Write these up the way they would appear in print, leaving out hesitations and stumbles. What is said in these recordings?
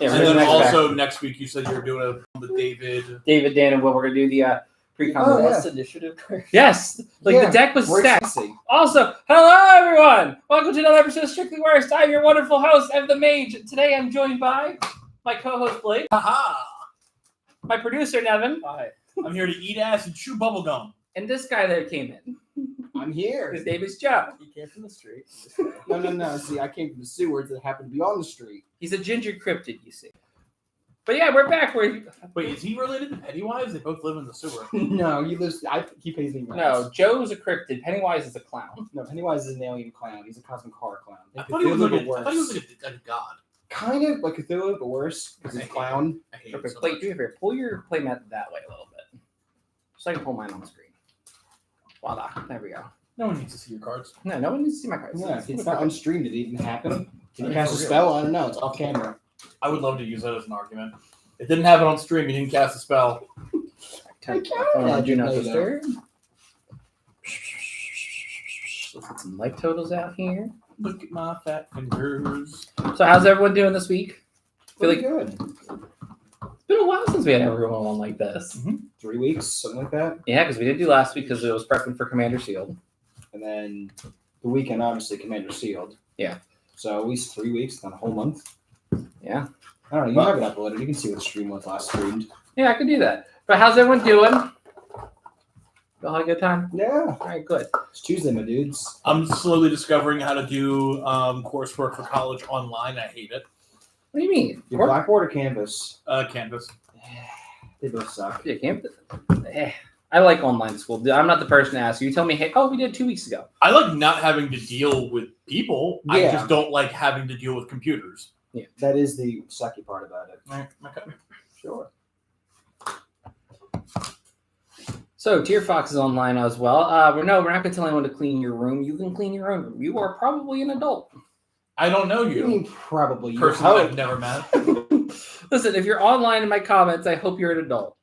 Yeah, And then also next week you said you were doing with David, Dan, and Will. We're gonna do the pre-con initiative. Yes, the deck was stacked. Also, hello everyone. Welcome to another episode of Strictly Worst. I'm your wonderful host, Ev the Mage. Today I'm joined by my co-host Blake. Aha! My producer Nevin. Hi. I'm here to eat ass and chew bubblegum. And this guy that came in. I'm here. His name is Joe. He came from the street. No. See, I came from the sewers that happen to be on the street. He's a ginger cryptid, you see. But yeah, we're back. Wait, is he related to Pennywise? They both live in the sewer. No, he lives. He pays me. No, Joe's a cryptid. Pennywise is a clown. No, Pennywise is an alien clown. He's a cosmic horror clown. I thought he was like a god. Kind of like Cthulhu, but worse because he's a clown. I hate Okay, it so Blake, much. do me a favor. Pull your playmat that way a little bit. So I can pull mine on the screen. Voila. There we go. No one needs to see your cards. No one needs to see my cards. Yeah, it's not on stream. Did it even happen? Can you I cast a mean, for spell? I don't know. It's off camera. I would love to use that as an argument. It didn't have it on stream. You didn't cast a spell. Do not disturb. Let's get some life totals out here. Look at my fat fingers. So how's everyone doing this week? Pretty good. It's been a while since we had everyone on like this. 3 weeks, something like that. Yeah, because we didn't do last week because it was prepping for Commander Shield. And then the weekend, obviously, Commander Sealed. Yeah. So at least 3 weeks, not a whole month. Yeah. I don't know. You have it uploaded. You can see what the stream was last streamed. Yeah, I could do that. But how's everyone doing? You all had a good time? Yeah. All right, good. It's Tuesday, my dudes. I'm slowly discovering how to do coursework for college online. I hate it. What do you mean? Your Blackboard or Canvas? Canvas. They both suck. Yeah, I like online school. I'm not the person to ask you. You tell me, hey, we did 2 weeks ago. I like not having to deal with people. I Yeah. just don't like having to deal with computers. Yeah. That is the sucky part about it. Okay. Sure. So, Tier Fox is online as well. We're not going to tell anyone to clean your room. You can clean your own room. You are probably an adult. I don't know I you. mean, probably. Person I've never met. Listen, if you're online in my comments, I hope you're an adult.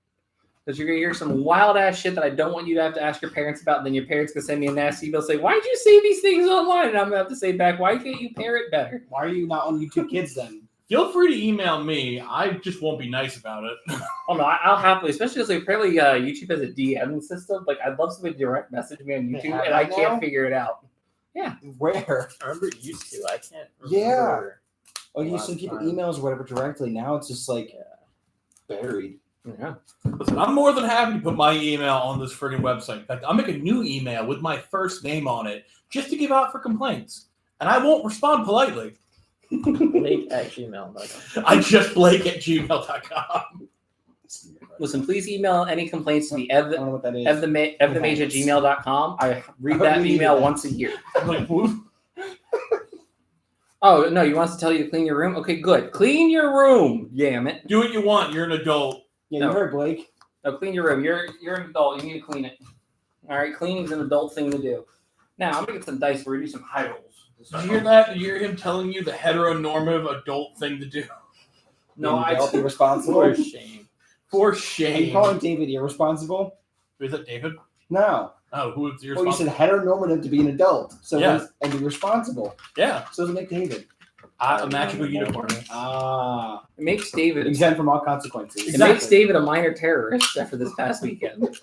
Because you're going to hear some wild-ass shit that I don't want you to have to ask your parents about, and then your parents going to send me a nasty email saying, why'd you say these things online? And I'm going to have to say back, why can't you parent better? Why are you not on YouTube Kids then? Feel free to email me. I just won't be nice about it. Oh, no, I'll happily, especially because apparently YouTube has a DM system. Like, I'd love somebody to direct message me on YouTube, have and I that can't now? figure it out. Where? I remember it used to. I can't Yeah. remember. Oh, you send people emails or whatever directly. Now it's just like buried. Yeah. Listen, I'm more than happy to put my email on this friggin' website. In fact, I'll make a new email with my first name on it just to give out for complaints. And I won't respond politely. Blake@gmail.com. I just Blake@gmail.com. Listen, please email any complaints to the I don't know what that is. evthemage@gmail.com. I read Oh, that you needed email that. once a year. I'm like, whoop. Oh, no, you want us to tell you to clean your room? Okay, good. Clean your room, damn it. Do what you want. You're an adult. Yeah, No. you heard Blake. No, clean your room. You're an adult. You need to clean it. All right, cleaning's an adult thing to do. Now, I'm going to get some dice. We're going to do some high rolls. Did you hear that? Did you hear him telling you the heteronormative adult thing to do? No, I'll be responsible. For shame. For Are you shame. calling David irresponsible? Is that David? No. Oh, who is your Well, you said heteronormative to be an adult. So Yeah. and be responsible. Yeah. So does it make David? A magical unicorn. Ah. it makes David Exempt from all consequences. it makes David a minor terrorist after this past weekend.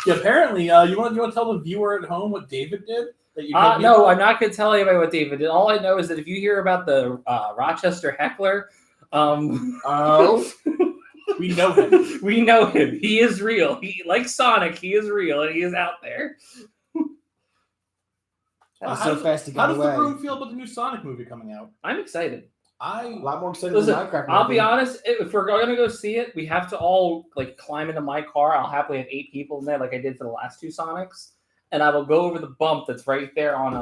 Yeah, apparently, you want to tell the viewer at home what David did? That you told me No, about? I'm not going to tell anybody what David did. All I know is that if you hear about the Rochester heckler, Oh. We know him. we know him. He is real. He, like Sonic, he is real, and he is out there. That was How so does- fast to How get does the away. room feel about the new Sonic movie coming out? I'm excited. A I lot more excited Listen, than Minecraft. I'll be movie. honest. If we're going to go see it, we have to all like climb into my car. I'll happily have 8 people in there, like I did for the last 2 Sonics, and I will go over the bump that's right there on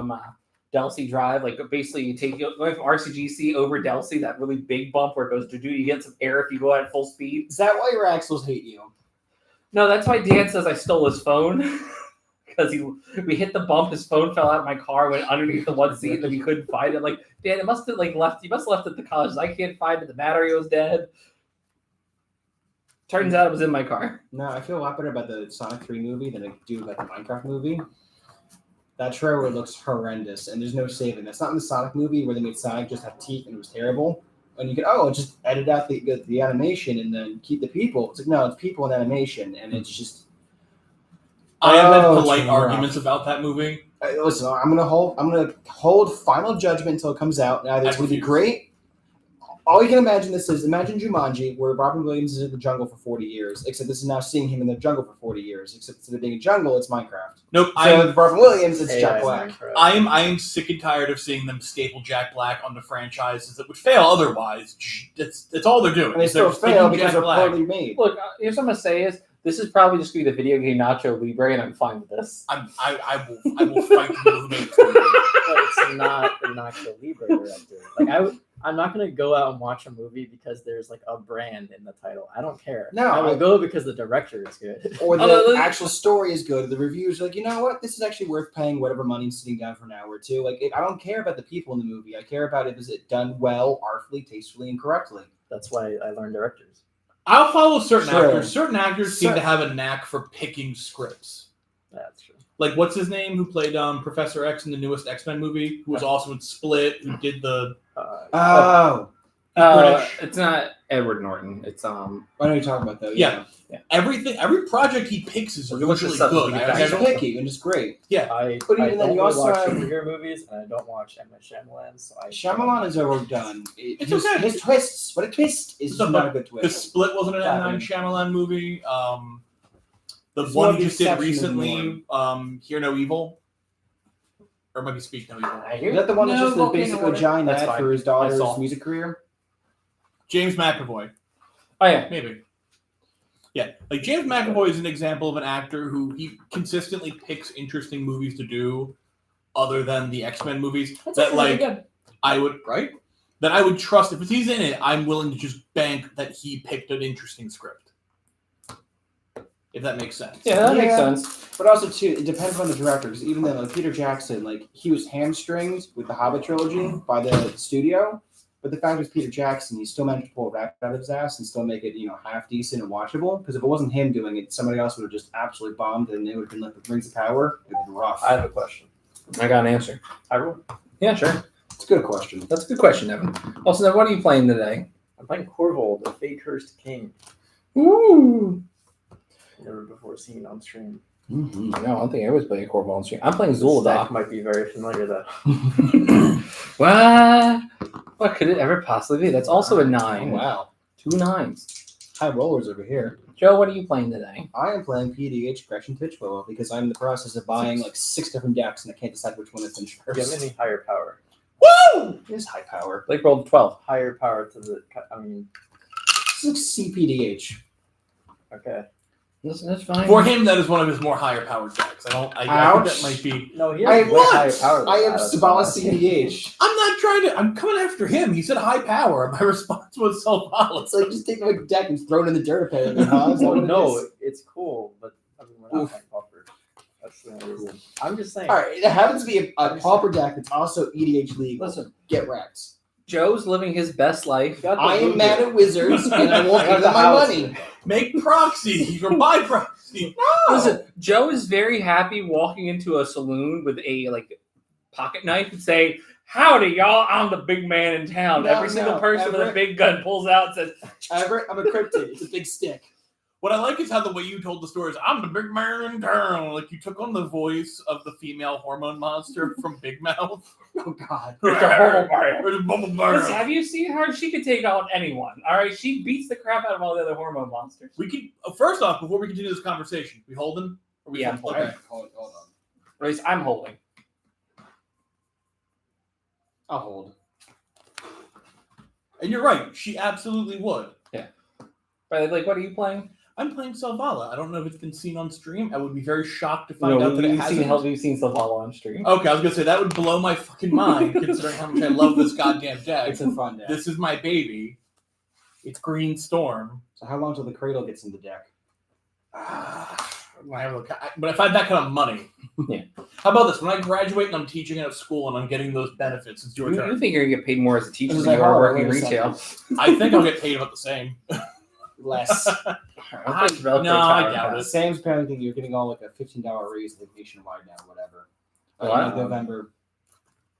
Delsey Drive. Like basically, you take going from RCGC over Delsey, that really big bump where it goes to do. You get some air if you go at full speed. Is that why your axles hate you? No, that's why Dan says I stole his phone. Because we hit the bump, his phone fell out of my car, went underneath the one seat, and then we couldn't find it. Like, Dan, it must have left. You must have left it at the college. I can't find it. The battery was dead. Turns out it was in my car. No, I feel a lot better about the Sonic 3 movie than I do about the Minecraft movie. That trailer looks horrendous, and there's no saving. That's not in the Sonic movie where they made Sonic just have teeth and it was terrible. And you can just edit out the animation and then keep the people. It's like no, it's people and animation, and it's just. I have had it's polite rough. arguments about that movie. Listen, I'm gonna hold final judgment until it comes out. Either it's gonna be refuse. great. All you can imagine imagine Jumanji, where Robin Williams is in the jungle for 40 years, except this is now seeing him in the jungle for 40 years. Except instead of being a jungle, it's Minecraft. Nope, So Robin Williams, it's Jack AI Black. Minecraft. I am sick and tired of seeing them staple Jack Black onto franchises that would fail otherwise. That's all they're doing. And they is they're still fail sticking because Jack they're Black. poorly made. Look, here's what I'm gonna say is this is probably just gonna be the video game Nacho Libre, and I'm fine with this. I will fight the people who made this movie. But it's not the Nacho Libre director. Like I'm not gonna go out and watch a movie because there's like a brand in the title. I don't care. No, I will I- go because the director is good. Or the no, actual story is good. The reviews are like, you know what? This is actually worth paying whatever money and sitting down for an hour or two. Like, I don't care about the people in the movie. I care about is it done well, artfully, tastefully, and correctly. That's why I learned directors. I'll follow certain Sure. actors. Certain actors seem to have a knack for picking scripts. That's true. Like, what's his name? Who played Professor X in the newest X-Men movie? Who was also in Split? Who did the? Oh, British. It's not Edward Norton. It's I know you're talking about though. Yeah. Every project he picks is We're gonna look usually this up. good. We can I He's fact never- picky and it's great. I But even I then, don't you really also watch have- superhero movies, and I don't watch M. Night Shyamalan, so I Shyamalan is overdone. It's His, okay. his twists, what a twist is So, not a good The twist. Split wasn't an M. Yeah. Night Shyamalan movie. The It's one more he the just did exception than the recently, Hear No Evil, or maybe Speak No Evil. I Is hear that the one that's No, just the Volcano basically Water. giant That's ad fine. for his I daughter's saw. music career? James McAvoy, Oh yeah. maybe. Yeah, like James McAvoy is an example of an actor who he consistently picks interesting movies to do, other than the X-Men movies. That like I would that I would trust if he's in it. I'm willing to just bank that he picked an interesting script. If that makes sense. Yeah, that makes Yeah. sense. But also too, it depends on the director. Because even then, like Peter Jackson, like he was hamstringed with the Hobbit trilogy by the studio. But the fact is, Peter Jackson, he still managed to pull a rabbit out of his ass and still make it, half decent and watchable. Because if it wasn't him doing it, somebody else would have just absolutely bombed, and it would have been like the Rings of Power. It would have been rough. I have a question. I got an answer. Hyrule. Yeah, sure. It's a good question. That's a good question, Evan. Also, now, what are you playing today? I'm playing Corvold, the Fate Cursed King. Ooh. Never before seen on stream. Mm-hmm. No, I don't think I always play a core ball stream. I'm playing Zach Zul'Adoc. might be very familiar though. What could it ever possibly be? That's also a 9. Wow. 2 9s. High rollers over here. Joe, what are you playing today? I am playing PDH Gretchen Titchwell because I'm in the process of buying like 6 different decks and I can't decide which one to finish Do you have first. any higher power? Woo! It is high power. Blake rolled a 12. Higher power to the. I mean, This is like CPDH. okay. That's fine. For him, that is one of his more higher powered decks. I think Ouch. that might be. No, he I has way what? higher power. Than I am that, that's Sabala why. CPDH. I'm not trying to. I'm coming after him. He said high power. My response was Selvala. It's like just take like a deck and throw it in the dirt apparently. Huh? Is that Oh, what it no, is? it's cool, but I mean, we're not Oof. playing Pauper. That's the only reason. I'm just saying. All right, it happens to be a pauper deck that's also EDH League. Listen, Get wrecked. Joe's living his best life. Got the I am voodoo. mad at wizards and I won't I got give them the my house. money. Make proxy or buy proxy. Listen, Joe is very happy walking into a saloon with a pocket knife and say, "Howdy, y'all! I'm the big man in town." No, Every single no, person with a Everett. big gun pulls out and says, Everett, I'm a cryptid. It's a big stick. What I like is how the way you told the story is, I'm the big man in town. Like you took on the voice of the female hormone monster from Big Mouth. Oh God. Mr. Hormone. Or the Bubble Bear. Listen, have you seen her? She could take on anyone. All right, she beats the crap out of all the other hormone monsters. We can first off, before we continue this conversation, we holding? Or we Yeah, holding? I'm Okay. Hold on. Race, I'm holding. I'll hold. And you're right. She absolutely would. But what are you playing? I'm playing Selvala. I don't know if it's been seen on stream. I would be very shocked to find out that it we've hasn't. seen stuff all on stream. Okay, I was gonna say that would blow my fucking mind, considering how much I love this goddamn deck. It's a fun deck. This is my baby. It's Green Storm. So how long till the cradle gets in the deck? But if I had that kind of money, Yeah. How about this? When I graduate and I'm teaching out of school and I'm getting those benefits, it's your You turn. think you're gonna get paid more as a teacher This is than like, you are oh, working wait a retail? I think I'll get paid about the same. Less. I think Velcro No, I Tower doubt has- it. Sam's apparently thinking you're getting all like a $15 raise like nationwide now, whatever. What? November.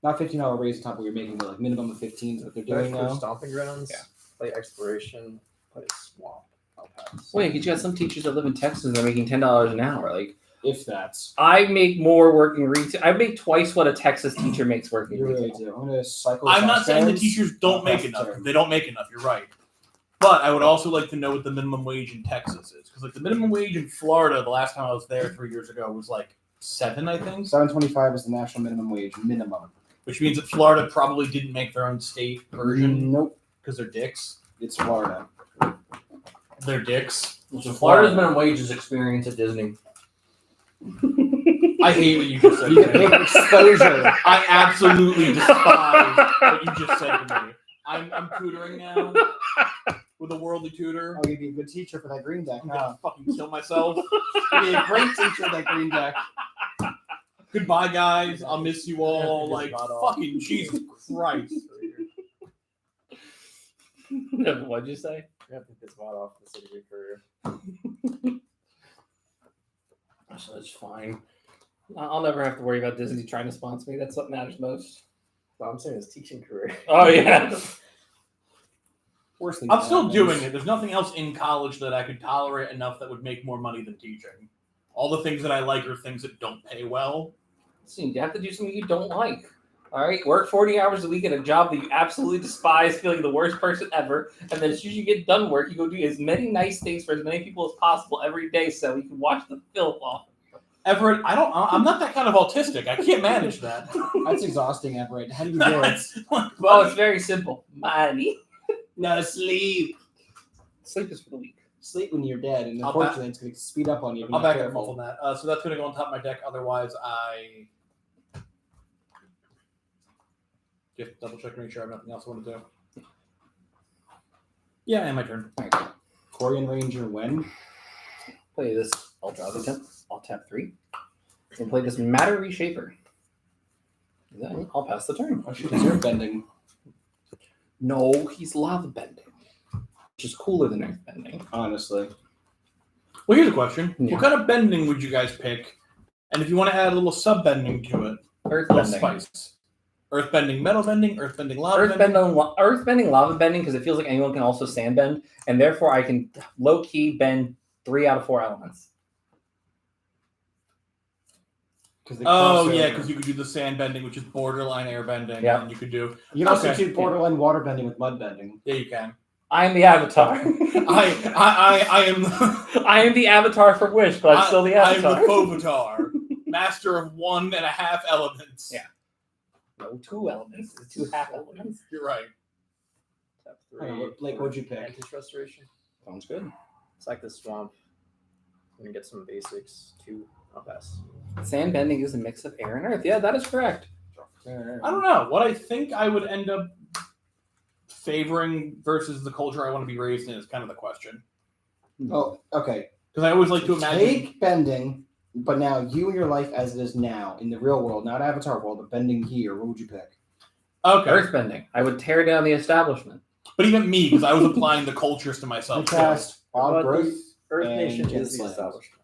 Not $15 raise on top of what you're making, but like minimum of 15 is what they're doing Play now. Stomping Grounds. Yeah. Play Exploration. Play Swamp. I'll pass. Wait, you got some teachers that live in Texas and they're making $10 an hour. Like, If that's. I make more working retail. I make twice what a Texas teacher makes working You really retail. do. I'm gonna cycle. I'm not saying the fast teachers don't I'll make pass the enough. turn. They don't make enough. You're right. But I would also like to know what the minimum wage in Texas is, because like the minimum wage in Florida, the last time I was there 3 years ago, was like 7, I think. $7.25 is the national minimum wage. Minimum. Which means that Florida probably didn't make their own state version Nope. because they're dicks. It's Florida. They're dicks. So Florida's minimum wage is experience at Disney. I hate what you just said. You get to me. paid for exposure. I absolutely despise what you just said to me. I'm tutoring now with a worldly tutor. Oh, you'd be a good teacher for that green deck, I'm huh? gonna fucking kill myself. You'd be a great teacher for that green deck. Goodbye, guys. I'll miss you all. Yeah, Like just not all. fucking Jesus Christ. What'd you say? You have to piss Vaught off the city of your career. So it's fine. I'll never have to worry about Disney trying to sponsor me. That's what matters most. What I'm saying is teaching career. Oh yeah. Worst thing I'm that still happens. doing it. There's nothing else in college that I could tolerate enough that would make more money than teaching. All the things that I like are things that don't pay well. See, you have to do something you don't like. All right, work 40 hours a week at a job that you absolutely despise, feeling the worst person ever, and then as soon as you get done work, you go do as many nice things for as many people as possible every day, so you can watch the filth off. Everett, I'm not that kind of autistic. I can't manage that. That's exhausting, Everett. How do you do it? Well, it's very simple. Money. No sleep. Sleep is for the weak. Sleep when you're dead, and I'll unfortunately, it's going to speed up on you. if you're I'll not back up careful. on that. So that's going to go on top of my deck. Otherwise, I just double check to make sure I have nothing else I want to do. Yeah, and my turn. All right, Corian Ranger when? play this. I'll draw the 10. I'll tap 3. And play this Matter Reshaper. Then I'll pass the turn. Oh, shoot, is there bending? No, he's lava bending, which is cooler than earth bending. Honestly. Well, here's a question. Yeah. What kind of bending would you guys pick? And if you want to add a little sub bending to it, Earth a little bending. spice. Earth bending, metal bending, earth bending, lava Earth bending. bending, lava bending, because it feels like anyone can also sand bend, and therefore I can low key bend 3 out of 4 elements. Oh, yeah, because you could do the sand bending, which is borderline air bending. Yeah. And you could do. You can also Okay. do borderline water bending with mud bending. Yeah, you can. I am the avatar. I am. I am the avatar for Wish, but I'm still the I am avatar. the Fovatar, master of 1.5 elements. Yeah. No, 2 elements. 2 half elements. You're right. Tap I don't 3. know, Blake, what'd you pick? Vantage Restoration. Sounds good. It's like the swamp. I'm gonna get some basics. 2. I'll pass. Sand bending is a mix of air and earth. Yeah, that is correct. I don't know. What I think I would end up favoring versus the culture I want to be raised in is kind of the question. Oh, okay. Because I always like to imagine. Take bending, but now you and your life as it is now in the real world, not Avatar world, but bending here. What would you pick? Okay. Earth bending. I would tear down the establishment. But even me, because I was applying the cultures to myself. too. Contrast odd But growth. the Earth and Nation is Genesis the lands. establishment.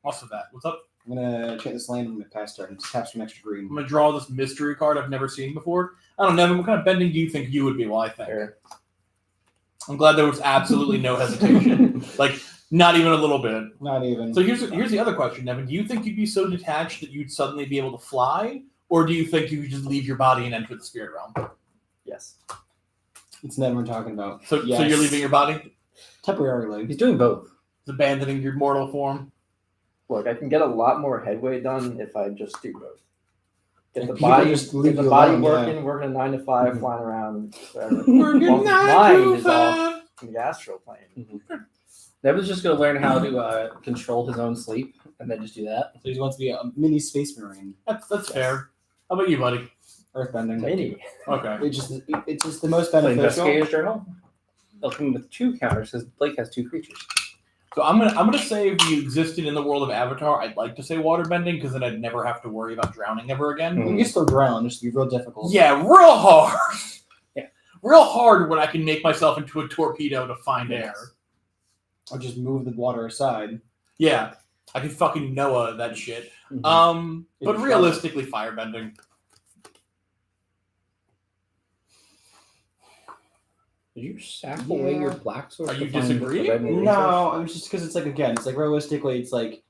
What's with that? What's up? I'm gonna check this land on my pass turn. Just tap some extra green. I'm going to draw this mystery card I've never seen before. I don't know, Nevin, what kind of bending do you think you would be? Well, I think. Air. I'm glad there was absolutely no hesitation. Like, not even a little bit. Not even. So here's the other question, Nevin. Do you think you'd be so detached that you'd suddenly be able to fly? Or do you think you could just leave your body and enter the spirit realm? Yes. It's never we're talking about. So Yes. you're leaving your body? Temporarily. He's doing both. Abandoning your mortal form? Look, I can get a lot more headway done if I just do both. Get And the people body, just leave get the you body alone, working, working a 9 to 5, Mhm. flying around, whatever. Working Well, 9 mine to is all 5. in the astral plane. Nevin's just going to learn how to control his own sleep and then just do that. So he wants to be a mini space marine. That's fair. How about you, buddy? Earthbending. Mini. Okay. It's just the most Play beneficial. Investigator's Journal. They'll come with 2 counters because Blake has 2 creatures. So I'm gonna say if you existed in the world of Avatar, I'd like to say waterbending because then I'd never have to worry about drowning ever again. Mhm. You can still drown, just be real difficult. Yeah, real hard. Yeah. Real hard when I can make myself into a torpedo to find air. Or just move the water aside. Yeah. I can fucking Noah that shit. Mhm. But If you realistically, firebending. Did you sack away your black sword? Are you to find disagreeing? the red razor? No, I'm just because it's like again, it's like realistically, it's like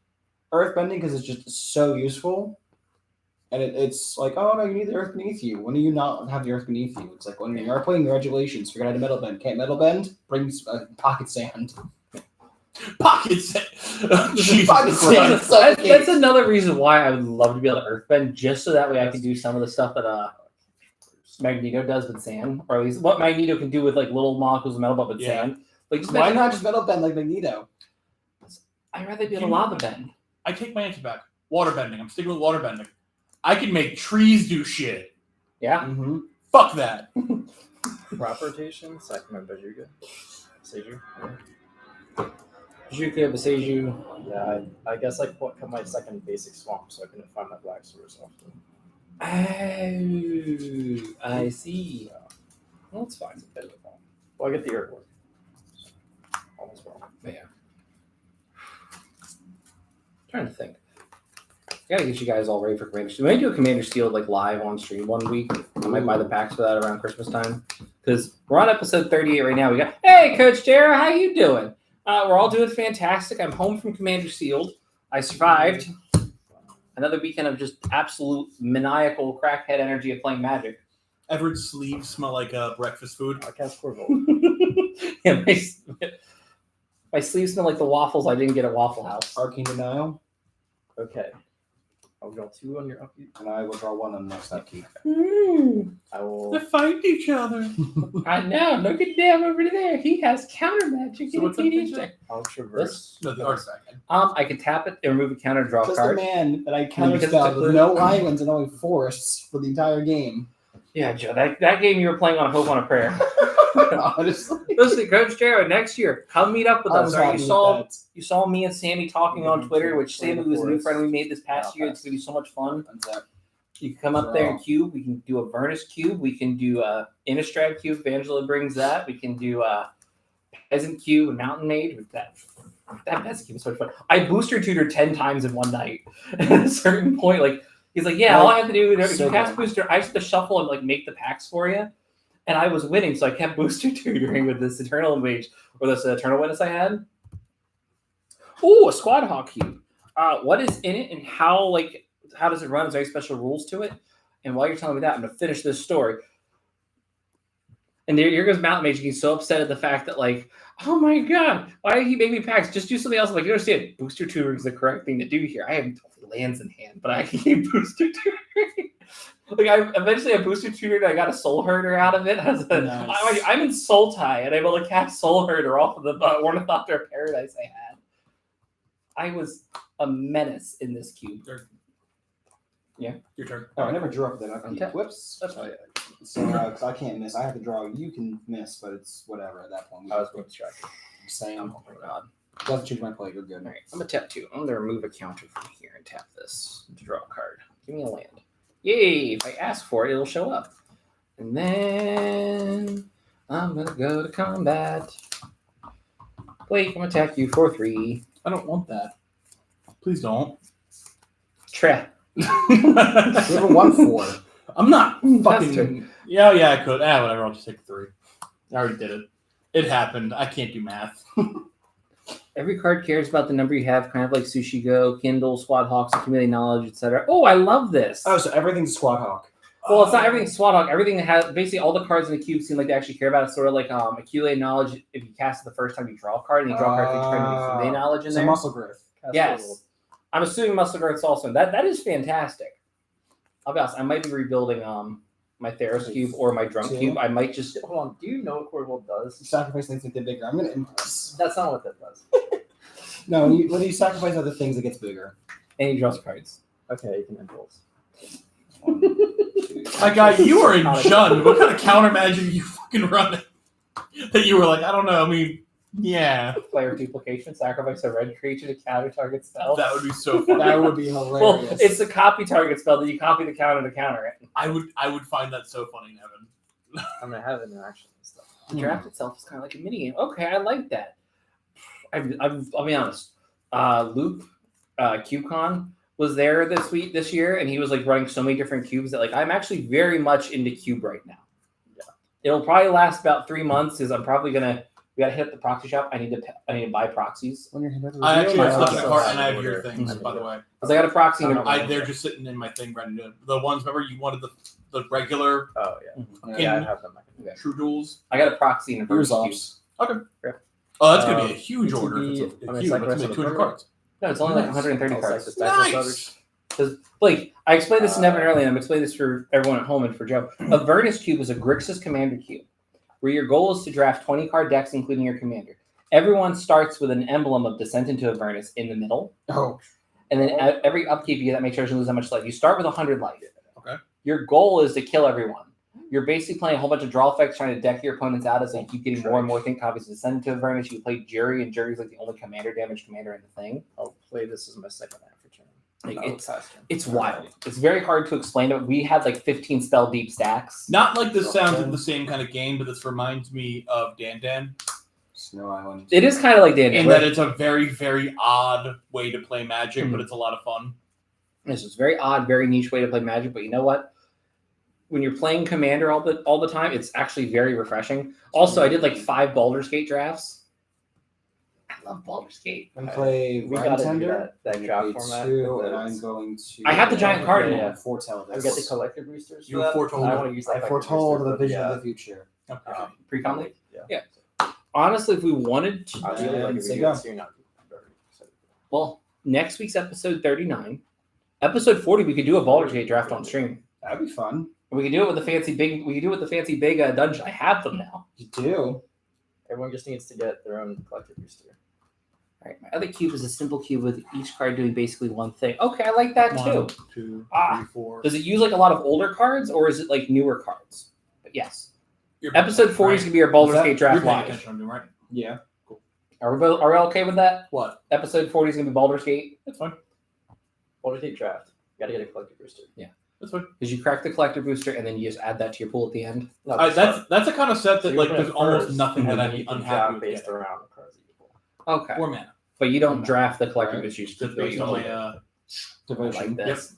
earthbending because it's just so useful, and it's like, oh no, you need the earth beneath you. When do you not have the earth beneath you? It's like when you're playing, congratulations, forgot how to metal bend. Can't metal bend? Bring pocket sand. Pocket sand. Jesus Pocket sand. Christ. That's another reason why I would love to be able to earthbend, just so that way I can do some of the stuff that Magneto does with sand, or at least what Magneto can do with like little molecules of metal, but with Yeah. sand. Like, just Why imagine- not just metal bend like Magneto? I'd rather be able to lava bend. I take my answer back. Water bending. I'm sticking with water bending. I can make trees do shit. Yeah. Mm-hmm. Fuck that. Crop rotation, Sakuma Bajuga. Seiju. Juku, Beseiju. Yeah, I guess I cut my second basic swamp, so I couldn't find my black source often. Oh, I see. Well, that's fine. Well, I get the earthwork. Almost well. Trying to think. I gotta get you guys all ready for Commander Steel. We might do a Commander Steel like live on stream one week. I might buy the packs for that around Christmas time. Because we're on episode 38 right now. We got, hey, Coach Dara, how you doing? We're all doing fantastic. I'm home from Commander Sealed. I survived another weekend of just absolute maniacal crackhead energy of playing Magic. Everett's sleeves smell like breakfast food. I cast Corvolt. Yeah, my sleeves smell like the waffles I didn't get at Waffle House. Arcane Denial, Okay. I'll draw 2 on your upkeep. and I will draw 1 on the next upkeep. I will. They fight each other. I know. Look at Dan over there. He has counter magic. So what's that thing, Jack? I'll traverse. No, the artifact. I can tap it and remove a counter, draw a Just a card. man that I Because it's counterspelled a with no islands and only forests for the entire game. Yeah, Joe. That game you were playing on Hope on a Prayer. Honestly, Listen, Coach Jared, next year, come meet up with I us. was All right, happy you saw me and Sammy talking on Twitter, which Play Sammy the was a new forest. friend we made this past Yeah, year. It's gonna be so much fun. with that. You can come up there and cube. We can do a Vernus cube. We can do a Innistrad cube. If Angela brings that. We can do a Peasant cube, a Mountain Mage. With that Peasant cube is so much fun. I booster tutored 10 times in one night. At a certain point, like he's like, yeah, all I have to do is So you cast good. booster. I just have to shuffle and like make the packs for you. And I was winning, so I kept booster tutoring with this Eternal Mage or this Eternal Witness I had. Ooh, a Squad Hawk cube. What is in it and how does it run? Is there any special rules to it? And while you're telling me that, I'm gonna finish this story. And here goes Mountain Mage. He's so upset at the fact that, like, oh my god, why did he make me packs? Just do something else. I'm like, you understand, booster tutoring is the correct thing to do here. I have lands in hand, but I can keep booster tutoring. Like, I eventually booster tutored. I got a Soul Herder out of it. Nice. I'm in Soul Tie and I'm able to cast Soul Herder off of the Ornithopter of Paradise I had. I was a menace in this cube. Your turn. Oh, I never drew up that upkeep. Okay. Whoops. That's fine. So, because I can't miss, I have to draw. You can miss, but it's whatever at that point. I was going to strike. Same. Oh my god. Doesn't change my play. You're good. All right, I'm gonna tap 2. I'm gonna remove a counter from here and tap this to draw a card. Give me a land. Yay! If I ask for it, it'll show up. And then I'm gonna go to combat. Blake, I'm gonna attack you for 3. I don't want that. Please don't. Tre. You have a 1/4. I'm not That's fucking. Yeah, I could. Whatever. I'll just take 3. I already did it. It happened. I can't do math. Every card cares about the number you have, kind of like Sushi Go, Kindle, Squad Hawks, Accumulating Knowledge, etc. Oh, I love this. Oh, so everything's Squad Hawk. Well, it's not everything Swat Hawk. Everything that has basically all the cards in the cube seem like they actually care about it. Sort of like Accumulate Knowledge. If you cast it the first time, you draw a card, and you draw a card for each time you accumulate knowledge in So there. muscle growth. Cast Yes. Corvolt. I'm assuming Muscle Growth's also in that is fantastic. I'll be honest, I might be rebuilding my Theros cube or my Drunk Two. cube. I might just Hold on. Do you know what Corvolt does? Sacrifice things that get bigger. I'm gonna impulse. That's not what that does. No, when you sacrifice other things, it gets bigger. and he draws cards. Okay, you can impulse. 1, 2. My guy, you are in Jund. What kind of counter magic are you fucking running? That you were like, I don't know. I mean, yeah, Player duplication, sacrifice a red creature to counter target spell. that would be so fun. That would be well, hilarious. it's a copy target spell that you copy the counter to counter it. I would find that so funny, Evan. I'm gonna have interaction and stuff. The draft itself is kind of like a mini game. Okay, I like that. I'll be honest. Luke, CubeCon was there this year, and he was like running so many different cubes that like I'm actually very much into cube right now. Yeah. It'll probably last about 3 months because I'm probably gonna. We gotta hit the proxy shop. I need to buy proxies When you're here, I actually have stuff in the also cart have and I have an your order. things, Mhm. by the way. because I got a proxy. And They're just sitting in my thing ready to. The ones, remember, you wanted the regular Oh yeah. Yeah. Yeah, I have them. True Duels. I got a proxy and a Here's Versus cube. off. Oh, that's gonna be a huge ETB, order. If it's I a mean, huge. Cyclops That's gonna on be the 200 program. cards. No, it's only like Nice. 130 Also, like cards. the Cyclops brothers. Nice. Because, Blake, I explained this to Nevin earlier, and I'm explaining this for everyone at home and for Joe. A Avernus cube is a Grixis commander cube, where your goal is to draft 20 card decks, including your commander. Everyone starts with an emblem of Descent into Avernus in the middle, Oh, and then at every upkeep you get that makes sure you lose that much life. You start with 100 life. Okay. Your goal is to kill everyone. You're basically playing a whole bunch of draw effects, trying to deck your opponents out as they keep getting more and more think copies of Descent into Avernus. You play Jury, and Jury's like the only commander damage commander in the thing. I'll play this as my second half for turn. Like, No, it's fast turn. it's wild. It's very hard to explain it. We had like 15 spell deep stacks. Not like this sounds like the same kind of game, but this reminds me of Dan Dan. Snow Island. It is kind of like Dan. In that it's a very, very odd way to play Magic, but it's a lot of fun. This is very odd, very niche way to play Magic. But you know what? When you're playing Commander all the time, it's actually very refreshing. Also, I did like 5 Baldur's Gate drafts. I love Baldur's Gate. I'm gonna play We gotta do Rhintender. that I'm draft gonna play format. 2, and that's- I'm going to. I have the giant card now. Yeah, foretell I this. get the collector boosters. You for that. foretold I it. want to use I that foretold the vision yeah. of the future. Okay. Pre-con league? Yeah. Honestly, if we wanted to, I really like And if say you go. do it, so you're not very excited. well, next week's episode 39, episode 40, we could do a Baldur's Gate draft on stream. That'd be fun. We could do it with the fancy big. We could do it with the fancy big dungeon. I have them now. You do. Everyone just needs to get their own collector booster. All right, my other cube is a simple cube with each card doing basically one thing. Okay, I like that too. 1, 2, Ah. 3, 4. Does it use like a lot of older cards or is it like newer cards? But yes. You're- Episode 40 is right. going to be our Baldur's Is that- Gate draft You're paying live. attention, I'm right? Yeah. Are we okay with that? What? Episode 40 is going to be Baldur's Gate That's fine. Baldur's Gate draft. You gotta get a collector booster. That's fine. because you crack the collector booster and then you just add that to your pool at the end. No, That's a kind of set So that you like open it there's almost first, nothing and that then I'd you be can unhappy draft with based getting. around the cards that you pull. Okay. Or mana. But you don't draft the collector Right. booster. You just Just keep it based on all my the way. I Devotion. like this.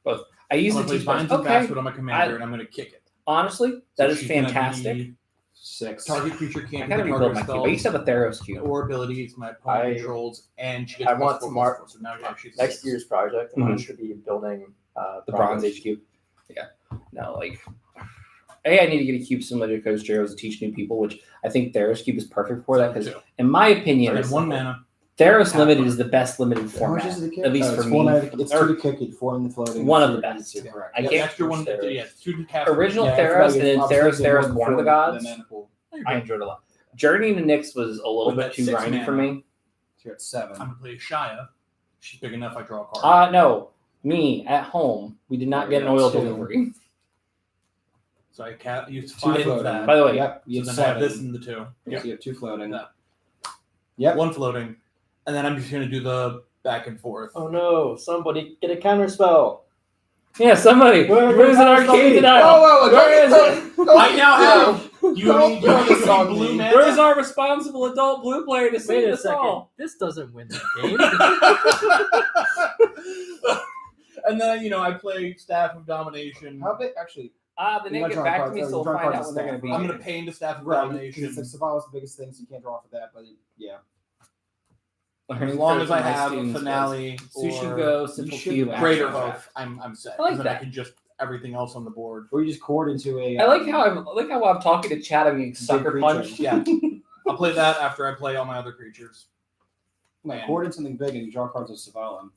Both. I use I'm the gonna play teach Vines and okay. Basket on my commander, and I'm gonna kick it. Honestly, that So is she's gonna fantastic. be 6. Target creature I can't gotta be rebuild my target cube. I used to have a Theros cube. or abilities my opponent I- controls, and she gets I want plus to 4, mark- plus 4, so now yeah, she's Next 6. year's project, I want to be building The Bronze Age cube. Yeah. No, like I need to get a cube similar to Coach Zeros to teach new people, which I think Theros cube is perfect for that because, Two. in my opinion, And 1 mana. Theros Limited is the best limited How much format. is it to kick? At least Oh, for it's me. 4 mana to- It's Or- 2 to kick it, 4 in the floating. One of the 3 best. to correct. I Yeah, can't- extra one. Theros. Yeah, student cast. Original Yeah, I Theros forgot and then obviously Theros, they have Theros, one Born of the before Gods. mana pool. I enjoyed a lot. Journey to Nyx was a little With bit that too 6 grindy for mana. me. So you're at 7. I'm gonna play Shia. She's big enough. I draw a card. No, me at home. We did not get an oil Two. delivery. So I used 2 5 of floating. that. By the way, Yep. You So have then I have 7. this in the 2. So you have 2 floating. No. Yep. 1 floating, and then I'm just gonna do the back and forth. Oh no! Somebody get a counter spell. Yeah, somebody. Where's an arcade tonight? whoa, Where is it? I now have. You Don't need throw this some on blue me. mana. Where's our responsible adult blue player to Wait save a us second. all? This doesn't win the game. And then I play Staff of Domination. How big? Actually, They You didn't might get draw back to cards, me, you so we'll draw find cards out when they're going to instead. be. I'm gonna pay into Staff of right? Domination. Because it's like Savala's the biggest thing, so you can't draw for that. But yeah, As long as I have a finale Sushi or Go, Simple should Cube, Greater Action Hope, Draft. I'm set. I like 'cause then that. I can just everything else on the board. or you just cord into a. I like how while I'm talking to Chad, I'm getting sucker creature. punched. Yeah, I'll play that after I play all my other creatures. like cord in something big and you draw cards with Savala.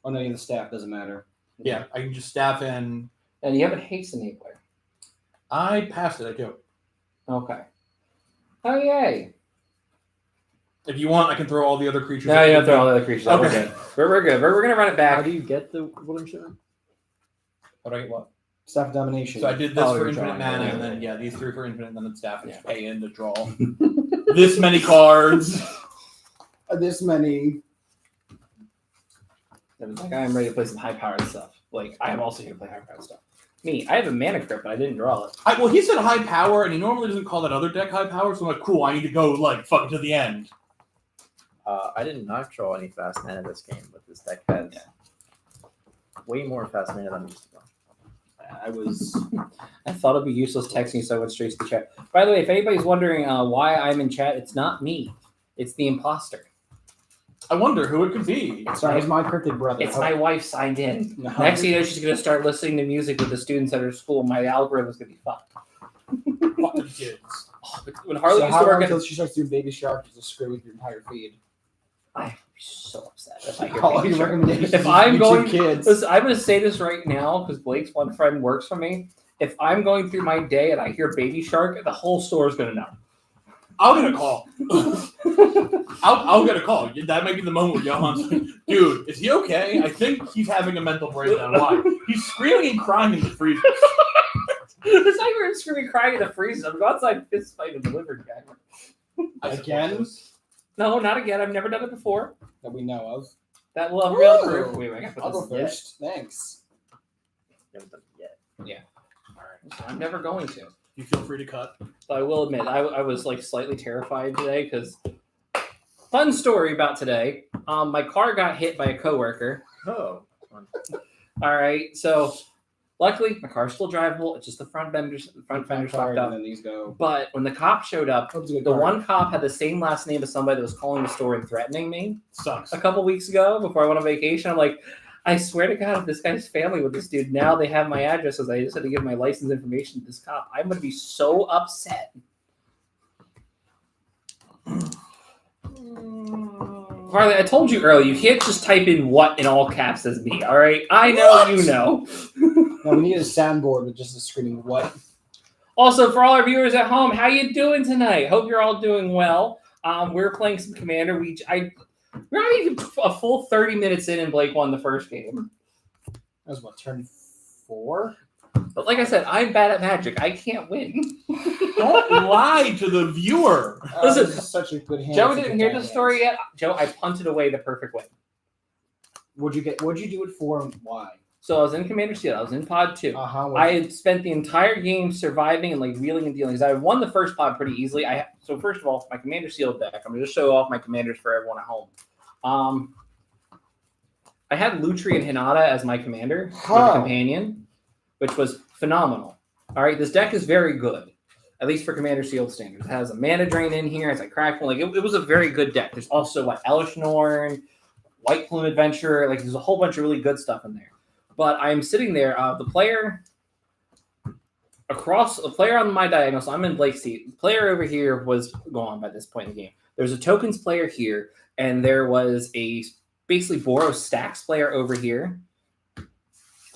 Oh no, you have the staff. Doesn't matter. Yeah, I can just staff in. And you have a haste enabler. I passed it. I do. Okay. Oh yay! If you want, I can throw all the other creatures. No, you don't throw all the other creatures. out. We're Okay. good. We're good. We're gonna run it How back. do you get the Wooden Shimmer? How do I get what? Staff of Domination. So I did this Oh, for you're infinite drawing, mana, yeah. and then these 3 for infinite, and then it's staff and Yeah. pay in to draw this many cards. This many. Like I'm ready to play some high powered stuff. Like I am also here to play high powered stuff. Me, I have a mana crypt, but I didn't draw it. Well, he said high power, and he normally doesn't call that other deck high power. So I'm like, cool. I need to go fuck it to the end. I did not draw any fast mana this game, but this deck has way more fast mana than I'm used to. I was. I thought it'd be useless texting, so I went straight to the chat. By the way, if anybody's wondering why I'm in chat, it's not me. It's the imposter. I wonder who it could be. Sorry, it's my cryptic brother. It's my wife signed in. No. Next thing you know, she's going to start listening to music with the students at her school. My algorithm's going to be fucked. Fucking kids. When Harley So used how to work long at... until she starts doing Baby Shark to just screw with your entire feed? I'd be so upset if I hear All Baby your Shark. recommendations. If I'm YouTube going... kids. Listen, I'm going to say this right now because Blake's one friend works for me. If I'm going through my day and I hear Baby Shark, the whole store is going to know. I'll get a call. I'll get a call. That might be the moment where Johan's like, dude, is he okay? I think he's having a mental breakdown. Why? He's screaming and crying in the freezer. It's like we're screaming, crying in the freezer. I'm outside fist fighting the delivery guy. Again? No, not again. I've never done it before. That we know of. That will have real Whoa. proof. Wait, I gotta I'll put go this. first. Thanks. Haven't done it yet. I'm never going to. You feel free to cut. But I will admit, I was like slightly terrified today because. Fun story about today. My car got hit by a coworker. Oh, fun. All right, so luckily my car's still drivable. It's just the front fender's fucked And up. then these go. But when the cop showed up, That was a good the car. one cop had the same last name as somebody that was calling the store and threatening me Sucks. a couple weeks ago before I went on vacation. I'm like, I swear to God, if this guy's family with this dude, now they have my addresses. I just had to give my license information to this cop. I'm going to be so upset. Harley, I told you earlier, you can't just type in what in all caps as me, all right? I know What? you know. No, we need a soundboard with just a screaming what. Also, for all our viewers at home, how you doing tonight? Hope you're all doing well. We're playing some Commander. We're not even a full 30 minutes in, and Blake won the first game. That was what, turn 4? But like I said, I'm bad at Magic. I can't win. Don't lie to the viewer. Listen, this is such a good hand. Joe to didn't get hear down the story hands. yet. Joe, I punted away the perfect win. What'd you do it for and why? So I was in Commander Steel. I was in Pod 2. Uh-huh. I had spent the entire game surviving and like wheeling and dealing. 'Cause I won the first pod pretty easily. So first of all, my Commander Steel deck. I'm going to show off my commanders for everyone at home. I had Lutri and Hinata as my commander for the Huh. companion, which was phenomenal. All right, this deck is very good, at least for Commander Steel standards. It has a mana drain in here. It's like Crackle. Like it was a very good deck. There's also what Elish Norn, White Plume Adventure. Like there's a whole bunch of really good stuff in there. But I'm sitting there. The player on my diagonal. So I'm in Blake's seat. The player over here was gone by this point in the game. There's a tokens player here, and there was a basically Boros Stacks player over here.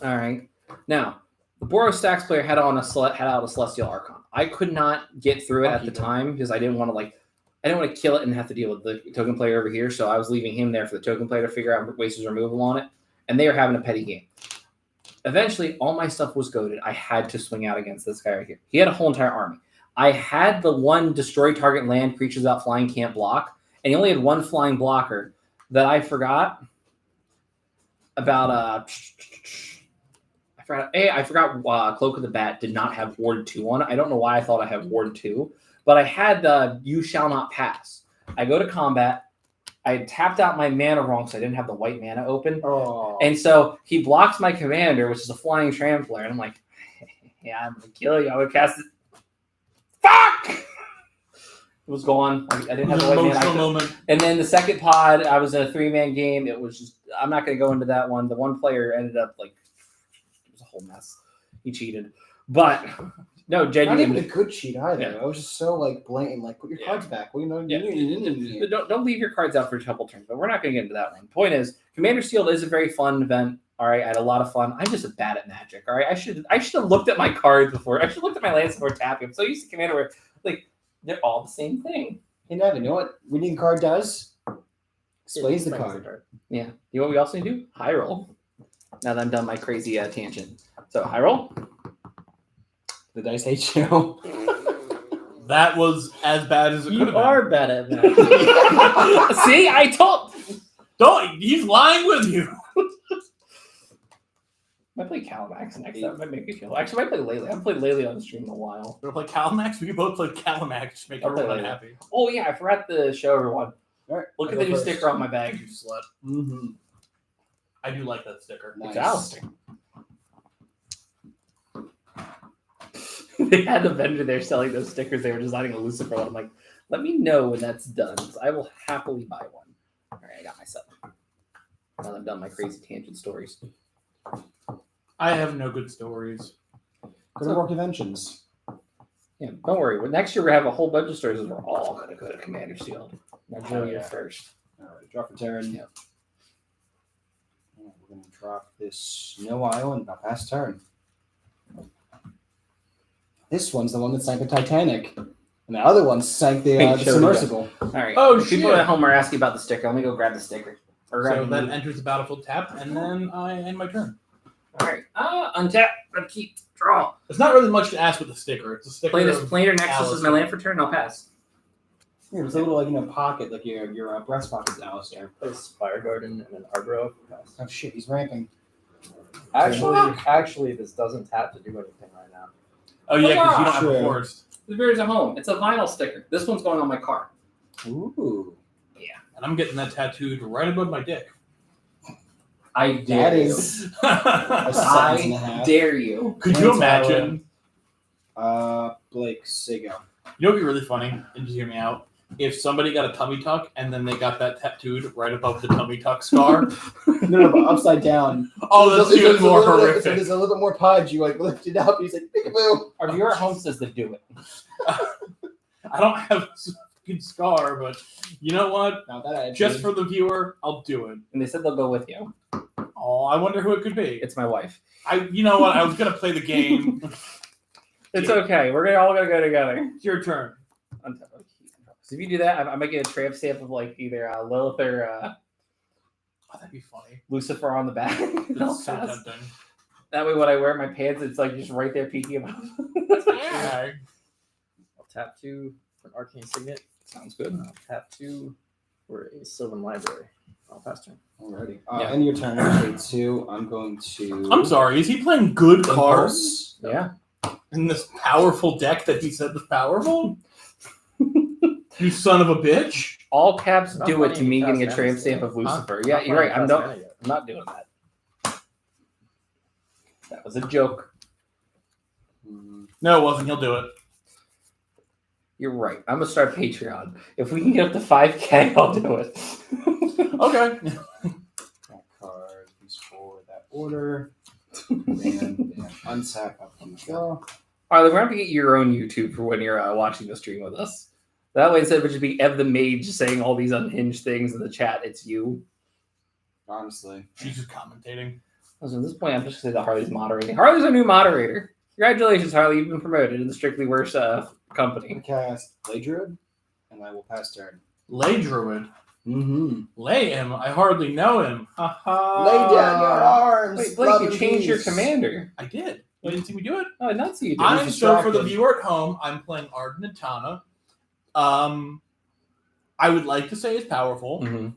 All right. Now, the Boros Stacks player had out a Celestial Archon. I could not get through it at the time because I didn't want to kill it and have to deal with the token player over here. So I was leaving him there for the token player to figure out Wasteless Removal on it. And they were having a petty game. Eventually, all my stuff was goaded. I had to swing out against this guy right here. He had a whole entire army. I had the one destroy target land, creatures without flying can't block, and he only had one flying blocker that I forgot about. I forgot Cloak of the Bat did not have Ward 2 on it. I don't know why I thought I had Ward 2, but I had the You Shall Not Pass. I go to combat. I had tapped out my mana wrong, so I didn't have the white mana open. Oh. And so he blocks my commander, which is a flying trampler. And I'm like, yeah, I'm going to kill you. I would cast it. Fuck! It was gone. I didn't have the white Emotional mana. moment. And then the second pod, I was in a 3-man game. It was just, I'm not going to go into that one. The one player ended up like, it was a whole mess. He cheated. But, no, Not even a genuinely. good cheat either. Yeah. I was just so like blatant, like put your Yeah. cards back. Well, you know, Yeah. Don't leave your cards out for a couple turns, but we're not going to get into that one. Point is, Commander Shield is a very fun event. All right, I had a lot of fun. I'm just bad at Magic. All right, I should have looked at my cards before. I should have looked at my lands before tapping. I'm so used to Commander where like they're all the same thing. Hey, Nevin, you know what winning card does? Explains the card. Yeah. You know what we also need to do? High roll. Now that I'm done my crazy tangent. So high roll. The dice hate you. That was as bad as it could You have are bad at that. See, I told. Don't. He's lying with you. I play Calamax next. That might make me feel. Actually, I might play Lele. I haven't played Lele on the stream in a while. We're gonna play Calamax. We can both play Calamax to make I'll play everyone later. happy. Oh yeah, I forgot to show everyone. All right, Look I'll at the go new first. sticker on my bag. You slut. Mm-hmm. I do like that sticker. Nice. It's Alistair. They had a vendor there selling those stickers. They were designing a Lucifer one. I'm like, let me know when that's done. I will happily buy one. All right, I got myself. Now that I've done my crazy tangent stories. I have no good stories. Go to more conventions. Yeah, don't worry. Next year we have a whole bunch of stories. We're all gonna go to Commander's Field. Now, Joe, you're first. All right, drop a turn. Yeah. We're gonna drop this Snow Island. I'll pass turn. This one's the one that sank the Titanic, and the other one sank the Wait, show it submersible. All right. Oh, People shit. at home are asking about the sticker. Let me go grab the sticker. Or grab So the that movie. enters the battlefield tap, and then I end my turn. All right. Untap. Keep. Draw. It's not really much to ask with the sticker. It's a sticker. Play this of planar nexus as Alice. my land for turn. I'll pass. Yeah, there's a little pocket, like your breast pocket's Alistair. Place Fire Garden and an Arbor. Oh shit, he's ramping. Actually, this doesn't have to do anything right now. Oh yeah, because you don't have Sure. a forest. The Bears at home. It's a vinyl sticker. This one's going on my car. Ooh, And I'm getting that tattooed right above my dick. I that dare you. is a sentence and a I half. dare you. Could you And imagine? Blake Sigo. You know what'd be really funny? And just hear me out. If somebody got a tummy tuck and then they got that tattooed right above the tummy tuck scar. No, but upside down. Oh, that's There's a- even more there's a little bit- horrific. There's a little bit more pudge. You lift it up. He's like, peekaboo. Our viewer at home says to do it. I don't have a good scar, but you know what? Now that I Just for the viewer, I'll do it. And they said they'll go with you. Oh, I wonder who it could be. It's my wife. You know what? I was gonna play the game. It's okay. We're all gonna go together. It's your turn. So if you do that, I might get a tramp stamp of like either Lilith or Oh, that'd be funny. Lucifer on the back. And I'll That's so pass. tempting. That way, when I wear my pants, it's like just right there peeking above. Okay. I'll tap 2 for an Arcane Signet. Sounds good. I'll tap 2 for a Sylvan Library. I'll pass turn. Alrighty. Yeah. End your turn. Okay, 2. I'm going to. I'm sorry. Is he playing good cards Yeah. in this powerful deck that he said was powerful? You son of a bitch! All caps Not do it funny to me you getting a cast tramp Mana stamp yet. of Lucifer. Huh? Yeah, Not you're funny right. you I'm cast not. Mana yet. I'm not doing that. That was a joke. No, it wasn't. He'll do it. You're right. I'm gonna start Patreon. If we can get up to 5K, I'll do it. Okay. That card is for that order. And untap up on the go. Harley, we're gonna get your own YouTube for when you're watching the stream with us. That way, instead of it just being Ev the Mage saying all these unhinged things in the chat, it's you. Honestly. She's just commentating. Listen, at this point, I'm just gonna say that Harley's moderating. Harley's our new moderator. Congratulations, Harley. You've been promoted in the Strictly Worse I'm company. going to cast Lay Druid, and I will pass turn. Lay Druid. Mm-hmm. Lay him. I hardly know him. Ha ha. Lay down your arms. Wait, Blake, love you and changed your peace. commander. I did. You didn't see me do it? Oh, I did not see you do I'm it. so for the distracted. viewer at home, I'm playing Arden and Tana. I would like to say it's powerful. Mhm.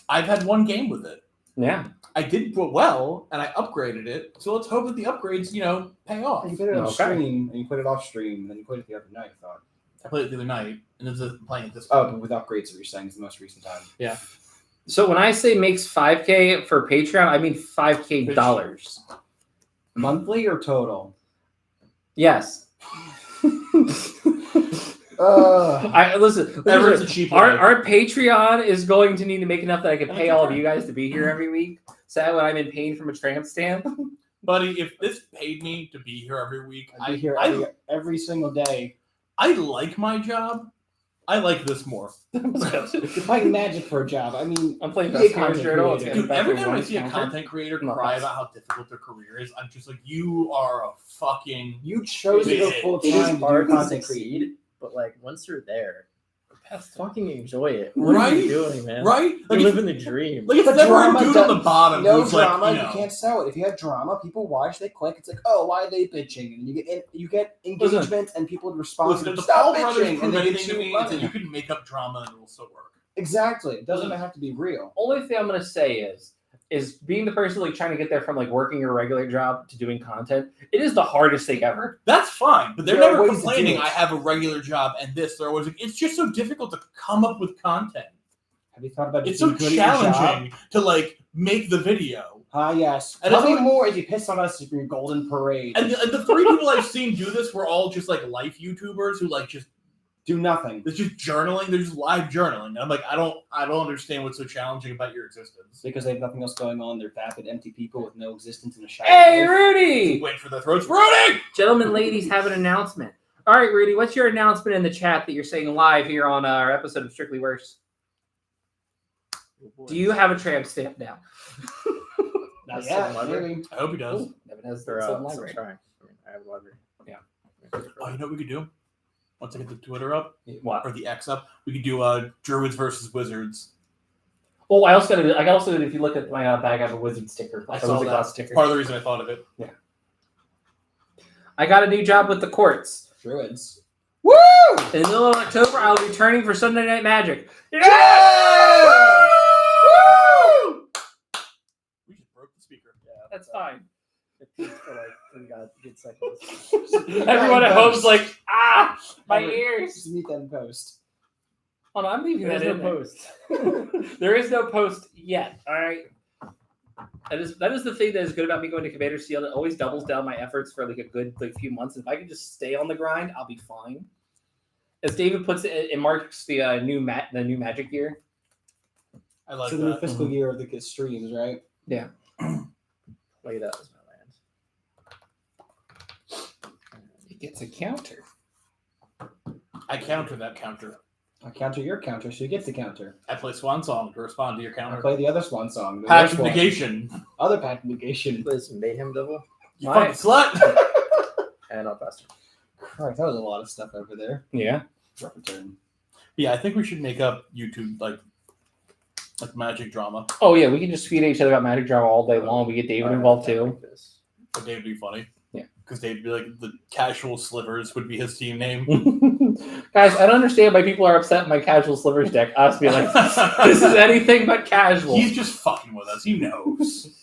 I've had one game with it. Yeah. I did well, and I upgraded it. So let's hope that the upgrades, pay off. You put it on Okay. stream, and you put it off stream, and then you put it the other night, I thought. I played it the other night, and this is playing it this Oh, time. but with upgrades that you're saying is the most recent time. So when I say makes 5K for Patreon, I mean 5K Bitch. dollars. Monthly or total? Yes. I listen. Everett's a cheap Our, way. our Patreon is going to need to make enough that I can pay all of you guys to be here every week. So that when I'm in pain from a tramp stamp. Buddy, if this paid me to be here every week, I'd be here every single day. I like my job. I like this more. You're playing Magic for a job. I mean, I'm playing be a best content character at all. It's creator. Dude, back every in time I one see a counter. content creator No, cry that's- about how difficult their career is, I'm just like, you are a fucking. you chose to go It full It is time to do hard to content creation. succeed, but like once you're there, fucking enjoy it. Right? What are you doing, man? Right? You're Like, living the dream. like it's But never drama a dude on does- the bottom No who's drama, like, you can't sell it. If you have drama, people watch, they click. It's like, oh, why are they bitching? And you get engagement, and people respond. Listen, if the Stop Paul brothers bitching, prove and they anything get to you me, it's that money. you can make up drama and it will still work. Exactly. It doesn't have to be real. Only thing I'm gonna say is being the person like trying to get there from like working your regular job to doing content. It is the hardest thing ever. That's fine, but they're There are never ways to do complaining. it. I have a regular job and this. They're always like, it's just so difficult to come up with content. Have you thought about It's just so being good at your job? challenging to like make the video. Yes. And Tell it's me only- more if you piss on us in your golden parade. And the 3 people I've seen do this were all just like life YouTubers who like just Do nothing. it's just journaling. They're just live journaling. And I'm like, I don't understand what's so challenging about your existence. Because they have nothing else going on. They're vapid, empty people with no existence in a shadow. Hey, life. Rudy! Wait for their throats. Rudy! Gentlemen, ladies, have an announcement. All right, Rudy, what's your announcement in the chat that you're saying live here on our episode of Strictly Worse? Do you have a tramp stamp now? That's Yeah, some library. maybe. I hope he does. Ooh, Nevin has For, some some library. trying. I have a library. Yeah. Oh, you know what we could do? Once I get the Twitter up What? or the X up, we could do Druids versus Wizards. Oh, I also got if you look at my bag, I have a wizard sticker. I Like a saw wizard that. glass sticker. Part of the reason I thought of it. I got a new job with the courts. Druids. Woo! In the middle of October, I'll be returning for Sunday Night Magic. We just broke the speaker. Yeah, That's fine. It peaked for like 3 good seconds. Everyone at home's like, my ears. Just meet that in post. Oh, no, I'm leaving There's that no in there. post. There is no post yet. All right. That is the thing that is good about me going to Commander Shield. It always doubles down my efforts for like a good few months. If I can just stay on the grind, I'll be fine. As David puts it, it marks the new Magic year. I like So the new that. fiscal year of the streams, right? Play that as my land. It gets a counter. I counter that counter. I counter your counter, so you get the counter. I play Swan Song to respond to your I counter. play the other swan song. The Pact worst of one. negation. Other pact negation. This Mayhem Devil You Why? fucking slut. and I'll pass. Christ, that was a lot of stuff over there. Yeah. Rough return. Yeah, I think we should make up YouTube like magic drama. Oh yeah, we can just feed each other about Magic Drama all day long. We get David involved too. Like this. But Dave'd be funny. Yeah. Because Dave'd be like the casual slivers would be his team name. Guys, I don't understand why people are upset in my casual slivers deck. I must be like, this is anything but casual. He's just fucking with us. He knows.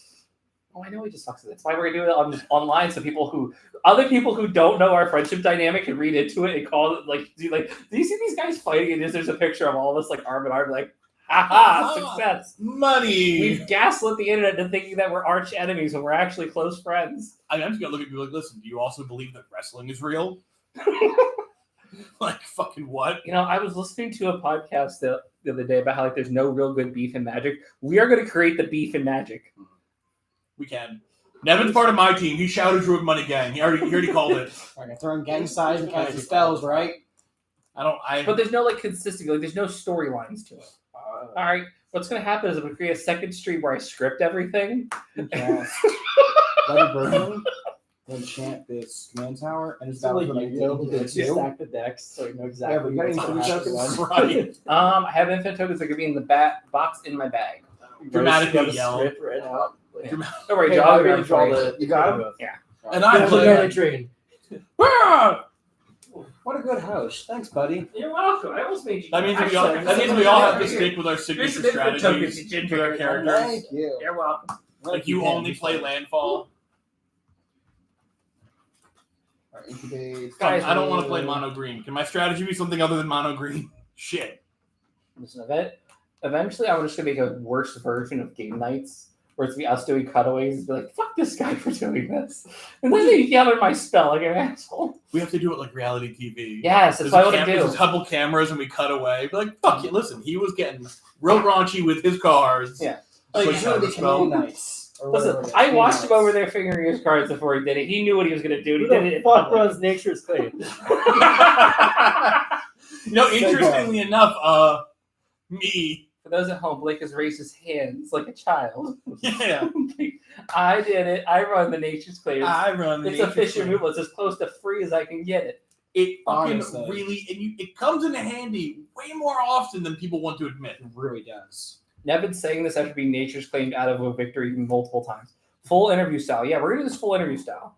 Oh, I know he just fucks with it. That's why we're gonna do it online, so other people who don't know our friendship dynamic can read into it and call it like, do you see these guys fighting? And there's a picture of all of us like arm in arm, like, haha, success. Money. We've gaslit the internet into thinking that we're arch enemies when we're actually close friends. I'm just gonna look at you like, listen, do you also believe that wrestling is real? Like fucking what? You know, I was listening to a podcast the other day about how like there's no real good beef in Magic. We are going to create the beef in Magic. We can. Nevin's part of my team. He shouted Druid Money Gang. He already called it. All right, throwing gang size and casting spells, right? But there's no like consistency. Like there's no storylines to it. All right, what's going to happen is I'm going to create a second stream where I script everything. Yes. Bloody Virgin. Then chant this command tower and it's So battle like for you like do, two. you stack the decks so you know exactly. Yeah, but you got what's any gonna free happen. tokens? Right. I have infinite tokens that could be in the box in my bag. Dramatically You gotta yell. strip right out. Like, Don't worry, hey, Joe. I'll I'll really be draw draw the. You got him? And I Yeah, play. look at the train. What a good host. Thanks, buddy. You're welcome. I almost made you. That means we all have to stick with our signature Here's some infinite tokens, strategies you with our ginger. characters. Thank you. You're welcome. Like you only play landfall. All right, incubate. Guys, I don't want to play mono green. Can my strategy be something other than mono green? Shit. Listen, eventually I'm just gonna make a worse version of Game Nights, where it's be us doing cutaways and be like, "Fuck this guy for doing this," and then they yell at my spell like an asshole. We have to do it like reality TV. Yes, that's what I want to There's a do. couple cameras and we cut away. Be like, fuck you. Listen, he was getting real raunchy with his cards. Yeah. Like, It's gonna be command nights. or Listen, whatever it is. I watched him Command over there fingering his cards before he did it. He knew what he was gonna do. And Who he did it. the in fuck public. runs Nature's Claim? Interestingly enough, me. For those at home, Blake has raised his hands like a child. Yeah. I did it. I run the Nature's Claim. I run the It's a Nature's fishing Claim. move. It's as close to free as I can get it. It fucking Honestly. really, it comes in handy way more often than people want to admit. It really does. Nevin's saying this after being Nature's Claimed out of a victory multiple times. Full interview style. Yeah, we're gonna do this full interview style.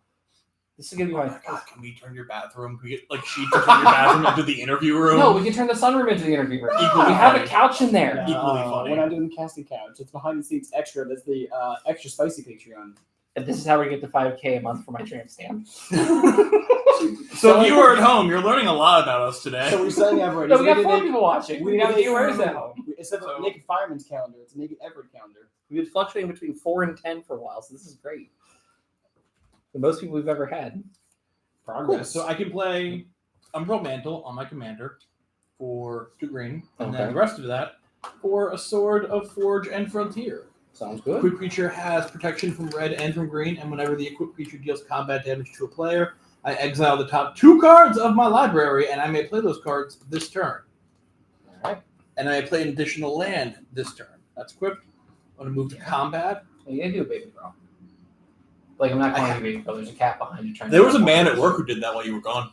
This is gonna be Oh my. my god, can we turn your bathroom? Can we get like sheets to turn your bathroom into the interview room? No, we can turn the sunroom into the interview room. Equally We have a funny. couch in there. Yeah. Equally funny. We're not doing the casting couch. It's behind the scenes extra. That's the extra spicy Patreon. And this is how we get to 5K a month for my tramp stamp. So if you were at home, you're learning a lot about us today. So we're saying Everett. No, is we got naked 4 Nick- people watching. We we got did it viewers for- at home. Instead of So- a naked fireman's calendar, it's a naked Everett calendar. We've been fluctuating between 4 and 10 for a while, so this is great. The most people we've ever had. Cool. Progress. So I can play Umbral Mantle on my commander for 2 green, and then Okay. the rest of that for a Sword of Forge and Frontier. Sounds good. Equipped creature has protection from red and from green, and whenever the equipped creature deals combat damage to a player, I exile the top 2 cards of my library, and I may play those cards this turn. All right. And I play an additional land this turn. That's equipped. I'm going to move to combat. You gotta do a baby girl. Like, I'm not calling you baby girl. There's a cat behind you trying There to was a man at work who did that while you were gone.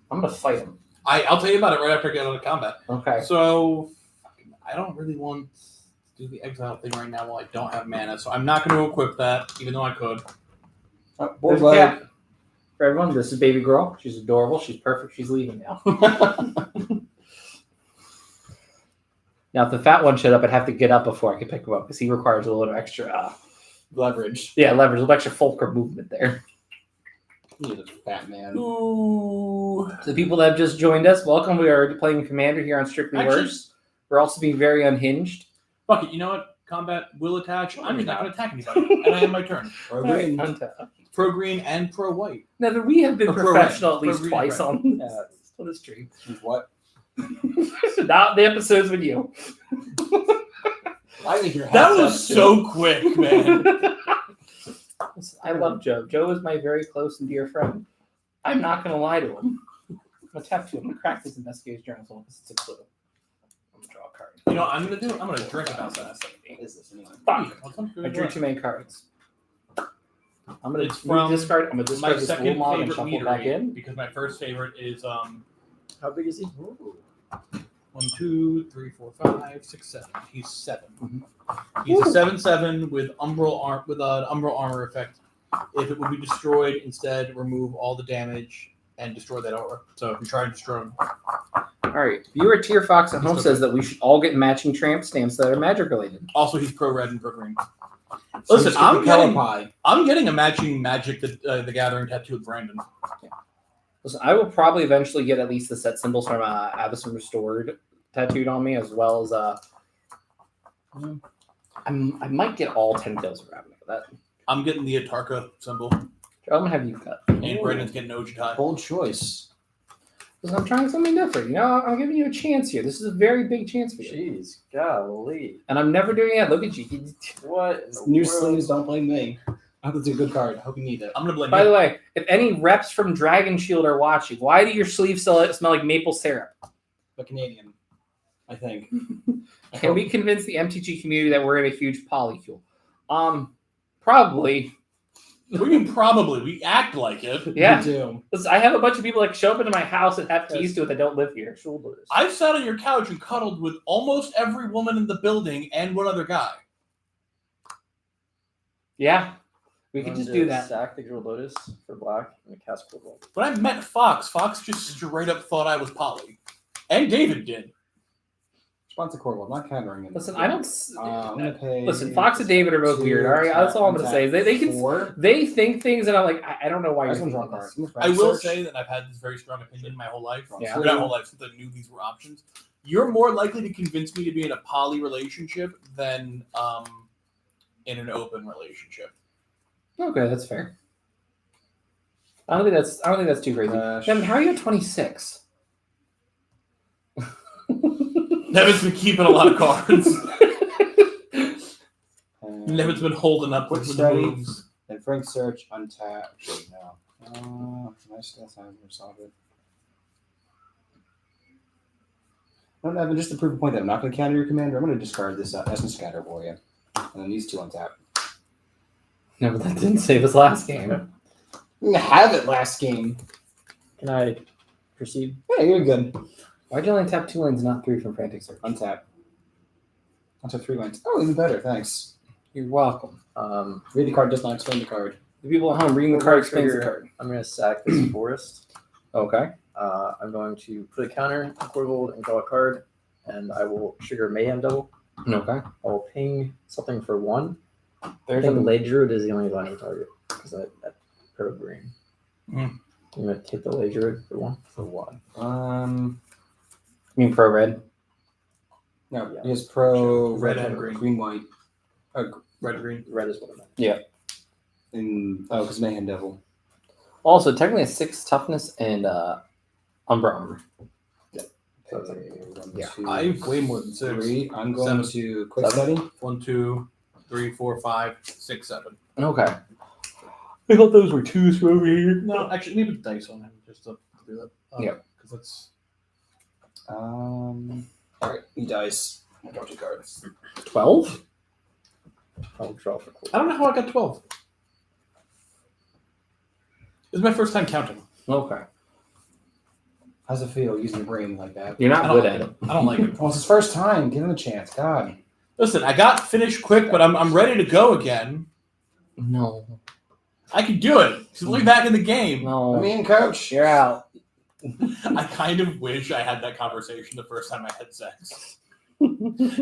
I'm gonna fight him. I'll tell you about it right after I get out of combat. Okay. So I don't really want to do the exile thing right now while I don't have mana, so I'm not going to equip that, even though I could. Board There's a leg. cat. For everyone, this is baby girl. She's adorable. She's perfect. She's leaving now. Now, if the fat one showed up, I'd have to get up before I could pick him up because he requires a little extra Leverage. leverage, a little extra fulcrum movement there. You're the fat man. Ooh. So the people that have just joined us, welcome. We are playing Commander here on Strictly Actually- Worse. We're also being very unhinged. Fuck it, you know what? Combat will attach. I'm just not going to attack anybody. And I have my turn. Or All right, green. untap. Pro green and pro white. Now, we have been Or pro professional red. at least Pro green twice and on the stream. What? Not the episodes with you. I think your That hat's was up, so quick, man. I love Joe. Joe is my very close and dear friend. I'm not going to lie to him. I'm going to tap to him. I'm going to crack this investigator's journal because it's a clue. I'm going to draw a card. You know what I'm going to do? I'm going to drink about that. What is this anyway? Fuck. Fuck. I drew too many cards. I'm going It's to from discard. I'm going to My discard this second rule log and favorite shuffle meter back read, in. because my first favorite is How big is he? 1, 2, 3, 4, 5, 6, 7. He's 7. Mhm. He's a 7/7 with umbral an umbral armor effect. If it would be destroyed, instead remove all the damage and destroy that aura. So if you try to destroy him, All right. Viewer Tier Fox at home He's says that we should all get matching tramp stamps that are magic related. also he's pro red and pro green. So Listen, just get I'm the color getting- pie. I'm getting a matching Magic the Gathering tattoo with Brandon. Listen, I will probably eventually get at least the set symbols from Avacyn Restored tattooed on me, as well as I might get all 10 Tales of Ravnica. That I'm getting the Atarka symbol, I'm gonna have you cut. and Brandon's getting Ojitai. Bold choice. Listen, I'm trying something different. You know, I'm giving you a chance here. This is a very big chance for you, Jeez, golly. and I'm never doing it. Look at you. What? in the New world? sleeves, don't blame me. I hope it's a good card. I hope you need it. I'm gonna blame By the you. way, if any reps from Dragon Shield are watching, why do your sleeves smell like maple syrup? The Canadian, I think. Can we convince the MTG community that we're in a huge polycule? Probably. We can probably we act like it. Yeah. We do. Listen, I have a bunch of people like show up into my house and have keys to it that don't live here. Shoulders. I've sat on your couch and cuddled with almost every woman in the building and one other guy. Yeah, we could I'm just gonna do that. Sack the Jewel Lotus for black and cast Cobalt. When I met Fox just straight up thought I was Polly. And David did. Sponsor Corwell. I'm not countering it. Listen, I don't. I'm gonna pay. Listen, Fox and David are both 2, weird. All right, that's all I'm gonna say. They can 4. they think things, and I'm like, I don't know why I you're just want to thinking draw a this. card. I will say that I've had this very strong opinion my whole life. Yeah. Or not whole life, since I knew these were options. You're more likely to convince me to be in a poly relationship than in an open relationship. Okay, that's fair. I don't think that's too crazy. Then how are you at 26? Nevin's been keeping a lot of cards. Nevin's been holding up Quick with the study. moves. And Frank Search untapped. Wait, no. Nice stuff. I never saw it. No, Evan, just to prove a point that I'm not going to counter your commander, I'm going to discard this Essence Scatter for you. And then these 2 untap. No, but that didn't save us last game. I'm going to have it last game. Can I proceed? Yeah, you're good. Why'd you only tap 2 lanes, not 3 from Frantic Search? Untap. Untap 3 lines. Oh, even better. Thanks. You're welcome. Read the card does not explain the card. The people at home reading the Well, card my explains the trigger- card. I'm going to sack this forest. Okay. I'm going to put a counter on Corvold and draw a card, and I will trigger Mayhem Double. Okay. I will ping something for 1. I There's think a Blade Druid is the only binding target because that pro green. Mm. I'm going to take the Blade Druid for 1. For what? You mean pro red? No, Yeah. he has pro Red red, and green. green, white. Red green. Red is what I meant. Because Mayhem Devil. Also, technically, a 6 toughness and Umbra armor. So it's like, Yeah. I have way more than 6. 3. I'm going 7. to quick study. 1, 2, 3, 4, 5, 6, 7. Okay. I thought those were 2s from over here. No, actually, leave a dice on him just to do that. Yeah. Because that's. All right, he dies. I got 2 cards. 12? I'll draw for cool. I don't know how I got 12. This is my first time counting. Okay. How's it feel using your brain like that? You're I not don't good like at it. it. I don't like it. Well, it's his first time. Give him a chance. God. Listen, I got finished quick, but I'm ready to go again. No. I can do it. Just let me back in the game. No. Let me in, coach. You're out. I kind of wish I had that conversation the first time I had sex.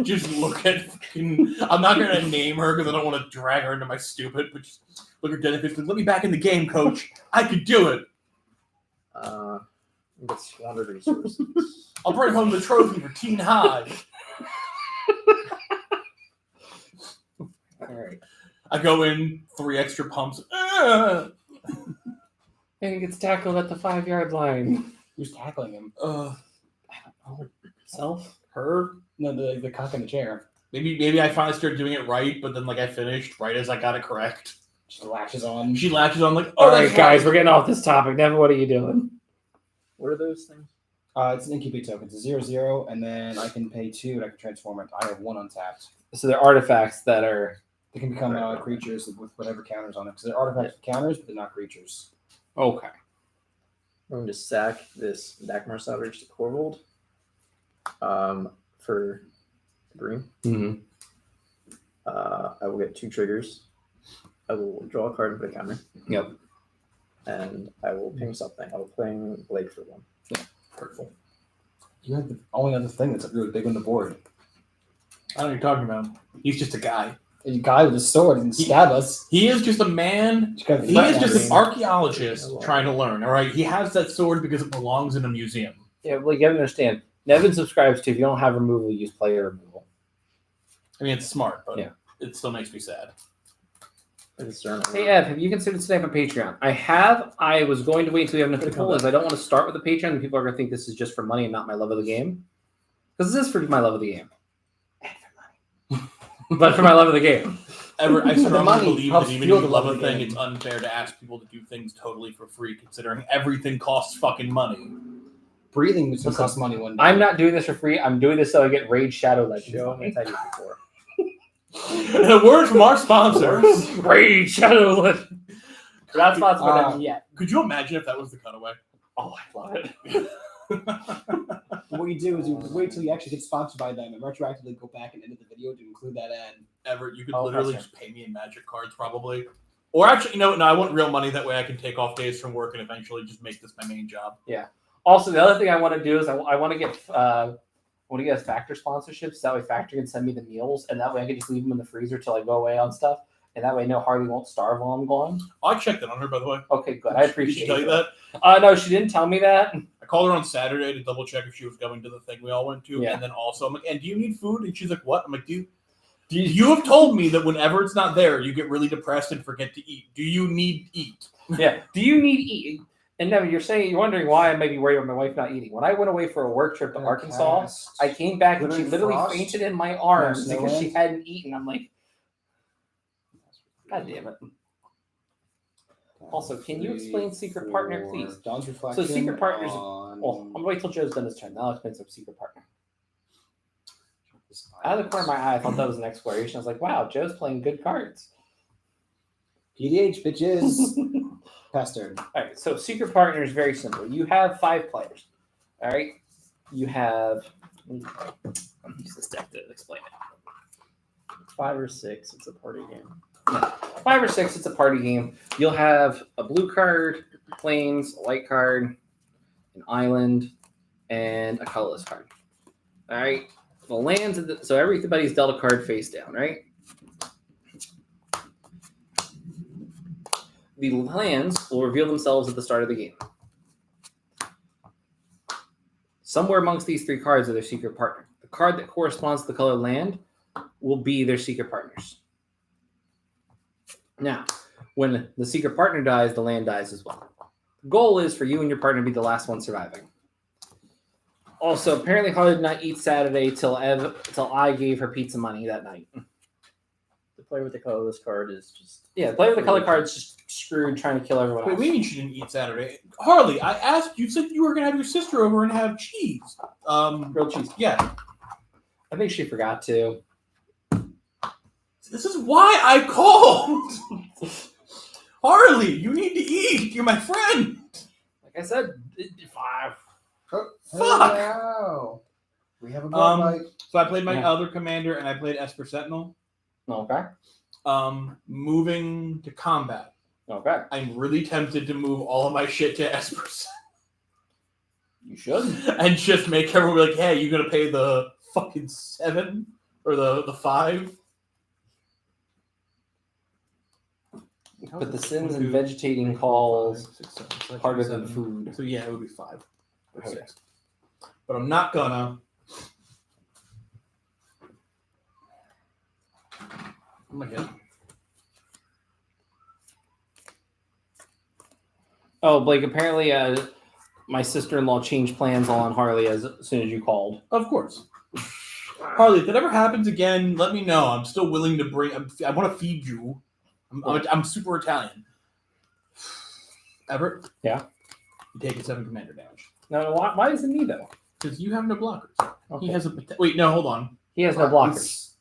Just look at fucking. I'm not going to name her because I don't want to drag her into my stupid, but just look at Jennifer. Let me back in the game, coach. I could do it. Get squandered resources. I'll bring home the trophy for Teen High. All right. I go in 3 extra pumps. And he gets tackled at the 5-yard line. Who's tackling him? Self? Her. No, the cock in the chair. Maybe I finally started doing it right, but then like I finished right as I got it correct. Just lashes on. She latches on like, All right, that's guys, right. we're getting off this topic. Nevin, what are you doing? What are those things? It's an incubate token. It's a 0/0, and then I can pay 2 and I can transform it. I have 1 untapped. So they're artifacts that are... They can become creatures with whatever counters on it. Because they're artifacts with counters, but they're not creatures. Okay. I'm going to sack this Dakmar Savage to Corvold for green. Mm-hmm. I will get 2 triggers. I will draw a card and put a counter. Yep. And I will ping something. I will ping Blake for 1. Hurtful. You have the only other thing that's really big on the board. I don't know what you're talking about. He's just a guy. A guy with a sword and stab us. He is just a man. Just got He is just an threat archaeologist trying to learn. All right, he has that sword because it belongs in a museum. Yeah, well, you gotta understand. Nevin subscribes to if you don't have removal, use player removal. I mean, it's smart, but Yeah. it still makes me sad. Hey, Ev, have you considered setting up a Patreon? I have. I was going to wait until you have enough people, as I don't want to start with a Patreon, and people are going to think this is just for money and not my love of the game. Because this is for my love of the game. And for money. But for my love of the game. I The strongly money believe helps that even fuel if you the love love a of the thing, game. it's unfair to ask people to do things totally for free, considering everything costs fucking money. Breathing was going to Listen, cost money one day. I'm not doing this for free. I'm doing this so I get Raid Shadow Legends. Joe, money. I you before. And a word from our sponsors. Raid Shadow Legends. We're not sponsored by them yet. Could you imagine if that was the cutaway? Oh, I love it. What you do is you wait till you actually get sponsored by them and retroactively go back and edit the video to include that ad. Ever, you could Oh, literally that's just pay me in magic cards, probably. Or actually, no, I want real money. That way I can take off days from work and eventually just make this my main job. Also, the other thing I want to do is I want to get a Factor sponsorship, so that way Factor can send me the meals, and that way I can just leave them in the freezer till I go away on stuff, and that way I know Harley won't starve while I'm gone. I checked in on her, by the way. Okay, good. I appreciate Did she tell you it. that? No, she didn't tell me that. I called her on Saturday to double check if she was going to the thing we all went to, Yeah. and then also I'm like, "And do you need food?" And she's like, "What?" I'm like, You have told me that whenever it's not there, you get really depressed and forget to eat. Do you need to eat? Yeah. Do you need eating? And Nevin, you're wondering why I may be worried about my wife not eating. When I went away for a work trip to Arkansas, I came back and she Glittering literally frost? fainted in my arms No, because she Snowland? hadn't eaten. I'm like, God damn it. Also, can you explain Secret Partner, please? Dawn's Reflection. Secret Partner's- on- Well, I'm gonna wait till Joe's done his turn. Then I'll explain some Secret Partner. Out of the corner of my eye, I thought that was an exploration. I was like, wow, Joe's playing good cards. PDH, bitches. Pass turn. All right, so Secret Partner is very simple. You have 5 players. All right, you have. Let me use this deck to explain it. 5 or 6, it's a party game. 5 or 6, it's a party game. You'll have a blue card, plains, a white card, an island, and a colorless card. All right, the lands. So everybody's dealt a card face down, right? The lands will reveal themselves at the start of the game. Somewhere amongst these 3 cards are their secret partner. The card that corresponds to the color land will be their secret partners. Now, when the secret partner dies, the land dies as well. The goal is for you and your partner to be the last one surviving. Also, apparently Harley did not eat Saturday till I gave her pizza money that night. The player with the colorless card is just Yeah, the player with the color card is just screwed trying to kill everyone Wait, else. we mean she didn't eat Saturday. Harley, I asked you, said you were gonna have your sister over and have cheese. Grilled cheese. Yeah. I think she forgot to. This is why I called. Harley, you need to eat. You're my friend. Like I said, 5. Oh, Fuck! hello. We have a blood fight. So I played my Yeah. other commander and I played Esper Sentinel. Okay. Moving to combat. Okay. I'm really tempted to move all of my shit to Esper You should. and just make everyone be like, hey, you gonna pay the fucking 7 or the 5? But the sins and vegetating calls harder than food. So yeah, it would be 5 or Okay. 6. But I'm not gonna. Oh my god. Oh, Blake, apparently my sister-in-law changed plans on Harley as soon as you called. Of course. Harley, if that ever happens again, let me know. I'm still willing to bring. I want to feed you. I'm super Italian. Everett? Yeah? You take a 7 commander damage. No, why is it me, though? Because you have no blockers. Okay. He has a. Wait, no, hold on. He has no blockers.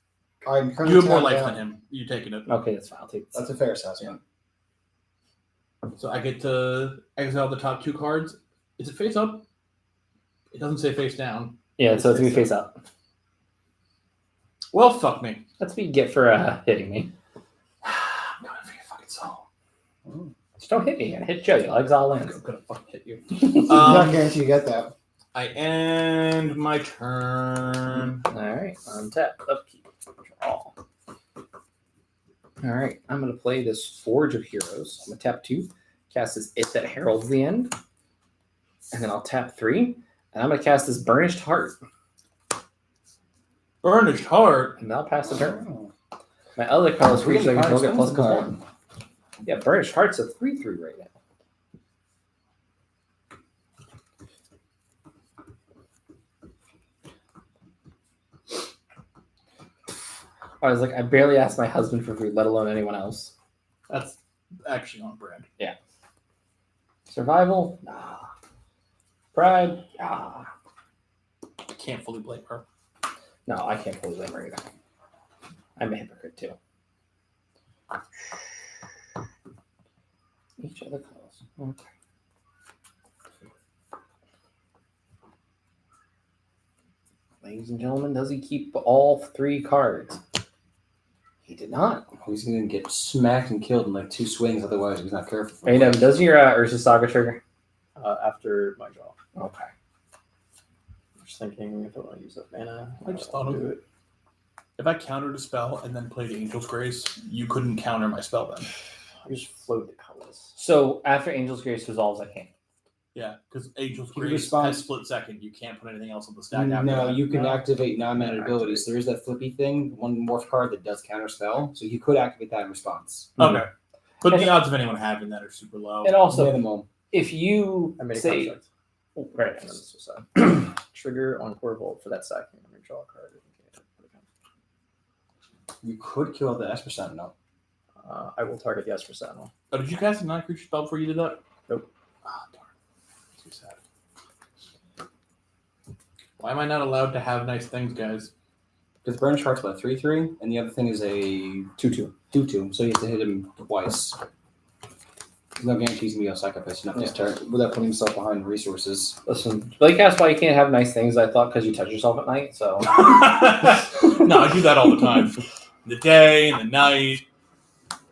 I'm currently You have more tapped life out. than him. You're taking it. Okay, that's fine. I'll take this. That's a fair assessment. So I get to exile the top 2 cards. Is it face up? It doesn't say face down. Yeah, so it's going to be face up. Well, fuck me. That's what you get for hitting me. I'm going for your fucking soul. Just don't hit me. I hit Joe. Your legs all in. I'm gonna fucking hit you. I'm not guaranteed you get that. I end my turn. All right, untap, upkeep, draw. All right, I'm gonna play this Forge of Heroes. I'm gonna tap 2, cast this It That Heralds the End, and then I'll tap 3, and I'm gonna cast this Burnished Heart, Burnished Heart. and I'll pass the turn. Oh. My other colorless Really creature I can hard go get plus spells +1. Yeah, Burnished Heart's a 3/3 right now. I was like, I barely asked my husband for food, let alone anyone else. That's actually on brand. Survival? Nah. Pride? Nah. I can't fully blame her. No, I can't fully blame her either. I'm a hypocrite too. Each other calls. Okay. Ladies and gentlemen, does he keep all 3 cards? He did not. He's going to get smacked and killed in like 2 swings, otherwise he's not careful. Hey, Devin, does your Ursa Saga trigger? after my draw. Okay. I'm just thinking if I want to use that mana. I just thought of do it. If I countered a spell and then played Angel's Grace, you couldn't counter my spell then. I just float the colors. So after Angel's Grace resolves, I can't. Yeah, because Angel's He Grace responds- has split second. You can't put anything else on the stack after No, that. you can No. activate non-mana abilities. There is that flippy thing, one morph card that does counter spell, so you could activate that in response. Okay. But And- the odds of anyone having that are super low. And also, Minimum. if you I made a say, construct. oh, right, And then this was trigger on core vault for that second. I'm gonna draw a card. You could kill the Esper Sentinel. I will target the Esper Sentinel. Oh, did you cast a non-creature spell before you did that? Nope. Ah, darn. Too sad. Why am I not allowed to have nice things, guys? Because Burnished Heart's about 3/3, and the other thing is a 2/2. 2/2, so you have to hit him twice. There's no guarantees he's gonna be a psychopath enough this turn without putting himself behind resources. Listen, Blake asked why you can't have nice things. I thought because you touch yourself at night. So No, I do that all the time. In the day, in the night.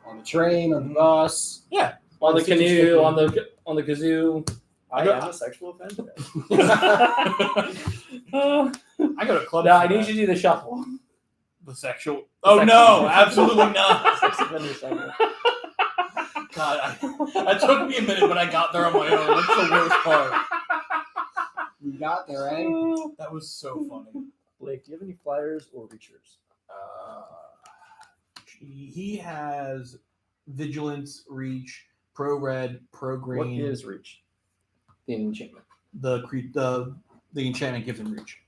On the train, on the bus. on the It's just canoe, different. on the kazoo. I got- am a sexual offender. I go to clubs. No, I for need that. you to do the shuffle. The sexual. Oh sexual. no, absolutely not. Sex offender segment. God, that took me a minute, but I got there on my own. That's the worst part. You got there, eh? That was so funny. Blake, do you have any flyers or reachers? He has Vigilance, Reach, Pro Red, Pro What Green. is Reach? The enchantment. The enchantment gives him Reach.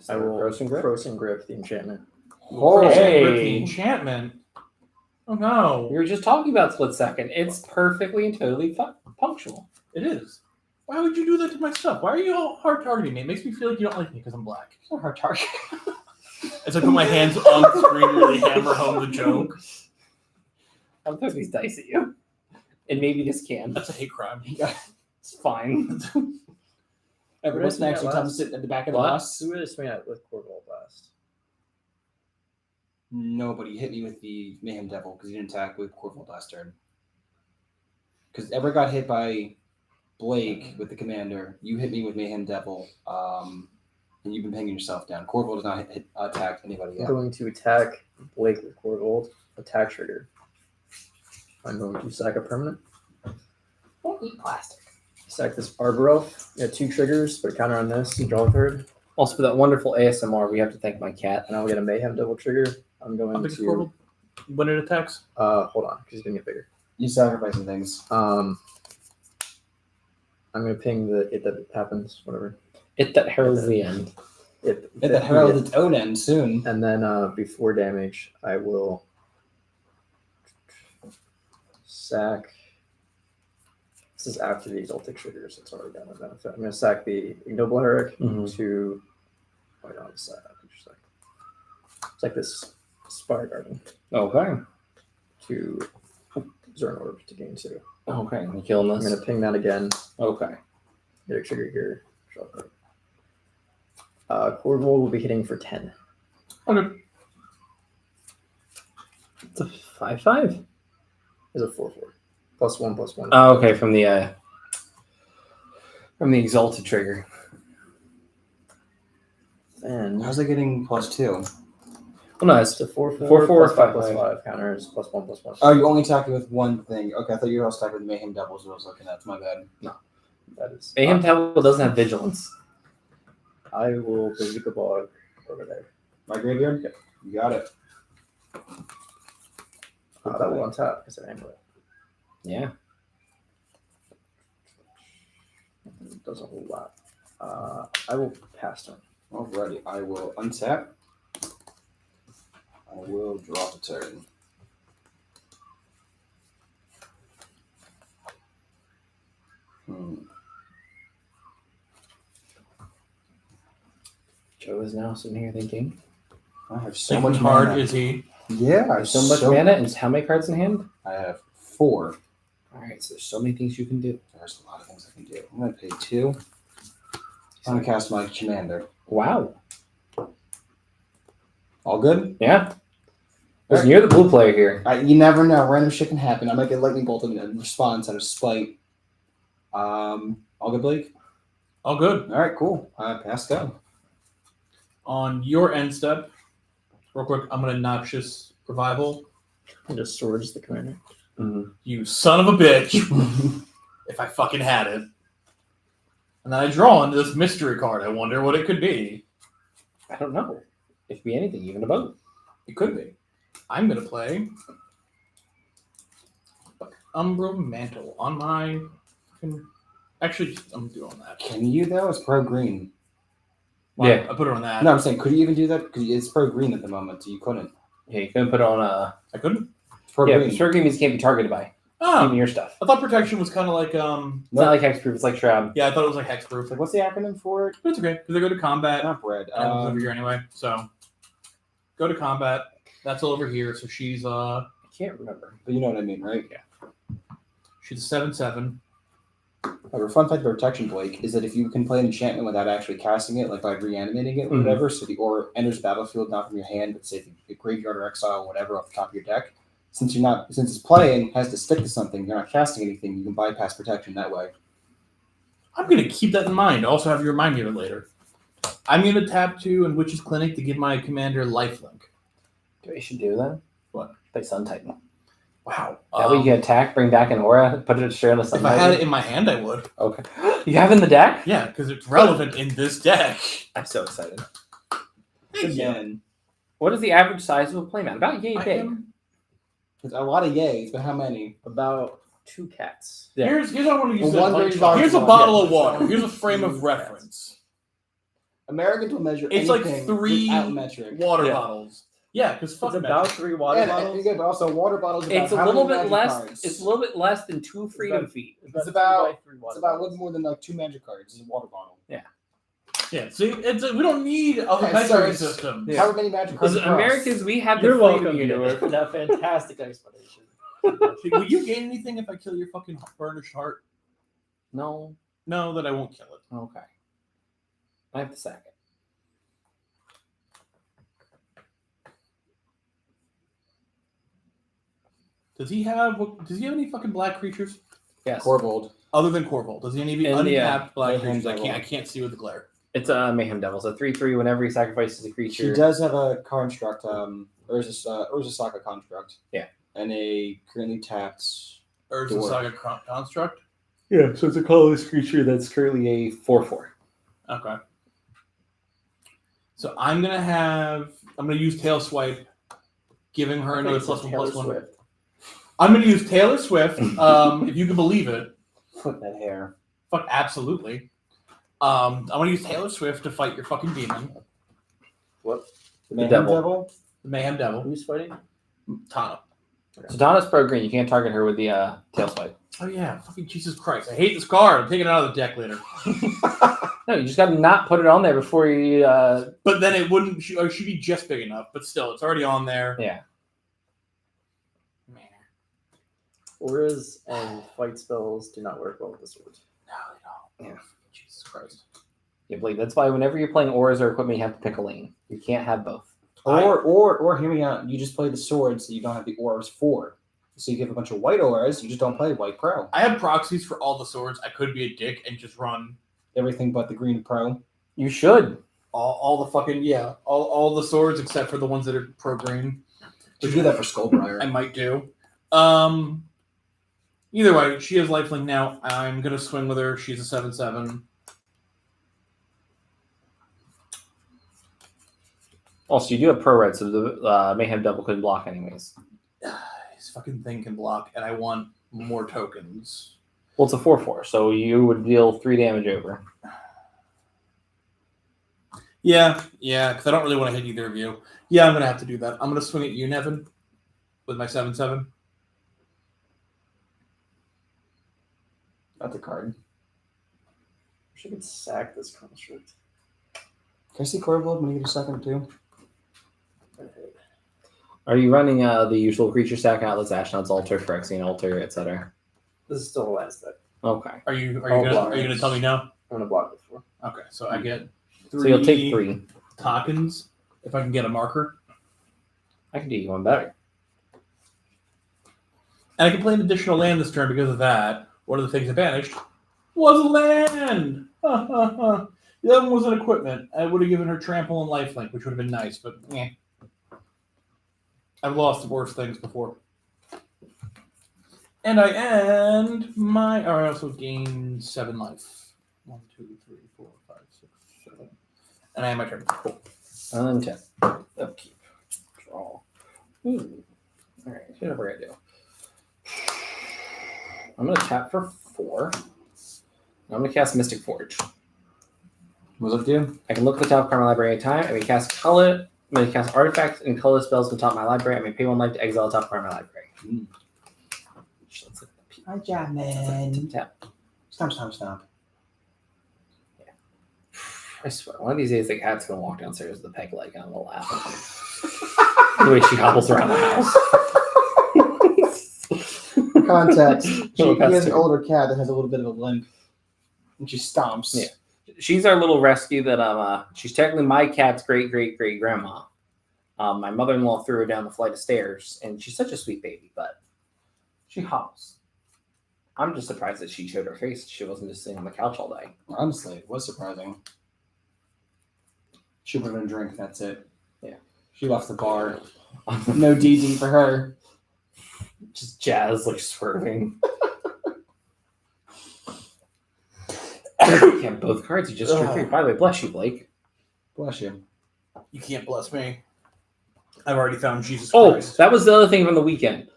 I will Frozen Grip? Frozen Grip the enchantment. Frozen Hey. Grip the enchantment. Oh no, We were just talking about split second. It's perfectly and totally punctual. it is. Why would you do that to my stuff? Why are you all hard targeting me? It makes me feel like you don't like me because I'm black. It's not a hard target. As I put my hands on the screen to really hammer home the joke. I'm throwing these dice at you. And maybe this can. That's a hate crime. It's fine. Everyone What's next to that Tom last? sitting at the back of the What? bus. Who would have swing at with Corval Blast? Nobody hit me with the Mayhem Devil because he didn't attack with Corval last turn. Because Ever got hit by Blake with the commander. You hit me with Mayhem Devil, and you've been pinging yourself down. Corval does not attack anybody I'm yet. going to attack Blake with Corval. Attack trigger. I'm going to sack a permanent. Don't eat plastic. Sack this Arbor Elf. You have 2 triggers, but counter on this. You draw a third. Also, for that wonderful ASMR, we have to thank my cat. And I'll get a Mayhem Devil trigger. I'm How going big is to Corval when it attacks? hold on, because he's gonna get bigger. You sacrificing things. I'm gonna ping the it that happens, whatever. It that heralds the end. It It that heralds its own end soon. And then before damage, I will sack. This is after the Exalted triggers. It's already done a benefit. I'm gonna sack the Ignoble Herrick Mhm. to. Oh, I don't have a sack. It's like this Spire Garden Okay. to Zern Orb to gain 2. Okay. I'm killing I'm this. gonna ping that again. Okay. Get a trigger here. Corval will be hitting for 10. Okay. It's a 5/5. Is a 4/4. +1/+1. Oh, okay. From the exalted trigger. And How's it getting +2? Well, no, it's it's a 4/4. 4/4, 5/5 counters +1/+1. Oh, you're only attacking with one thing. Okay, I thought you were also attacking with Mayhem Devils. I was looking at. My bad. That is. Mayhem Devil doesn't have vigilance. I will Bazooka Bog over there. My graveyard? Yep. You got it. That will untap because of Amulet. Yeah. It does a whole lot. I will pass turn. Alrighty, I will untap. I will draw the turn. Joe is now sitting here thinking. I have so So much much hard mana. is he? Yeah, I have So much mana and how many cards in hand? I have 4. All right, so there's so many things you can do. There's a lot of things I can do. I'm gonna pay 2. I'm gonna cast my commander. Wow. All good? Yeah. Listen, you're the blue player here. You never know. Random shit can happen. I might get lightning bolted in response out of spite. All good, Blake? All good. All right, cool. Pass go. On your end step, real quick, I'm gonna Noxious Revival. And just swords the commander. You son of a bitch. If I fucking had it. And then I draw into this mystery card. I wonder what it could be. I don't know. It could be anything, even a boat. It could be. I'm gonna play Umbral Mantle on my. Actually, I'm doing that. Can you though? It's pro green. Yeah. I put it on that. No, I'm saying, could you even do that? Because it's pro green at the moment, so you couldn't. Yeah, you can put it on a. I couldn't. It's pro Yeah, green. short green means it can't be targeted by. Oh, Even your stuff. I thought protection was kind of like It's not like hexproof. It's like shroud. Yeah, I thought it was like hexproof. Like, what's the acronym for it? But it's okay because I go to combat. Not bread. And over here anyway. So go to combat. That's all over here. So she's I can't remember. But you know what I mean, right? she's a 7/7. A fun fact about protection, Blake, is that if you can play an enchantment without actually casting it, like by reanimating it or Mhm. whatever, so the aura enters the battlefield not from your hand, but say the graveyard or exile, whatever, off the top of your deck. Since it's playing, has to stick to something, you're not casting anything, you can bypass protection that way. I'm gonna keep that in mind. Also have you remind me of it later. I'm gonna tap 2 in Witch's Clinic to give my commander lifelink. Do what you should do then? What? Play Sun Titan. Wow. That way you can attack, bring back an aura, put it straight on the Sun If I Titan. had it in my hand, I would. Okay. You have it in the deck? Yeah, because it's relevant in this deck. I'm so excited. Good man. What is the average size of a playmat? About yay I big. am- It's a lot of yays, but how many? About 2 cats. Yeah. Here's how I want to use Well, one that. very large Here's a one. bottle of Yeah. water. Here's a frame of 2 reference. Americans will measure It's like anything 3 without metric. water Yeah. bottles. Yeah, because fuck It's about metric. 3 water And, bottles. but also water bottles. About It's a how little many bit magic less. cards? It's a little bit less than 2 freedom feet. It's 2 about- by 3 water It's about a bottles. little more than like 2 magic cards in a water bottle. Yeah, see, we don't need a Okay, measuring so it's- system. Yeah. However many magic cards. Because across. Americans, we have the You're freedom welcome, unit. Viewer, for that fantastic explanation. Hey, will you gain anything if I kill your fucking burnished heart? No. No, that I won't kill it. Okay. I have to sack it. Does he have any fucking black creatures Yes. Corvold. other than Corvold? Does he have any And the, untapped black Mayhem creatures? I Devil. can't see with the glare. It's a Mayhem Devil. So 3/3 whenever he sacrifices a She creature. does have a construct, Urza Saga construct. Yeah. And a currently tapped. Urza Dwarf. Saga construct. Yeah, so it's a colorless creature that's currently a 4/4. Okay. So I'm gonna use Tail Swipe, giving her another +1/+1. I'm gonna use Taylor Swift. If you can believe it. Flip that hair. Fuck, absolutely. I'm gonna use Taylor Swift to fight your fucking demon, The The Mayhem devil. Devil. the Mayhem Devil, Who's fighting? Tana. So Donna's pro green. You can't target her with the tail swipe. Oh yeah, fucking Jesus Christ! I hate this card. I'm taking it out of the deck later. No, you just got to not put it on there before you. But then it wouldn't. Or she'd be just big enough. But still, it's already on there. Yeah. Man, Auras and fight spells do not work well with the sword. no, they don't. Yeah. Jesus Christ. Yeah, Blake, that's why whenever you're playing auras or equipment, you have to pick a lane. You can't have both. Or hear me out. You just play the sword, so you don't have the auras for. So you give a bunch of white auras. You just don't play white pro. I have proxies for all the swords. I could be a dick and just run Everything but the green pro. You should. all the fucking all the swords except for the ones that are pro green. You do that for Skullbriar. I might do. Either way, she has lifelink now. I'm gonna swing with her. She's a 7/7. Also, you do have pro red, so the Mayhem Devil couldn't block anyways. His fucking thing can block, and I want more tokens. Well, it's a 4/4, so you would deal 3 damage over. Yeah, because I don't really want to hit either of you. Yeah, I'm gonna have to do that. I'm gonna swing at you, Nevin, with my 7/7. That's a card. I should sack this construct. Can I see Corvold when you get a second too? Are you running the usual creature stack outlets, Ashnod's Altar, Phyrexian Altar, etc.? This is still the last deck. Okay. Are you All gonna tell me no? I'm gonna block this for. Okay, so I get 3 So you'll take 3. tokens if I can get a marker, I can do you one better. and I can play an additional land this turn because of that. One of the things I banished was a land. The other one was an equipment. I would have given her trample and lifelink, which would have been nice, but I've lost worse things before. And I end my. Or I also gain 7 life. 1, 2, 3, 4, 5, 6, 7. And I have my turn. Cool. Untap. Upkeep. Draw. Ooh. Alright, here's what we're gonna do. I'm gonna tap for 4. I'm gonna cast Mystic Forge. What's up, dude? I can look at the top card of my library anytime. I may cast color. I may cast artifacts and color spells from the top of my library. I may pay 1 life to exile the top card of my library. Let's look at the Hi, Jasmine. tap. Stop. I swear, one of these days the cat's gonna walk downstairs with the peg leg and I'm gonna laugh. The way she hobbles around the house. Context. He Little has an custard. older cat that has a little bit of a limp. And she stomps. Yeah. She's our little rescue that she's technically my cat's great grandma. My mother-in-law threw her down the flight of stairs and she's such a sweet baby, but she hobbles. I'm just surprised that she showed her face. She wasn't just sitting on the couch all day. Honestly, it was surprising. She put in a drink, that's it. Yeah. She left the bar. No DD for her. Just jazz like swerving. Yeah, both cards you just drew. Ugh. By the way, bless you, Blake. Bless you. You can't bless me. I've already found Jesus Oh, Christ. that was the other thing from the weekend.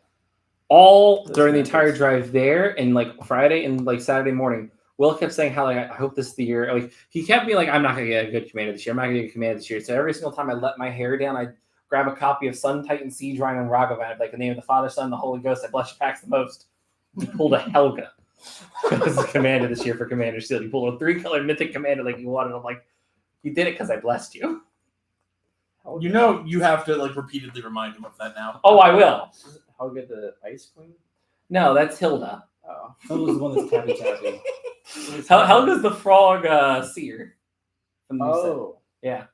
All Those during the methods. entire drive there and like Friday and like Saturday morning, Will kept saying how like I hope this is the year. Like he kept being like, I'm not gonna get a good commander this year. I'm not gonna get a commander this year. So every single time I let my hair down, I grab a copy of Sun Titan Siege Rhine and Ragavan, like the name of the Father, Son, and the Holy Ghost. I bless your packs the most. He pulled a Helga as the commander this year for Commander Steel. He pulled a 3-color mythic commander like you wanted. I'm like, you did it because I blessed you. You know you have to like repeatedly remind him of that now. Oh, I will. How good the Ice Queen? No, that's Hilda. Oh. That was the one that's tappy tappy. Helga's the frog seer. From the new set. Oh. Yeah.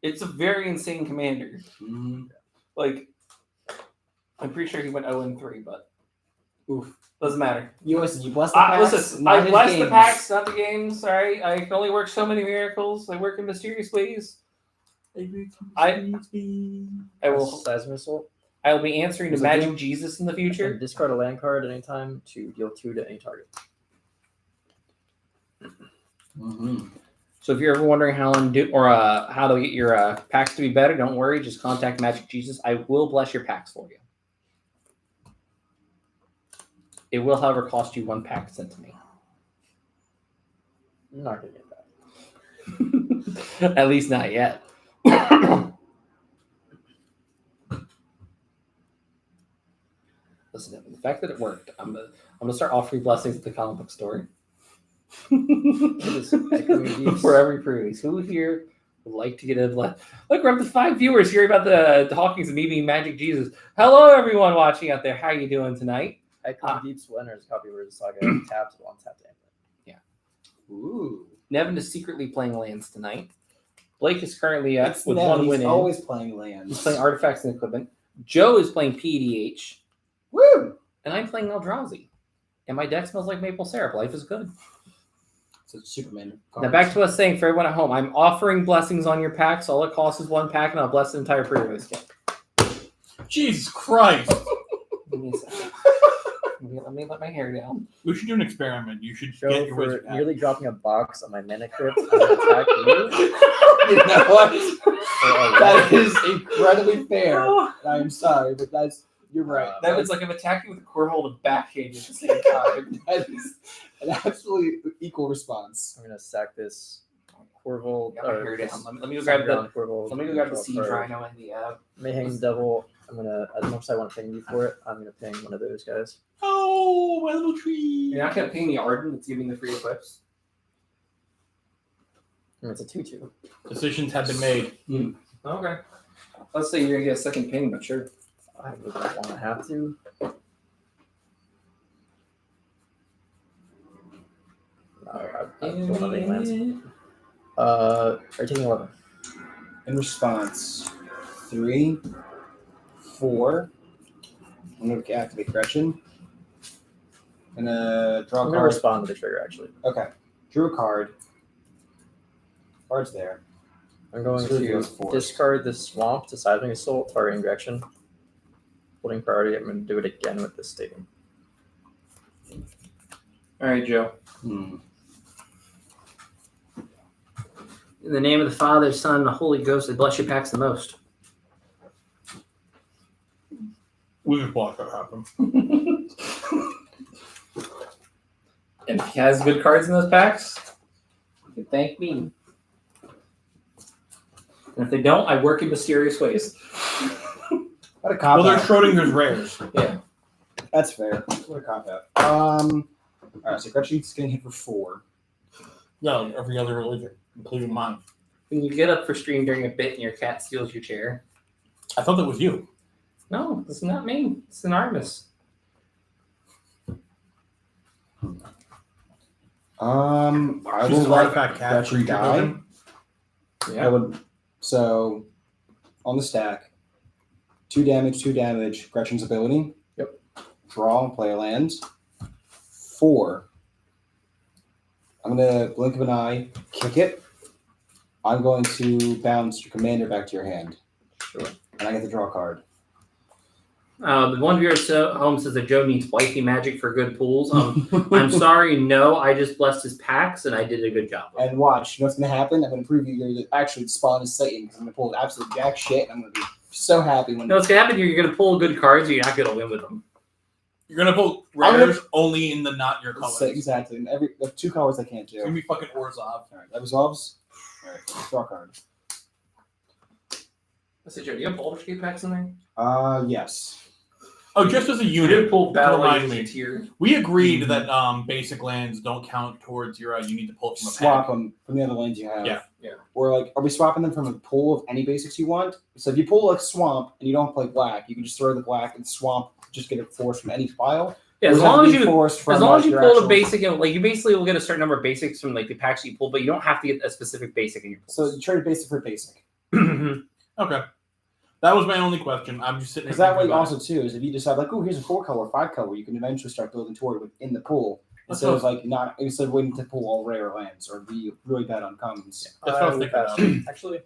It's a very insane commander. Mhm. Like, I'm pretty sure he went 0-3, but oof, doesn't matter. You listen. You bless the packs. Listen, not I his bless the games. packs, not the games. Sorry, I can only work so many miracles. I work in mysterious ways. I will. Size missile. I will be answering to Was it Magic you? Jesus in the And future. discard a land card anytime to deal 2 to any target. Mhm. So if you're ever wondering how to how to get your packs to be better, don't worry. Just contact Magic Jesus. I will bless your packs for you. It will, however, cost you 1 pack sent to me. I'm not gonna get that. At least not yet. Listen, the fact that it worked, I'm gonna start offering blessings at the comic book store. Just echoing deeps. For every priest. Who here would like to get a bless? Look, we're up to 5 viewers here about the talkings of me being Magic Jesus. Hello, everyone watching out there. How you doing tonight? Echoing Deeps will enter as a copy of Word of the Saga tapped while untapped. Ooh. Nevin is secretly playing lands tonight. Blake is currently It's with Ned, 1 he's win in. always playing lands. He's playing artifacts and equipment. Joe is playing PDH. Woo! And I'm playing Eldrazi. And my deck smells like maple syrup. Life is good. It's a Superman. Now back to us saying for everyone at home, I'm offering blessings on your packs. All it costs is 1 pack, and I'll bless the entire pre-release kit. Jesus Christ! Give me a second. Let my hair down. We should do an experiment. You should Show get your for wizard hat. nearly dropping a box on my mana crypt. I'm gonna attack you. You know what? For That 11. is incredibly fair. And I'm sorry, but you're right. That was like I'm attacking with a Corvold and backhand at the same time. That is an absolutely equal response. I'm gonna sack this Corvold. Got my hair down. Let me go grab the. Let me go grab the Siege Rhino and the. Mayhem Devil. I'm gonna, as much as I want to ping you for it, I'm gonna ping one of those guys. Oh, my little tree. You're not gonna ping the Arden that's giving the free equips. And it's a 2/2. Decisions have been made. Okay. Let's say you're gonna get a second ping, but sure. I would not want to have to. I don't have any lands. Are you taking 11? In response, 3, 4. I'm going to activate Gretchen. And draw a I'm gonna card. respond to the trigger actually. Okay. Drew a card. Card's there. I'm going Screw to goes forth. discard this swamp to Seismic Assault targeting Gretchen. Holding priority, I'm going to do it again with this statement. All right, Joe. Hmm. In the name of the Father, Son, and the Holy Ghost, I bless your packs the most. We just watched that happen. And if he has good cards in those packs, you can thank me. And if they don't, I work in mysterious ways. What a cop Well, they're out. Schrodinger's rares. Yeah. That's fair. What a cop out. All right, so Gretchen's getting hit for 4. No, every other religion, including mine. When you get up for stream during a bit and your cat steals your chair. I thought that was you. No, it's not me. It's an Artemis. I She's will an let artifact cat Gretchen creature die. token. Yeah. I would. So, on the stack, 2 damage, Gretchen's ability. Yep. Draw, play a land. 4. I'm going to blink of an eye, kick it. I'm going to bounce your commander back to your hand. Sure. And I get to draw a card. The one viewer at home says that Joe needs wifey magic for good pools. I'm sorry, no. I just blessed his packs and I did a good job. And watch, you know what's gonna happen? I'm gonna prove you're actually spawn is Satan because I'm gonna pull absolute jack shit. And I'm gonna be so happy when. No, what's gonna happen here? You're gonna pull good cards, or you're not gonna win with them. You're gonna pull rares only in the not your colors. Exactly. And the 2 colors I can't do. It's gonna be fucking Orzhov. All right, that resolves. All right, draw card. I said, Joe, do you have Baldur's Gate packs in there? Yes. Oh, just as a You unit, did pull Battle remind Legacy me. tier. We agreed that basic lands don't count towards your. You need to pull it from a Swap pack. them from the other lands you have. Yeah. Or like, are we swapping them from a pool of any basics you want? So if you pull like swamp and you don't play black, you can just throw the black and swamp. Just get a force from any pile. Yeah, Or as does it have long to as be you forced from, as long as like, you your pull the actual- basic, and like you basically will get a certain number of basics from like the packs you pull, but you don't have to get a specific basic in your So pools. you trade basic for basic. Okay, that was my only question. I'm just sitting. Because here that way thinking about also too is if you decide like, oh, here's a 4-color, 5-color, you can eventually start building toward it within the pool instead of like not instead of waiting to pull all rare lands or be really bad on commons. it. That's what I was thinking about. Actually,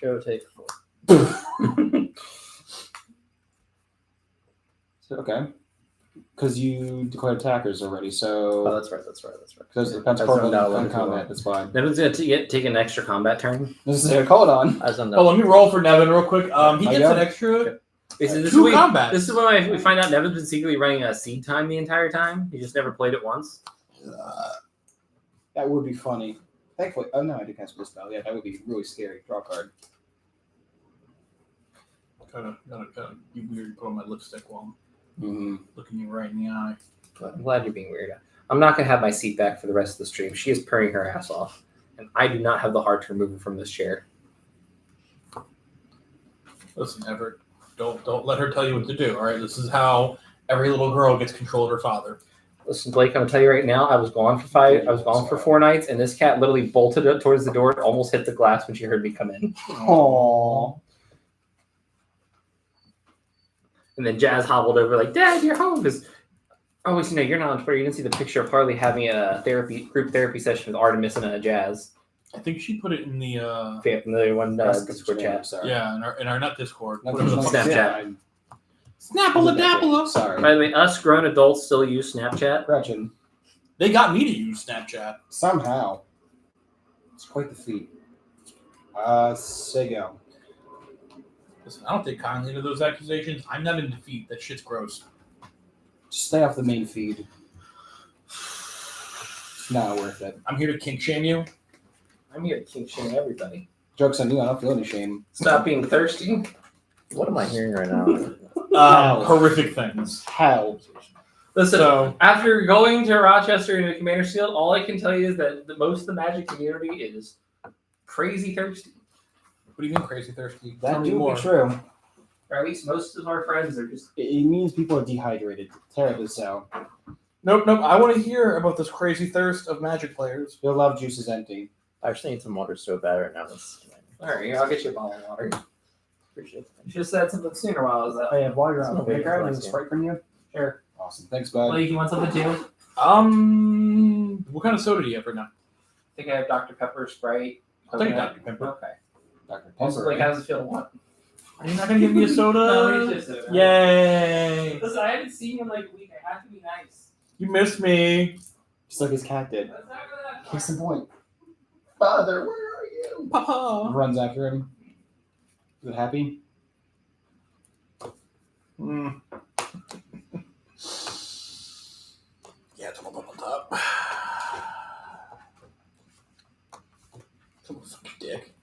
Joe, take 4. So, okay. Because you declared attackers already, Oh, so that's right. because the depends I on zoned out a little combat, too that's fine. Nevin's gonna take an extra combat turn. This is a call it on. I zoned Oh, out. let me roll for Nevin real quick. He Oh, gets yeah? an extra Basically, this is 2 when combat. this is when we find out Nevin's been secretly running a seed time the entire time. He just never played it once. That would be funny. Thankfully, oh no, I do cast a spell. Yeah, that would be really scary. Draw a card. Gotta be weird. Put on my lipstick while I'm Mm-hmm. looking you right in the eye. But I'm glad you're being weird. I'm not gonna have my seat back for the rest of the stream. She is purring her ass off, and I do not have the heart to remove her from this chair. Listen, Everett, don't let her tell you what to do. All right, this is how every little girl gets control of her father. Listen, Blake, I'm gonna tell you right now. I was gone for 4 nights, and this cat literally bolted up towards the door. It almost hit the glass when she heard me come in. Aww. And then Jazz hobbled over like, "Dad, you're home." Because always, you're not on Twitter. You didn't see the picture of Harley having a group therapy session with Artemis and Jazz. I think she put it in the Yeah, another one Discord chat. Sorry. yeah in our not Discord. Not Whatever the fuck. Snapchat. Snapple Dappalo. Sorry. By the way, us grown adults still use Snapchat. Gretchen. They got me to use Snapchat. Somehow. It's quite the feat. Sego. Listen, I don't take kindly to those accusations. I'm not in defeat. That shit's gross. Just stay off the main feed. It's not worth it. I'm here to kink shame you. I'm here to kink shame everybody. Joke's on you, I don't feel any shame. Stop being thirsty. What am I hearing right now? Horrific things. Hell. Listen, So after going to Rochester and to Commander Shield, all I can tell you is that most of the Magic community is crazy thirsty. what do you mean crazy thirsty? That Tell me do more. be true. Or at least most of our friends are just. It means people are dehydrated. Terribly so. Nope. I want to hear about this crazy thirst of Magic players. Your love juice is empty. I actually need some water so bad right now. All right, I'll get you a bottle of water. Appreciate it. You should have said something sooner while I was out. Oh yeah, while you're It's on not the big playground, for and us, yeah. Sprite from you? Sure. Awesome. Thanks, bud. Blake, you want something too? What kind of soda do you have right now? I think I have Dr. Pepper, Sprite. I'll take coconut. Dr. Pepper. Okay. Dr. Also, Pepper. like, how does it feel to want? Are you not gonna give me a soda? No, it's just soda. Yay! Listen, I haven't seen you in like a week. I have to be nice. You missed me, Just like his cat did. That's not gonna Case in point. Father, where are you? Papa. Runs after him. Is it happy? Mm. Yeah, it's all up on top. Some fucking dick.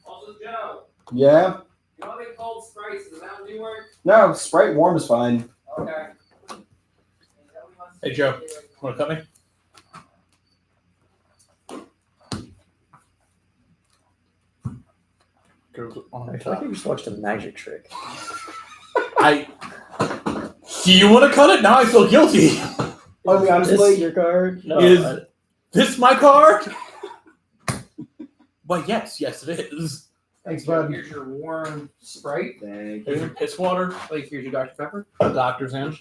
Also, Joe, Yeah. you want me cold Sprites? Does that do work? No, Sprite warm is fine. Okay. Hey, Joe. Want to cut me? I feel like I just watched a magic trick. Do you want to cut it? Now I feel guilty. I mean, Is honestly, this your card? No. Is- This my card? Well, yes, it is. thanks, bud. Here's your warm Sprite. Thank Here's you. your piss water. Like, here's your Dr. Pepper. The doctor's in.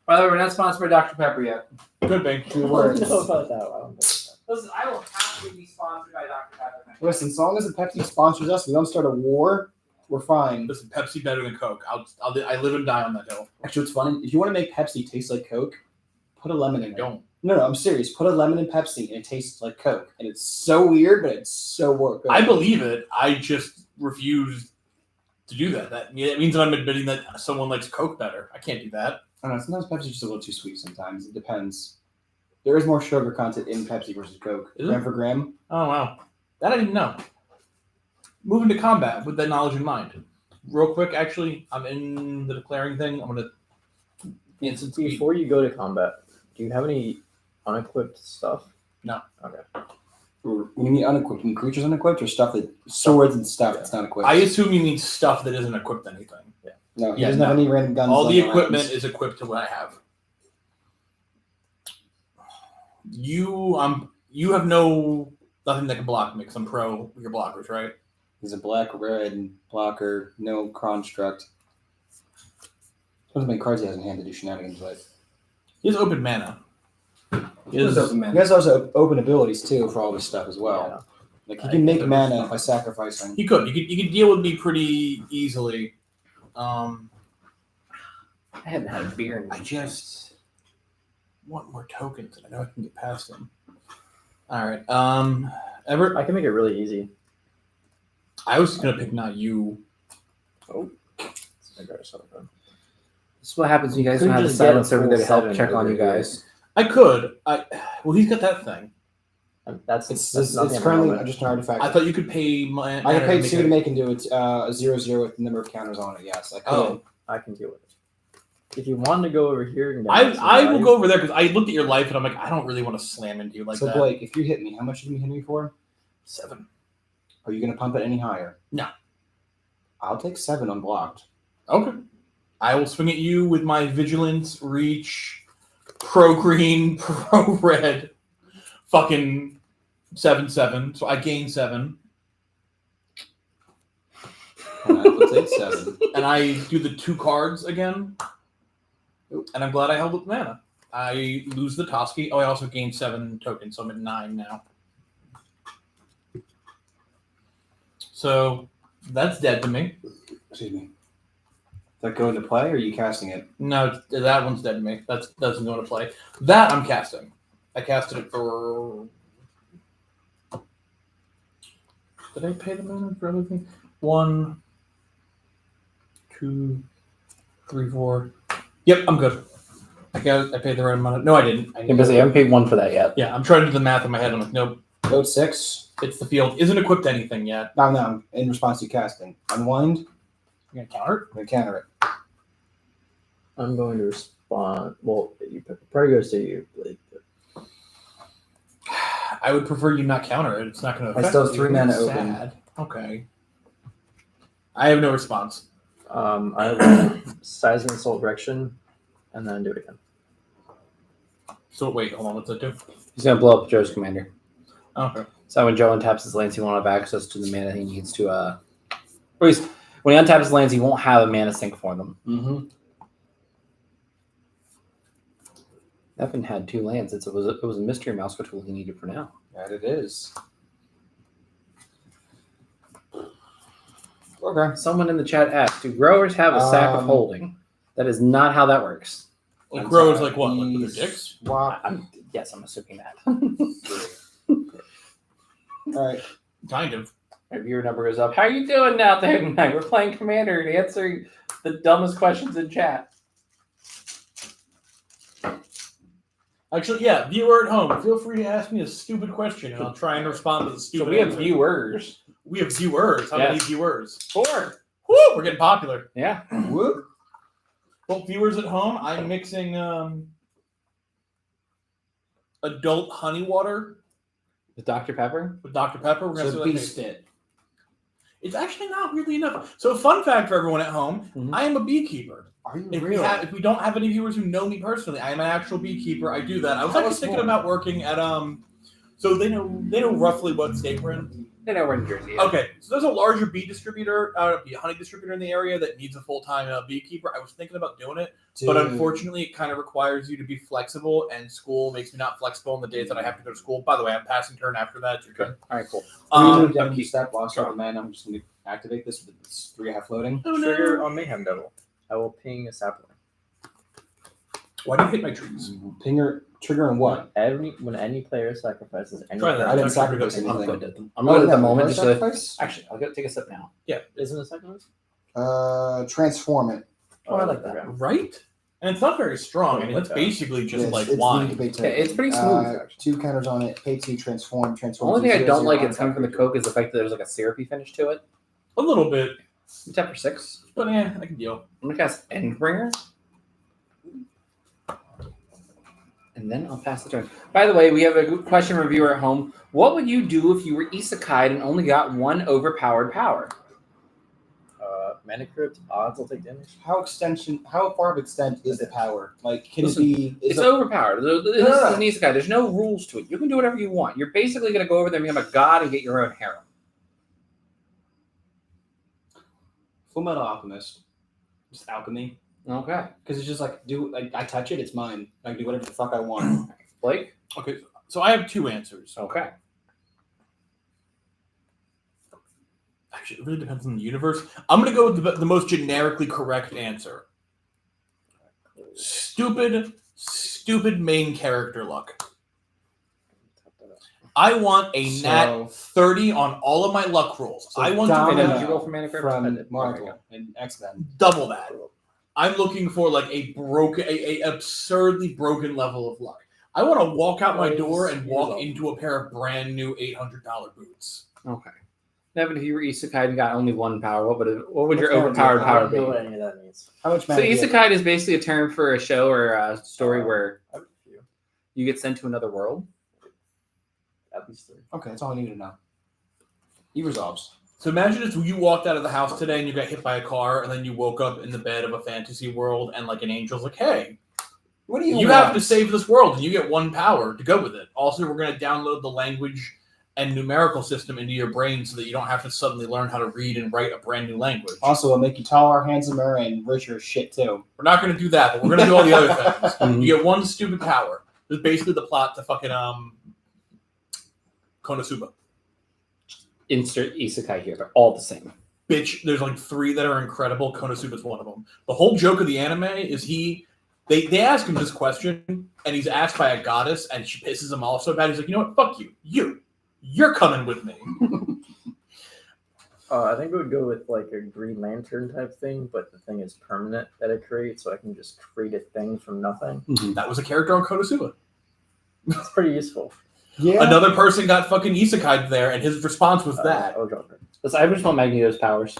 By the way, we're not sponsored by Dr. Pepper yet. Good, bang. Two I words. don't know about that one. Listen, I will happily be sponsored by Dr. Pepper. Listen, as long as the Pepsi sponsors us, we don't start a war. We're fine. Listen, Pepsi better than Coke. I live and die on that hill. Actually, what's funny, if you want to make Pepsi taste like Coke, put a lemon in it. Don't. No, I'm serious. Put a lemon in Pepsi and it tastes like Coke. And it's so weird, but it's so good. I believe it. I just refuse to do that. That means that I'm admitting that someone likes Coke better. I can't do that. I don't know. Sometimes Pepsi's just a little too sweet sometimes. It depends. There is more sugar content in Pepsi versus Coke. Is it? Gram for gram. Oh, wow. That I didn't know. Moving to combat with that knowledge in mind. Real quick, actually, I'm in the declaring thing. I'm going to instant speed. Before you go to combat, do you have any unequipped stuff? No. Okay. When you mean unequipped, you mean creatures unequipped or stuff that swords and stuff that's not equipped? I assume you mean stuff that isn't equipped to anything. No, he Yeah, doesn't have any random guns. All the lying around. equipment is equipped to what I have. You have nothing that can block me because I'm pro your blockers, right? He's a black, red blocker, no construct. Depends how many cards he has in hand to do shenanigans, but He has open mana. He Just has, open he mana. has also open abilities too for all this stuff as well. Yeah. Like he can make mana by sacrificing. he could. You could deal with me pretty easily. I haven't had a beer in I just want more tokens, and I know I can get past them. All right. Everett, I can make it really easy. I was gonna pick not you. I got something. This is what happens when you guys don't Couldn't have the just get a silence over there to full help 7 check on over you here. guys. I could. Well, he's got that thing. That's It's nothing at the currently moment. just an artifact. I thought you could pay my. I can pay 2 to make into it a 0/0 with the number of counters on it. Yes, I could. Oh. I can deal with it. If you want to go over here and get I some will value, go over there because I looked at your life and I'm like, I don't really want to slam into you like so that. Blake, if you hit me, how much did you hit me for? 7. Are you going to pump it any higher? No. I'll take 7 unblocked. Okay. I will swing at you with my vigilance, reach, pro green, pro red, fucking 7/7. So I gain 7, And I will take 7. and I do the 2 cards again. And I'm glad I held up mana. I lose the Toski. Oh, I also gained 7 tokens, so I'm at 9 now. So that's dead to me. Excuse me. Does that go into play or are you casting it? No, that one's dead to me. That doesn't go into play. That I'm casting. I casted it for. Did I pay the mana for everything? 1, 2, 3, 4. Yep, I'm good. I paid the right amount. No, I didn't. You're busy. I haven't paid 1 for that yet. Yeah, I'm trying to do the math in my head. I'm like, nope. Code 6. It's the field. Isn't equipped to anything yet. No, in response to casting. Unwind. You're gonna counter it? I'm going to counter it. I'm going to respond. Well, you probably goes to you. Like, I would prefer you not counter it. It's not going to affect still have you. 3 mana It's open. sad. Okay. I have no response. I will seismic assault direction, and then do it again. So wait, hold on. What's that do? He's gonna blow up Joe's commander. Okay. So when Joe untaps his lands, he won't have access to the mana he needs to. Or when he untaps his lands, he won't have a mana sink for them. Mm-hmm. Evan had 2 lands. It was a mystery mouse, which will he needed for now. That it is. Okay. Someone in the chat asked, "Do growers have a sack of holding?" That is not how that works. Like grows like what? Like with These- their dicks? Swap. I'm assuming that. All right. Kind of. My viewer number is up. How you doing out there tonight? We're playing Commander and answering the dumbest questions in chat. Actually, yeah, viewer at home, feel free to ask me a stupid question and I'll try and respond to the So stupid we have answer. viewers. We have viewers. How many Yes. viewers? 4. Woo! We're getting popular. Yeah. Whoop. Well, viewers at home, I'm mixing adult honey water With Dr. Pepper. with Dr. Pepper. We're gonna So see beast what it. it's actually not weirdly enough. So, fun fact for everyone at home: Mhm. I am a beekeeper. Are you If really? if we don't have any viewers who know me personally, I am an actual beekeeper. I do that. I was Tell actually us thinking more. about working at So they know roughly what state we're in. They know we're in Jersey. Okay, so there's a larger bee honey distributor in the area that needs a full-time beekeeper. I was thinking about doing it, but unfortunately, it kind of requires you to be flexible, and school makes me not flexible on the days that I have to go to school. By the way, I'm passing turn after that. You're good. All right, cool. Empty step, lost our man. I'm just going to activate this with this 3.5 floating. Oh, Trigger on Mayhem Devil. I will ping a sapling. Why do you hit my trees? Pinger, trigger, and what? When any player sacrifices any Try that. I didn't Don't sacrifice trigger I'm anything. good at them. I'm good at the moment. Just to, sacrifice? actually, I'll go take a sip now. Isn't it a second one? Transform it. Oh, I like that. okay. Right? And it's not very strong. I mean, that's basically just Yes, like it's wine. the Yeah, it's pretty smooth. Two counters on it. Pay 2, transform. The only thing I to don't 0, like 0, it's coming from the Coke is the fact that there's like a syrupy finish to it. A little bit, You tap for 6. but yeah, I can deal. I'm gonna cast Endbringer. And then I'll pass the turn. By the way, we have a good question from a viewer at home. What would you do if you were isekai'd and only got one overpowered power? Mana Crypt, odds will take damage. How far of extent is the power? Like, can Listen, it be? It's overpowered. This is an isekai. There's no rules to it. You can do whatever you want. You're basically going to go over there and become a god and get your own harem. Full Metal Alchemist, just alchemy, Okay. because it's just like I touch it, it's mine. I can do whatever the fuck I want. Blake? Okay, so I have two answers. Okay. Actually, it really depends on the universe. I'm going to go with the most generically correct answer. Stupid main character luck. I want a So- nat 30 on all of my luck rolls. So I want Dom- And to then no, did you roll for mana crypt? From Okay, Marvel go. and X-Men. double that. I'm looking for like a absurdly broken level of luck. I want to walk out my door and walk into a pair of brand new $800 boots. Okay. Nevin, if you were isekai and got only one power, what would your What's overpowered I power don't know what be? any of that means. How much So mana? do you have? isekai is basically a term for a show or a story where I have a few. you get sent to another world. At least 3. Okay, that's all I need to know. He resolves. So imagine if you walked out of the house today and you got hit by a car, and then you woke up in the bed of a fantasy world, and like an angel's like, "Hey, What do you want? have to save this world, and you get one power to go with it. Also, we're going to download the language and numerical system into your brain so that you don't have to suddenly learn how to read and write a brand new language. Also, it'll make you taller, handsomer, and richer as shit too. We're not going to do that, but we're going to do all the other things. You get one stupid power. This is basically the plot to fucking Konosuba. Insert isekai here. They're all the same. Bitch, there's like 3 that are incredible. Konosuba's one of them. The whole joke of the anime is they ask him this question, and he's asked by a goddess, and she pisses him off so bad. He's like, you know what? Fuck you. You're coming with me. I think we would go with like a Green Lantern type thing, but the thing is permanent that it creates, so I can just create a thing from nothing. That was a character on Konosuba. It's pretty useful. Yeah. Another person got fucking isekai'd there, and his response was that. I'll drop it. Listen, I just want Magneto's powers.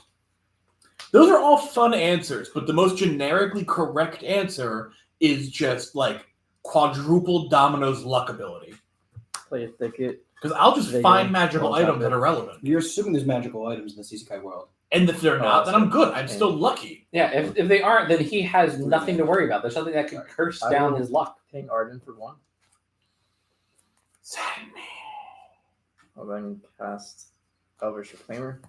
Those are all fun answers, but the most generically correct answer is just like quadruple Domino's luck ability. Play a thicket. Because I'll just There you find go. magical Well, items that are relevant. You're assuming there's magical items in this isekai world. And if they're not, then I'm good. I'm still lucky. Yeah, if they aren't, then he has nothing to worry about. There's nothing that could curse I down will- his luck. Ping Arden for 1. Sad man. I'll then cast Elvish Reclaimer.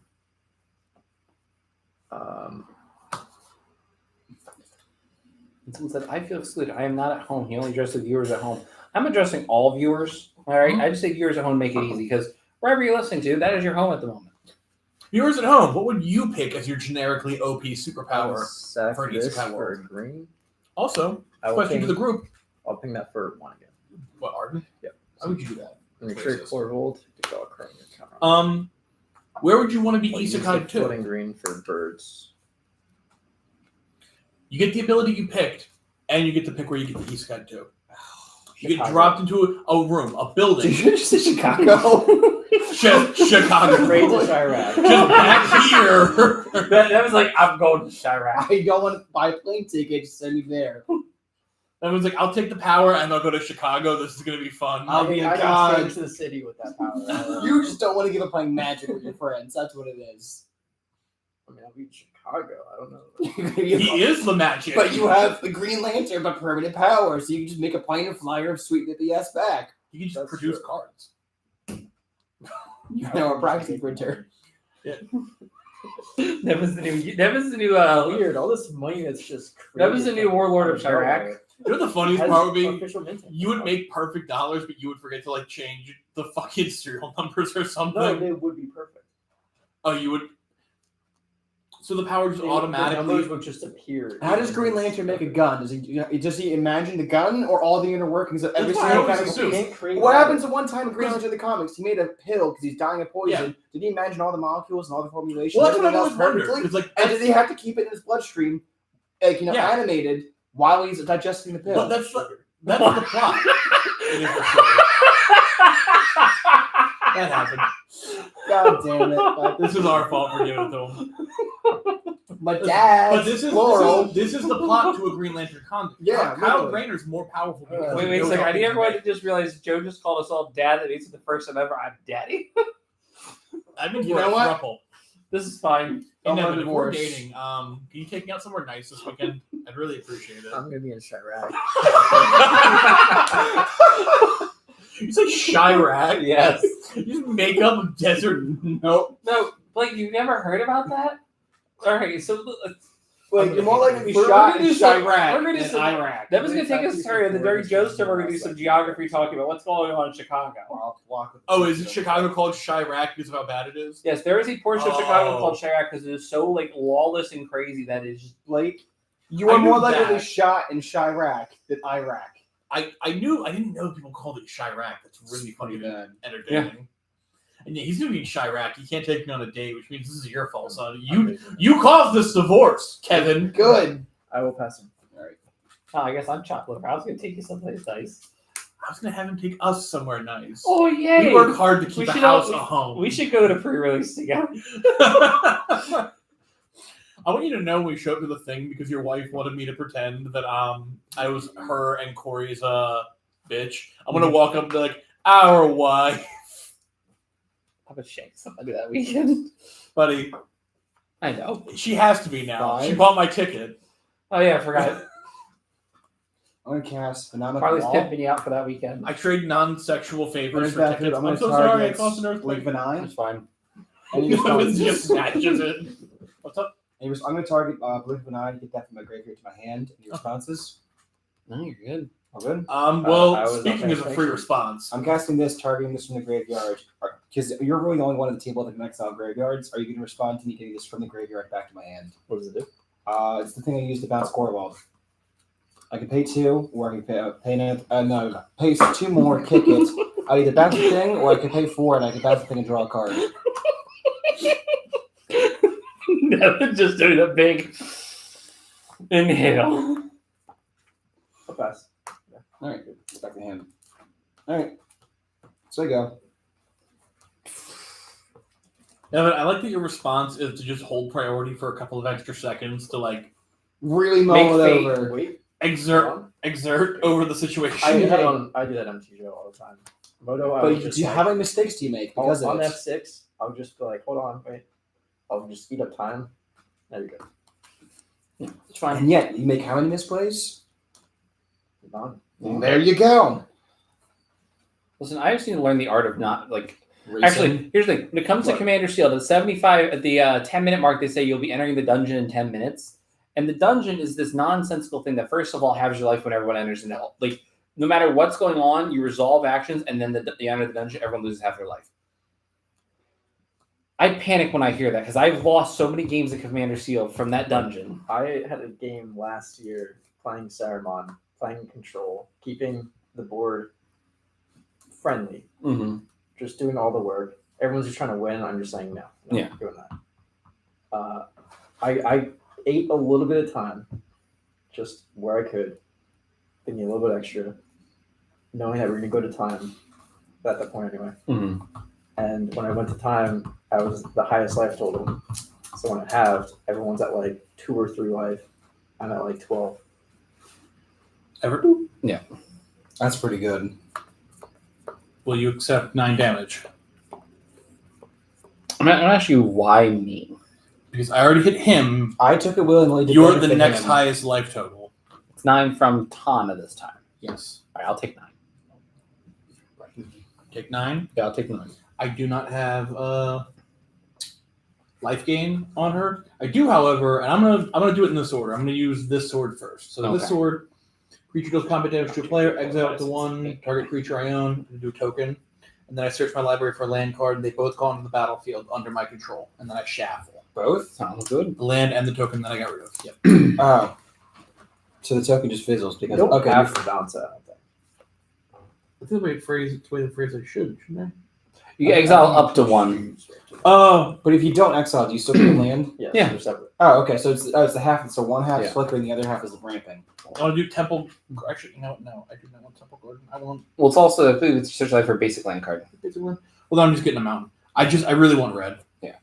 And someone said, I feel excluded. I am not at home. He only addressed the viewers at home. I'm addressing all viewers. All right. I just say viewers at home make it easy because wherever you're listening to, that is your home at the moment. Viewers at home, what would you pick as your generically OP superpower? Sack for an this isekai for world. green. Also, I will question to ping, the group. I'll ping that for 1 again. What, Arden? Yep. Why would you do that? Make What sure is this? core rolled to draw a card in your counter. Where would you want to be I'll use the isekai'd to? floating green for birds. You get the ability you picked, and you get to pick where you get the isekai'd to. You get Chicago. dropped into a room, a building. Did you just say Chicago? Chicago. Afraid to Chirac. Just back here. that was like, I'm going to Chirac. I don't want to buy a plane ticket. Just send me there. I was like, I'll take the power and I'll go to Chicago. This is going to be fun. I'll be a I can god. stand to the city with that power. You just don't want to give up playing Magic with your friends. That's what it is. I mean, I'll be in Chicago. I don't know. He is the magic. But you have the Green Lantern, but permanent power, so you can just make a plane flyer of Sweet Nippy ass back. You can just That's produce true. cards. You know, a proxy printer. That was the new. That was the new. Weird. All this money that's just. That was the new created warlord from of Chirac. nowhere. You know the funniest Has part would be official minting. you would make perfect dollars, but you would forget to like change the fucking serial numbers or something. No, they would be perfect. Oh, you would. So the power just The automatically. numbers would just appear. How does Green Lantern make a gun? Does he imagine the gun or all the inner workings of every That's what I single always kind of assume. Can't create What matter. happens at one time in Green Lantern in the comics? He made a pill because he's dying of poison. Yeah. Did he imagine all the molecules and all the formulations? Well, that's what I everything always else wondered. perfectly? 'Cause, like, And did he have to keep it in his bloodstream, like Yeah. animated while he's digesting the pill? But that's the plot. It is the sugar. That happened. God damn it! This is our fault for giving it to him. My dad. But this is the plot to a Green Lantern comic. Yeah, Kyle literally. Rayner's more powerful. because Wait he a knows second. I how need to everyone to make- just realize Joe just called us all dad. That means for the first time ever, I'm daddy. I mean, You we're know a what? throuple. This is fine. And I'm Evan, if we're divorced. dating, can you take me out somewhere nice this weekend? I'd really appreciate it. I'm gonna be in Chirac. You say Chirac? Yes. You just make up a desert. Nope. No, Blake, you've never heard about that? All right, so Like you're more likely to be We're shot gonna in do some- Chirac we're gonna do than some- Iraq. that was going to take us to the Dirty Joe's turn. We're going to do some geography talking about what's going on in Chicago. Oh, is it Chicago called Chirac because of how bad it is? Yes, there is a portion of Chicago Oh. called Chirac because it is so like lawless and crazy that it's just Blake, you I are knew more likely to be that. shot in Chirac than Iraq. I didn't know people called it Chirac. That's really funny and bad. entertaining. And yeah, he's gonna be in Chirac. He can't take me on a date, which means this is your fault, son. You caused this divorce, Kevin. Good. I will pass him. oh, I guess I'm chocolate. I was going to take you someplace nice. I was gonna have him take us somewhere nice. Oh yay! We work hard to keep We the should house all- a home. We should go to pre-release together. I want you to know when we show up to the thing because your wife wanted me to pretend that I was her and Corey's bitch. I'm gonna walk up and be like, our wife, I'm gonna shake somebody that weekend. buddy. I know. She has to be now. She Five. bought my ticket. Oh yeah, I forgot. I'm gonna cast Phenomenal Carly's Wall. pimping you out for that weekend. I trade non-sexual favors Where's for that tickets. I'm I'm gonna so sorry. I target caused an earthquake. Blink of an Eye. It's fine. And you It just just snatches it. What's up? I'm gonna target Blink of an Eye to get that from my graveyard to my hand. Any responses? No, you're good. All good. Well, I was not speaking paying as a free attention. response. I'm casting this, targeting this from the graveyard. Because you're really the only one at the table that connects out graveyards. Are you gonna respond to me getting this from the graveyard back to my hand? What does it do? It's the thing I use to bounce Corwald. I can pay 2, or I can pay 2 more, kick it. I either bounce the thing, or I can pay 4 and I can bounce the thing and draw a card. Never just doing a big inhale. I'll pass. All right, it's back to hand. All right, so I go. Yeah, but I like that your response is to just hold priority for a couple of extra seconds to like Really Make mull it fate. over. Wait. exert over the situation. I do that on TGO all the time. Moto, I But was just do you like, how many mistakes do you make because on of it? F6, I'll just be like, hold on, wait. I'll just speed up time. There you go. It's fine. And yet, you make how many misplays? Done. There you go. Listen, I just need to learn the art of not like. Racing. Actually, here's the thing. When it comes to What? Commander Shield, at 75, at the 10-minute mark, they say you'll be entering the dungeon in 10 minutes. And the dungeon is this nonsensical thing that, first of all, halves your life when everyone enters in hell. Like, no matter what's going on, you resolve actions, and then the end of the dungeon, everyone loses half their life. I panic when I hear that because I've lost so many games of Commander Shield from that dungeon. I had a game last year playing Saruman, playing Control, keeping the board friendly, Mm-hmm. just doing all the work. Everyone's just trying to win. I'm just saying no. I'm Yeah. not doing that. I ate a little bit of time, just where I could, thinking a little bit extra, knowing that we're gonna go to time at that point anyway. Mm-hmm. And when I went to time, I was the highest life total. So when it halved, everyone's at like 2 or 3 life. I'm at like 12. Ever? That's pretty good. Will you accept 9 damage? I'm not asking you why me. Because I already hit him. I took it willingly. To You're the benefit next him. highest life total. It's 9 from Tana this time. Yes. All right, I'll take 9. Take 9. Yeah, I'll take 9. I do not have life gain on her. I do, however, and I'm gonna do it in this order. I'm gonna use this sword first. So this Okay. sword, creature deals combat damage to a player, exile up to one target creature I own, and do a token. And then I search my library for a land card, and they both go onto the battlefield under my control. And then I shuffle Both sounds good. the land and the token that I got rid of. Yep. Oh. So the token just fizzles because You don't okay. have to bounce that. I think. That's the way the phrase I should, shouldn't I? You can exile up to one. Oh, But if you don't exile, do you still get land? Yes, Yeah. they're separate. Oh, okay. So it's the half. So one half is Yeah. flickering, the other half is ramping. I want to do temple. Actually, no, I do not want temple garden. I want Well, it's also it's search life for basic land card. basic one. Well, then I'm just getting a mountain. I really want red. Yeah.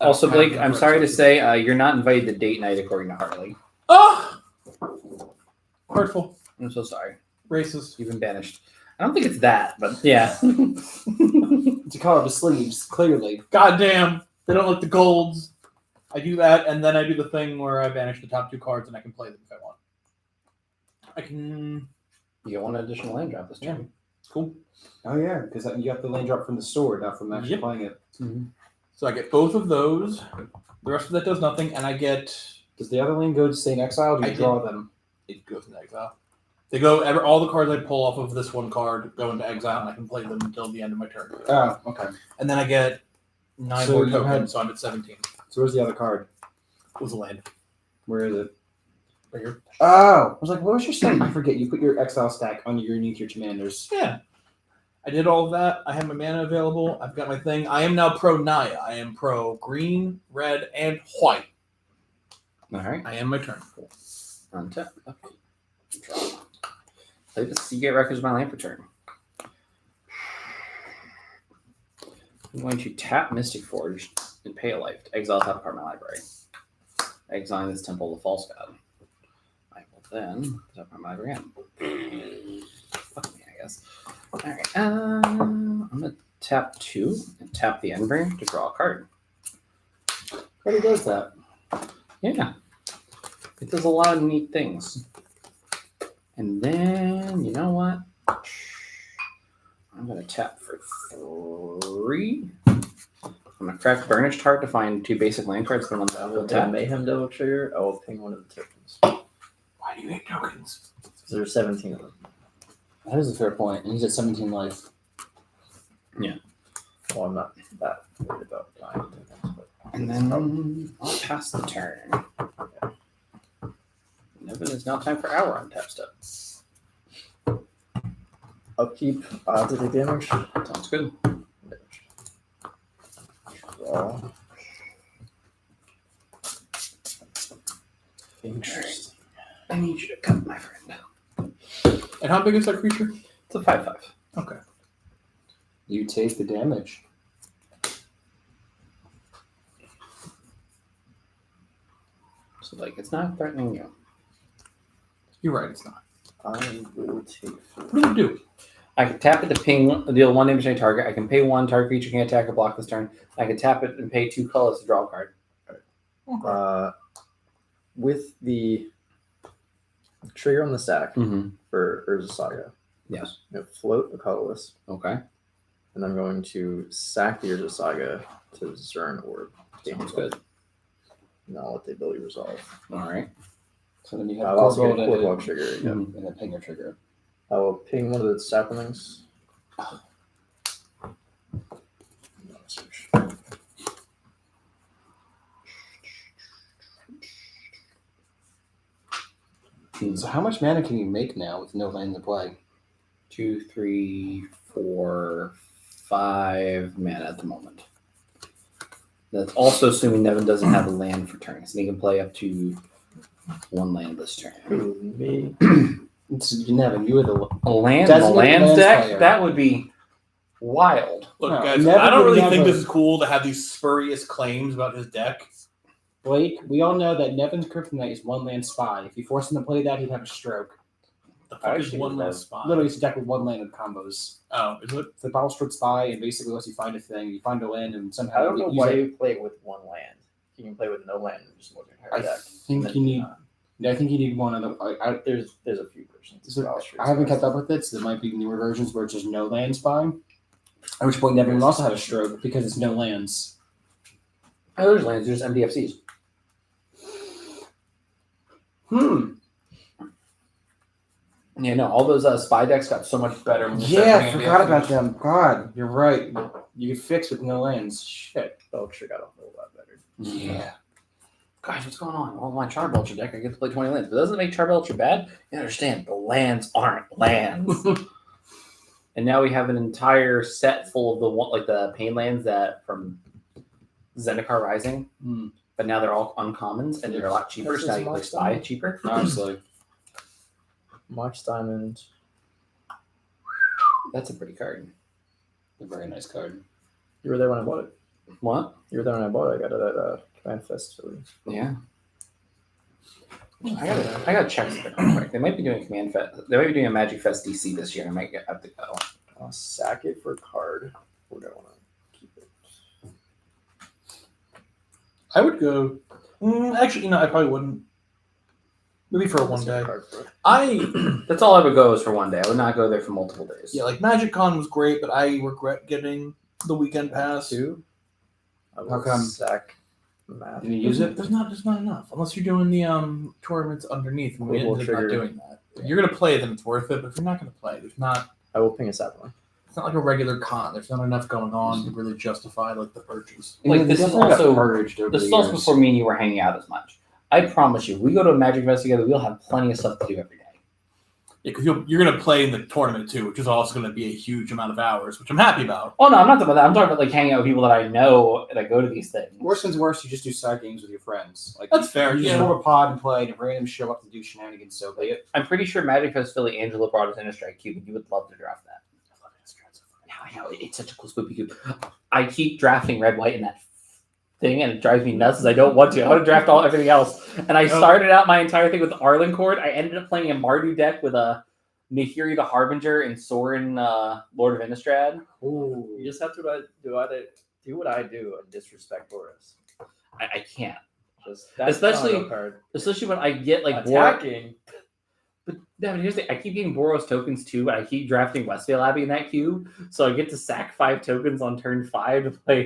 I don't Also, have Blake, enough I'm red sorry to to- say you're not invited to date night according to Harley. Oh, hurtful, I'm so sorry. racist. You've been banished. I don't think it's that, but yeah. It's a color of the sleeves, clearly. God damn, they don't like the golds. I do that, and then I do the thing where I banish the top two cards, and I can play them if I want. I can. You get one additional land drop this turn. Cool. Oh yeah, because you got the land drop from the sword, not from actually Yep. playing it. So I get both of those. The rest of that does nothing, and I get. Does the other land go to stay in exile? Or do I you did. draw them? It goes into exile. They go. All the cards I pull off of this one card go into exile, and I can play them until the end of my turn. Oh, okay. And then I get 9 So more you tokens, had- so I'm at 17. So where's the other card? Was a land Where is it? right here. Oh, I was like, what was your stack? I forget. You put your exile stack underneath your commanders. Yeah. I did all of that. I have my mana available. I've got my thing. I am now pro Naya. I am pro green, red, and white. All right. I am my turn. Untap. Okay. Draw. Play this. You get records of my land for turn. I'm going to tap Mystic Forge and pay a life to exile top part of my library. Exiling this Temple of the False God. I will then tap my library again. Fuck me, I guess. Alright. I'm gonna tap 2 and tap the Endbringer to draw a card. Already does that. Yeah. It does a lot of neat things. And then, you know what? I'm going to tap for 3. I'm going to craft Burnished Heart to find 2 basic land cards. The ones I will With that tap. Mayhem Devil trigger, I will ping one of the tokens. Why do you hate tokens? There are 17 of them. That is a fair point. And he's at 17 life. Well, I'm not that worried about dying. But And then I'll pass the turn. Nevin, it's now time for our untap step. upkeep, to take damage. Sounds good. Draw. Interesting. I need you to cut, my friend. And how big is that creature? It's a 5/5. Okay. You take the damage. So, like, it's not threatening you. You're right, it's not. I will take. What do you do? I can tap it to ping, deal 1 damage to any target. I can pay 1, target creature can't attack or block this turn. I can tap it and pay 2 colors to draw a card. With the trigger on the stack Mm-hmm. for Urza Saga, Yes. I'm gonna float a colorless, Okay. and I'm going to sack the Urza Saga to Zern Orb. Sounds good. And I'll let the ability resolve. All right. So then you have I'll also Corvold get a and, Core Block trigger. Yeah. Mhm. and a Pinger trigger. I will ping one of the saplings. So how much mana can you make now with no land to play? 2, 3, 4, 5 mana at the moment. That's also assuming Nevin doesn't have a land for turns. And he can play up to 1 land this turn. Me. It's Nevin, you were the A land, Designated the lands lands deck? player. That would be wild. Look, No, guys, never I don't would really never- think this is cool to have these spurious claims about his deck. Blake. We all know that Nevin's Kryptonite is 1 land spy. If you force him to play that, he'd have a stroke. The fuck is Actually, one that- less spot? Literally, it's a deck with 1 land in combos. Oh, is it? It's the Battlestroke Spy, and basically lets you find a thing. You find a land, and somehow I don't know use why it. you play with one land. You can play with no land and just look at I her deck. think you need. I think you need one other. There's a few versions. So I haven't kept up with it, so there might be newer versions where it's just no land spy. At which point, everyone also had a stroke because it's no lands. Oh, there's lands. There's MDFCs. Yeah, no, all those spy decks got so much better. when you started Yeah, I bringing forgot MDFCs. about them. God, you're right. You could fix with no lands. Shit. Belcher got a whole lot better. Yeah. Guys, what's going on? Well, my Charbelcher deck, I get to play 20 lands. But doesn't it make Charbelcher bad? You understand, the lands aren't lands. And now we have an entire set full of the pain lands that from Zendikar Rising. Hmm. But now they're all uncommons and they're a lot cheaper. This So now is you play March Spy Diamond. cheaper. Honestly. March Diamond. That's a pretty card. A very nice card. You were there when I bought it. What? You were there when I bought it. I got it at Command Fest. Yeah. I gotta check something real quick. They might be doing Command Fest. They might be doing a Magic Fest DC this year. I might have to go. I'll sack it for a card. Or do I want to keep it? I would go. Actually, I probably wouldn't. Maybe for a one day. Card for it. That's all I would go is for one day. I would not go there for multiple days. Yeah, like Magic Con was great, but I regret getting the weekend pass. Two. I will How come? sack math. Did you use it? There's not enough unless you're doing the tournaments underneath. And we Global ended up not trigger. doing that. If you're gonna play, then it's worth it. But if you're not gonna play, there's not. I will ping a Sapphire. It's not like a regular con. There's not enough going on to really justify like the purchase. Like, They this is definitely got also- purged over This the is also years. before me and you were hanging out as much. I promise you, we go to a Magic Fest together, we'll have plenty of stuff to do every day. Yeah, because you're gonna play in the tournament too, which is also gonna be a huge amount of hours, which I'm happy about. Oh no, I'm not talking about that. I'm talking about like hanging out with people that I know that go to these things. Worse than worse, you just do side games with your friends. Like That's fair, You just yeah. form a pod and play, and if random show up to do shenanigans, so be it. I'm pretty sure Magic Fest Philly Angela brought us in a strike cube, and you would love to draft that. I know it's such a cool spoopy cube. I keep drafting red white in that thing, and it drives me nuts. As I don't want to. I want to draft everything else. And I started out my entire thing with Arlencourt. I ended up playing a Mardu deck with a Nahiri the Harbinger and Sorin Lord of Innistrad. Ooh. You just have to do what I do and disrespect Boris. I can't, Just that's Especially- not a card. especially when I get like Attacking. But Devin, here's the thing. I keep getting Boros tokens too, and I keep drafting Westfield Abbey in that cube. So I get to sack 5 tokens on turn 5 to play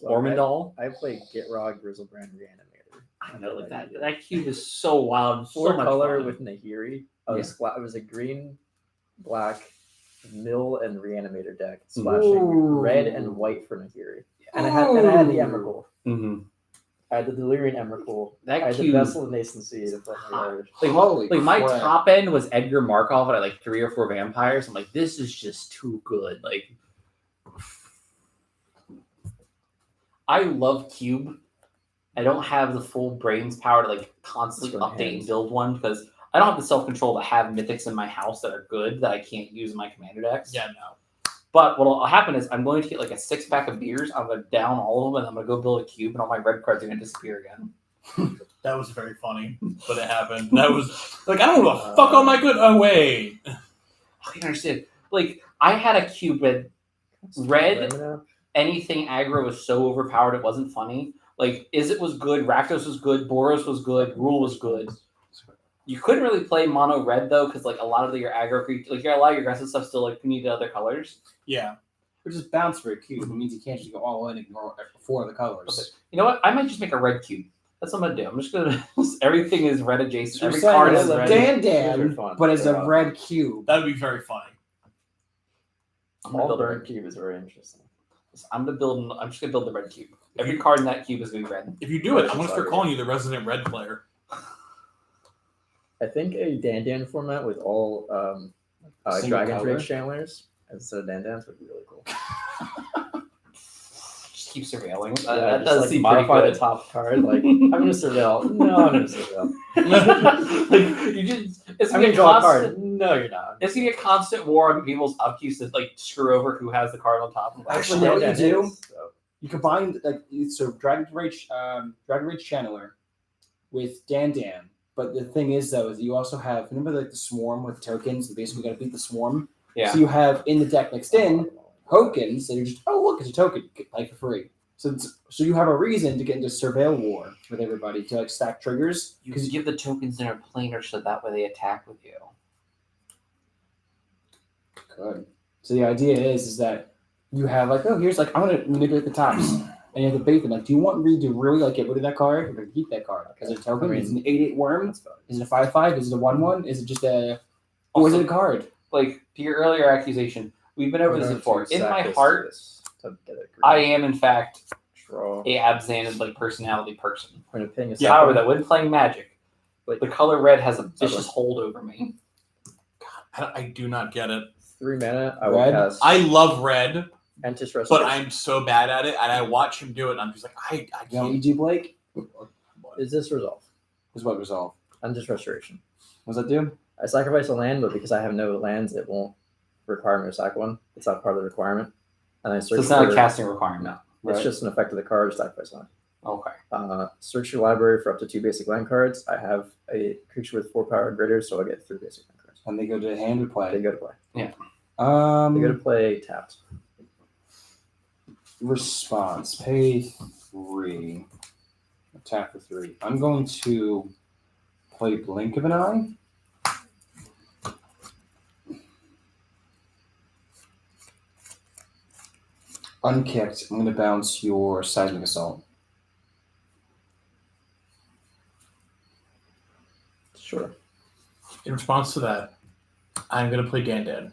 Ormondal. I play Gitrog, Grizzlebrand, Reanimator. I know, like that cube is so wild. So Four much color fun. with Nahiri. It was a green, black, mill, and Reanimator deck, splashing Ooh. red and white for Nahiri. And I had the Emrakul. Mhm. I had the Delirium Emrakul. I That had the cube. Vessel of Nascent Seed. If I'm large. Holy Like my crap. top end was Edgar Markov at like 3 or 4 vampires. I'm like, this is just too good. Like, I love Cube. I don't have the full brains power to like constantly Let's go update and hands. build one because I don't have the self control to have mythics in my house that are good that I can't use in my commander decks. Yeah, no. But what'll happen is I'm going to get like a 6-pack of beers. I'm going to down all of them and I'm going to go build a cube and all my red cards are going to disappear again. That was very funny, but it happened. That was like I don't know the fuck all my good. Oh wait, I don't understand. Like I had a cube with red. Anything aggro was so overpowered it wasn't funny. Like Izzet was good, Rakdos was good, Boros was good, Rule was good. You couldn't really play mono red though, because like a lot of your aggro creatures, like a lot of your aggressive stuff still like need other colors. yeah. Which is bounce for a cube. It means you can't just go all in and ignore 4 of the colors. Okay. You know what? I might just make a red cube. That's what I'm gonna do. I'm just gonna everything is red adjacent. So you're Every saying card it's is a red. Dan Those are Dan, fun. but as They're a fun. red cube. That would be very funny. I'm gonna All build a burnt red cube is very interesting. I'm just gonna build the red cube. Every card in that cube is gonna be red. If you do it, I'm gonna start calling you the resident red player. I think a Dan format with all Single Dragon color? Rage channelers instead of Dan would be really cool. Just keep surveilling. Yeah, That just, does like, seem pretty modify good. the top card. Like I'm gonna surveil. No, I'm gonna surveil. Like you just it's I'm gonna gonna be draw a constant. card. No, you're not. It's gonna be a constant war on people's upkeeps to like screw over who has the card on top. Actually, Dan what you Dan do? is, so. You combine Dragon Rage Channeler with Dan Dan. But the thing is though, is you also have remember like the swarm with tokens, you basically gotta beat the swarm. Yeah. So you have in the deck mixed in tokens that are just look, it's a token, get play for free. So you have a reason to get into surveil war with everybody to like stack triggers. You can give the tokens in a planar so that way they attack with you. Good. So the idea is that you have like, oh, here's like, I'm gonna manipulate the tops, and you have to bait them. Like, do you want me to really like get rid of that card or keep that card? Is it a token? I mean, is it an 8/8 worm? Is it a 5/5? Is it a 1/1? Is it just a? Or is it a card? Like to your earlier accusation, we've been over this before. In my heart, to get it I am in fact draw. a Absanded like personality person. When a ping is However, that when playing Magic, Like- the color red has a Sorry. vicious hold over me. I do not get it. 3 mana, I will Red? cast I love red, Entis but Restoration. I'm so bad at it, and I watch him do it, and I'm just like, I You know what can't. you do, Blake? Is this resolve? Is what resolve? Entis Restoration. What does that do? I sacrifice a land, but because I have no lands, it won't require me to sack one. It's not part of the requirement. And I search So it's not for- a casting requirement. No. Right. It's just an effect of the card, sacrifice land. Okay. Search your library for up to 2 basic land cards. I have a creature with 4 power or greater, so I get 3 basic land cards. And they go to hand or They play. go to play. They go to play tapped. Response. Pay 3. Attack for 3. I'm going to play Blink of an Eye. Unkicked. I'm going to bounce your Seismic Assault. Sure. In response to that, I'm gonna play Gandad.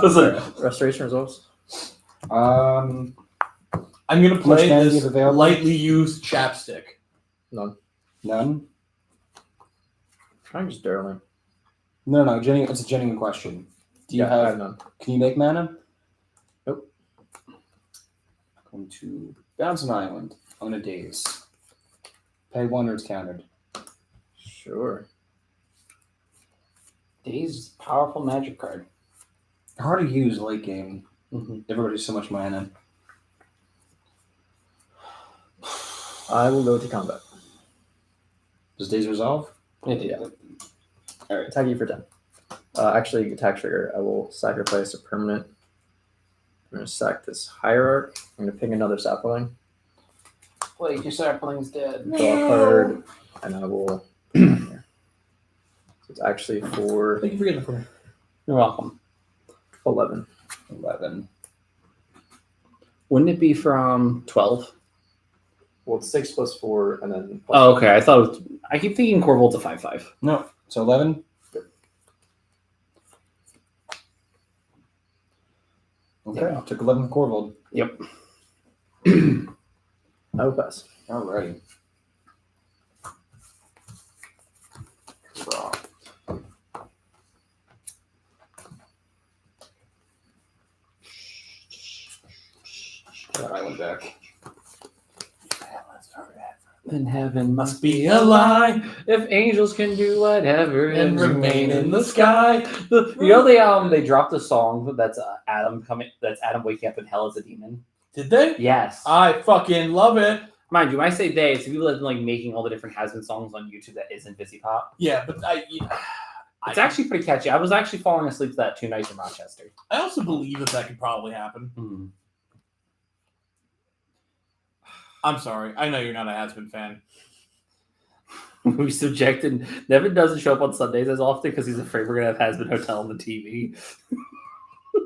Listen, Restoration results. I'm gonna much play mana do you this have available? lightly used chapstick. None. None? I'm just darling. No, it's a genuine question. Do you Yeah, I have, none. can you make mana? Nope. I'm going to bounce an island. I'm going to daze. Pay 1 or it's countered. Sure. Daze is a powerful Magic card. Hard to use late game. Mm-hmm. Everybody's so much mana. I will go to combat. Does daze resolve? Yeah. Attack you for 10. Actually, attack trigger. I will sacrifice a permanent. I'm going to sack this Hierarch. I'm going to ping another sapling. Blake, your sapling's dead. Draw a card. And I will. So it's actually for Thank you for getting it for me. You're welcome. 11. 11. Wouldn't it be from 12? Well, it's 6 plus 4, and then. Plus Oh, okay. I thought it was, I keep thinking Corvold's a 5/5. No. So 11? Okay. Yeah. Took 11 with Corvold. Yep. I will pass. Alrighty. Draw. That island deck. Then heaven Must be a lie if angels can do whatever and remain in the sky. You know they dropped a song that's Adam waking up in hell as a demon. Did they? Yes. I fucking love it. Mind you, when I say they, it's people that have been like making all the different has-been songs on YouTube that isn't Busy Pop. Yeah, but It's actually pretty catchy. I was actually falling asleep to that 2 nights in Rochester. I also believe that could probably happen. I'm sorry. I know you're not a Has-Been fan. We subjected. Nevin doesn't show up on Sundays as often because he's afraid we're gonna have Has-Been Hotel on the TV.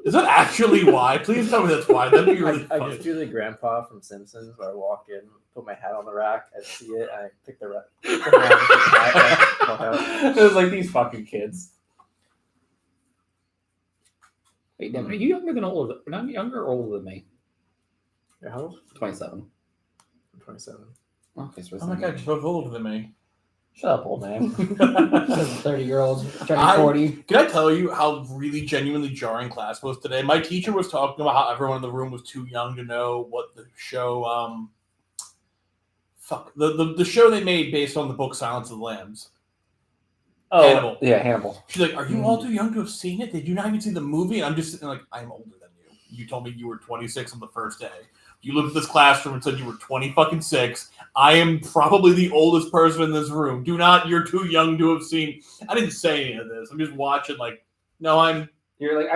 Is that actually why? Please tell me that's why. That'd be really I funny. just do the grandpa from Simpsons where I walk in, put my hat on the rack, I see it, and I pick the rack. It was like these fucking kids. Wait, Nevin, are you younger than older? Not younger or older than me? You're how old? 27. I'm 27. Okay, so Oh my god, you're both older than me. Shut up, old man. 30-year-old, turning I- 40. Can I tell you how really genuinely jarring class was today? My teacher was talking about how everyone in the room was too young to know what the show the show they made based on the book Silence of the Lambs. Oh, Hannibal. yeah, Hannibal. She's like, "Are you all too young to have seen it? Did you not even see the movie?" And I'm just sitting there like, "I'm older than you. You told me you were 26 on the first day. You looked at this classroom and said you were 26. I am probably the oldest person in this room. You're too young to have seen." I didn't say any of this. I'm just watching like, no, You're like,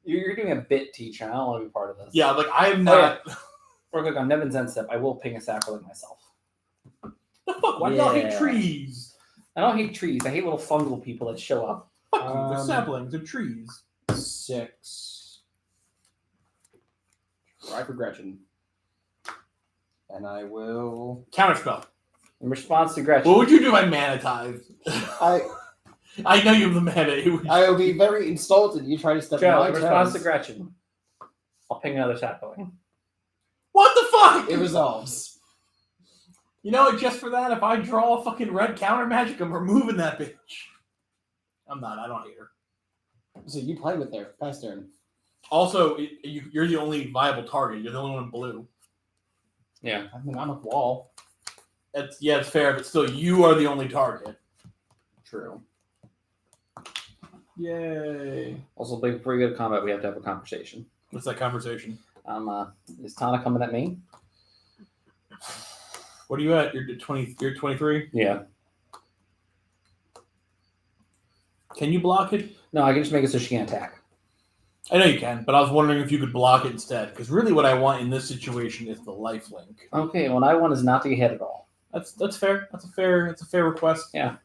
you're doing a bit, teacher. I don't want to be part of this. yeah, like I am not. Real quick on Nevin's end step, I will ping a sapling myself. The fuck? Why do y'all hate Yeah. trees? I don't hate trees. I hate little fungal people that show up. Fuck you. They're Um, saplings. They're trees. 6. Try for Gretchen. And I will. Counterspell. In response to Gretchen, What would you do if I mana tithe? I I know you have the mana. It would- I will be very insulted. You try to step on Joe, my in response to toes. Gretchen, I'll ping another sapling. What the fuck? It resolves. You know what? Just for that, if I draw a fucking red counter magic, I'm removing that bitch. I'm not. I don't hate her. So you play with there. Pass turn. Also, you're the only viable target. You're the only one in blue. Yeah. I mean, I'm a wall. It's fair, but still, you are the only target. True. Yay! Also, before we go to combat, we have to have a conversation. What's that conversation? Is Tana coming at me? What are you at? You're 20. You're 23. Yeah. Can you block it? No, I can just make it so she can't attack. I know you can, but I was wondering if you could block it instead. Because really, what I want in this situation is the life link. Okay, what I want is not to get hit at all. That's fair. That's a fair request. Yeah.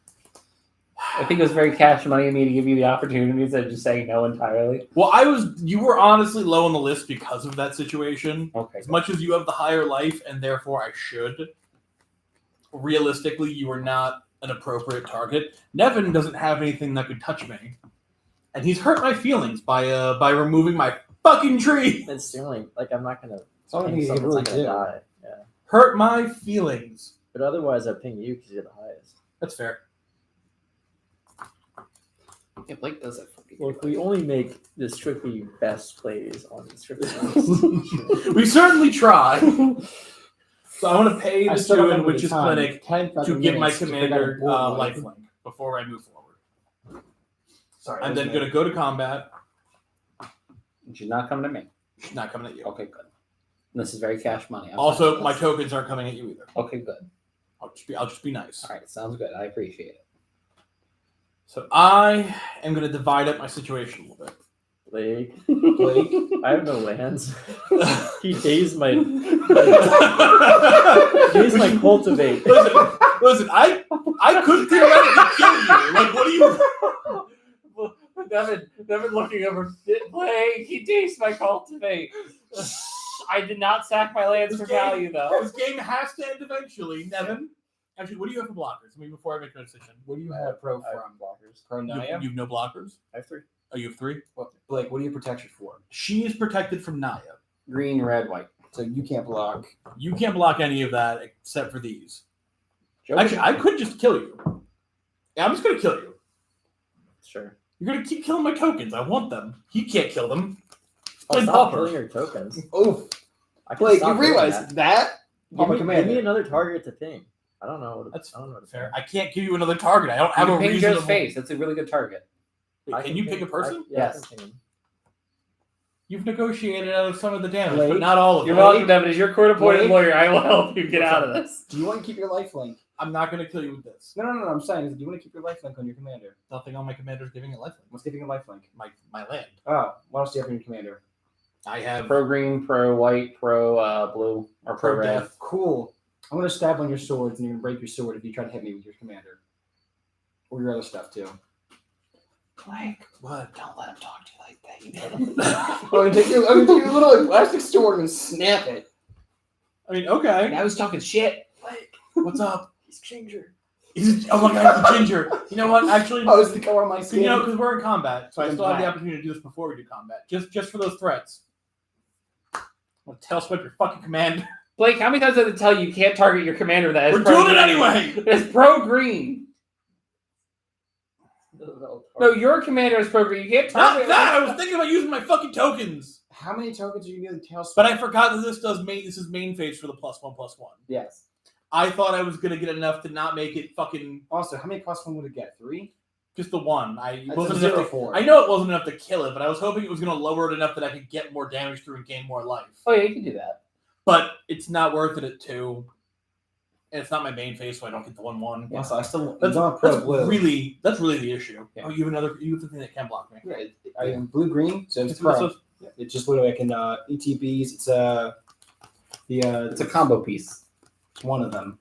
I think it was very cash money of me to give you the opportunity instead of just saying no entirely. Well, you were honestly low on the list because of that situation. Okay. As much as you have the higher life, and therefore I should. Realistically, you are not an appropriate target. Nevin doesn't have anything that could touch me, and he's hurt my feelings by removing my fucking tree. It's the only, like, I'm not gonna It's the only thing ping you can someone really that's gonna do. die. Yeah. Hurt my feelings. But otherwise, I ping you because you're the highest. That's fair. Yeah, Blake does that fucking Look, we only make the strictly best plays on the strictly We certainly try. So I want to pay I the still two in remember the Witch's time. Clinic 10 to fucking give my minutes to figure out commander a board life wipe. link before I move forward. Sorry. I'm that then was going to go to combat. She's not coming to me. She's not coming at you. Okay, good. This is very cash money. I'm Also, fine my with tokens aren't coming at you either. this. Okay, good. I'll just be nice. All right, sounds good. I appreciate it. So I am going to divide up my situation a little bit. Blake, Blake. I have no lands. He dazed my cultivate. Listen, I could theoretically kill you. Like, what do you? Devin looking over. Blake, he dazed my cultivate. I did not sack my lands for value, though. This game has to end eventually, Nevin. Actually, what do you have for blockers? I mean, before I make a decision. What do you have pro I have from? blockers. Pro Naya? You have no blockers? I have 3. Oh, you have 3? What, Blake, what are you protected for? She is protected from Naya. Green, red, white. So you can't block. You can't block any of that except for these. Joe, Actually, I could just kill you. Yeah, I'm just going to kill you. Sure. You're going to keep killing my tokens. I want them. He can't kill them. Oh, Play stop Pauper. killing your tokens. Oh, I can Blake, you stop doing realize that. that? Give me, Commander. give me another target to ping. I don't know. That's I don't know what to fair. ping. I can't give you another target. I don't You have a can ping reason Joe's to... face. That's a really good target. Wait, I can you pick a ping- person? Yeah, I Yes. can ping him. You've negotiated out of some of the damage, but Blake, not all of You're it. welcome, Devin. As your court-appointed Blake? lawyer, I will help you get out of this. Do you want to keep your life link? I'm not going to kill you with this. No, I'm saying is, do you want to keep your life link on your commander? Nothing on my commander's giving it life. What's giving a life link? My land. Oh, what else do you have in your commander? I have Pro green, pro white, pro blue, or pro pro red. death. Cool. I'm gonna stab on your swords, and you're gonna break your sword if you try to hit me with your commander, or your other stuff too. Blake, What? don't let him talk to you like that. You know him. I'm gonna take your little like, plastic sword and snap it. I mean, okay. Now he's talking shit. Blake, What's up? he's ginger. Oh my god, it's a ginger. You know what? Actually, Oh, it's the color of my skin. you know, because we're in combat, so I I'm still have the black. opportunity to do this before we do combat. Just for those threats. I'm gonna tail swipe your fucking command. Blake, how many times did I tell you can't target your commander with that? We're doing it anyway. It's pro green. No, your commander is pro green. You can't Not target that. I was thinking about using my fucking tokens, How many tokens are you using tail but swipe? I forgot that this does main. This is main phase for the +1/+1. Yes. I thought I was gonna get enough to not make it fucking Also, how many +1 would it get? 3? just the one. It That's wasn't a enough 0/4. I know it wasn't enough to kill it, but I was hoping it was gonna lower it enough that I could get more damage through and gain more life. Oh yeah, you can do that. But it's not worth it at 2. And it's not my main phase, so I don't get the 1/1. Also, I still That's, don't pro that's blue. really the issue. Yeah. Oh, you have the thing that can block me. Yeah, I am blue green, so it's It's, pro. Yeah, it's just literally I can ETBs. It's It's a combo piece. it's one of them.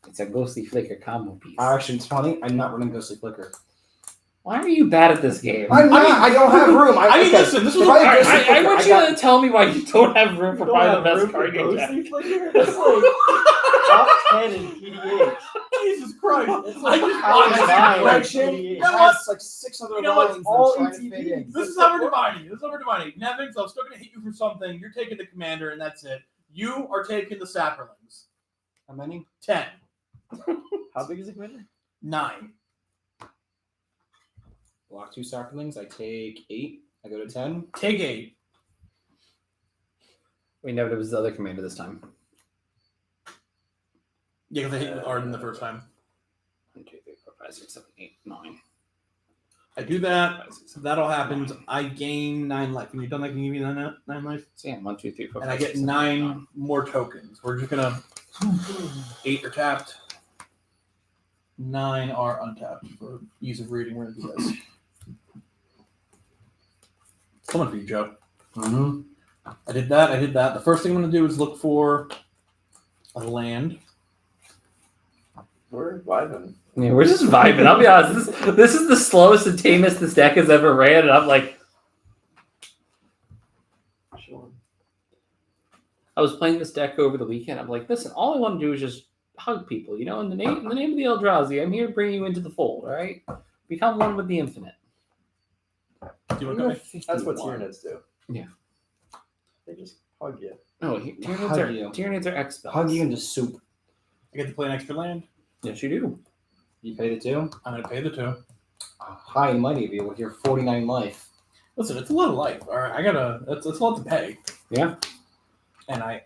It's a ghostly flicker combo piece. Actually, it's funny. I'm not running Ghostly Flicker. Why are you bad at this game? I'm not. I don't have room. I mean, okay, listen, this was if a- I had I- Ghost I Reclaimer, want you got- to tell me why you don't have room for You don't probably have the best room for card game Ghost deck. Reclaimer? That's like top 10 in PDH. Jesus Christ! It's I like just how honestly- is that Collection. PDH? You know what? Has like 6 other You know what? lines that All I'm trying to fit in. ETBs. This is how we're dividing. Nevin, so I'm still going to hit you for something. You're taking the commander, and that's it. You are taking the sapperlings. How many? 10. How big is the commander? 9. Block 2 Sapperlings. I take 8. I go to 10. Take 8. We know it was the other commander this time. Yeah, because I hit you with Arden the first time. 1, 2, 3, 4, 5, 6, 7, 8, 9. I do that. That all happens. I gain 9 life. When you're done, I can give you 9 life. So yeah, 1, 2, 3, 4, And 5, I get 6, 7, 8, 9 more tokens. We're just going to. 8 are tapped. 9 are untapped for ease of reading. We're going to do this. Coming for you, Joe. Mm-hmm. I did that. The first thing I'm going to do is look for a land. We're vibing. Yeah, we're just vibing. I'll be honest. This is the slowest and tamest this deck has ever ran, and I'm like, Sure. I was playing this deck over the weekend. I'm like, listen, all I want to do is just hug people. You know, in the name of the Eldrazi, I'm here to bring you into the fold. All right, become one with the infinite. Do you want to come That's what Tyranids do. Yeah. They just hug you. Oh, Hug you. Tyranids are X spells. Hug you into soup. I get to play an extra land. Yes, you do. You paid it too? I'm going to pay the 2. High and mighty of you with your 49 life. Listen, it's a lot of life. All right, it's a lot to pay. Yeah. And I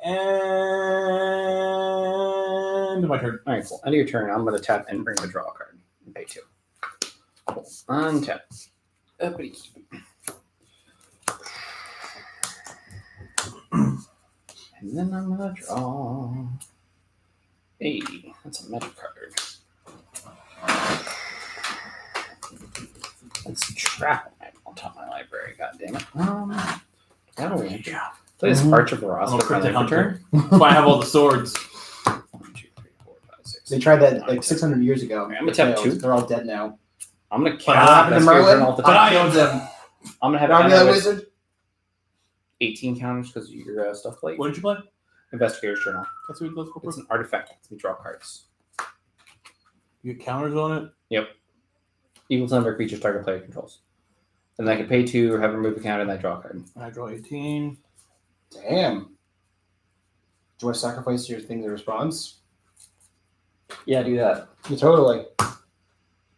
end my turn. All right, cool. End of your turn. I'm going to tap and bring the draw card and pay 2. Cool. Untap. Uppity keep. And then I'm going to draw. Hey, that's a magic card. That's trap on top of my library. God damn it. That'll win. Play this Arch of I'm a Verosca for cryptic my turn. hunter. That's why I have all the swords. 1, 2, 3, 4, 5, 6. They tried that 9, like 600 years ago. I'm gonna tap They 2. They're all dead now. I'm gonna What cast happened to Investigator's Merlin? Journal off the But top. I own them. I'm gonna have Robbie Anna the with Wizard? 18 counters because of your stuff plate. What did you play? Investigator's Journal. Let's read those real quick. It's an artifact. It's me draw cards. You get counters on it. Equal to number of creatures target player controls. And then I can pay 2 or have remove a counter and I draw a card. I draw 18. Damn. Do I sacrifice your thing in response? Yeah, do that. You totally.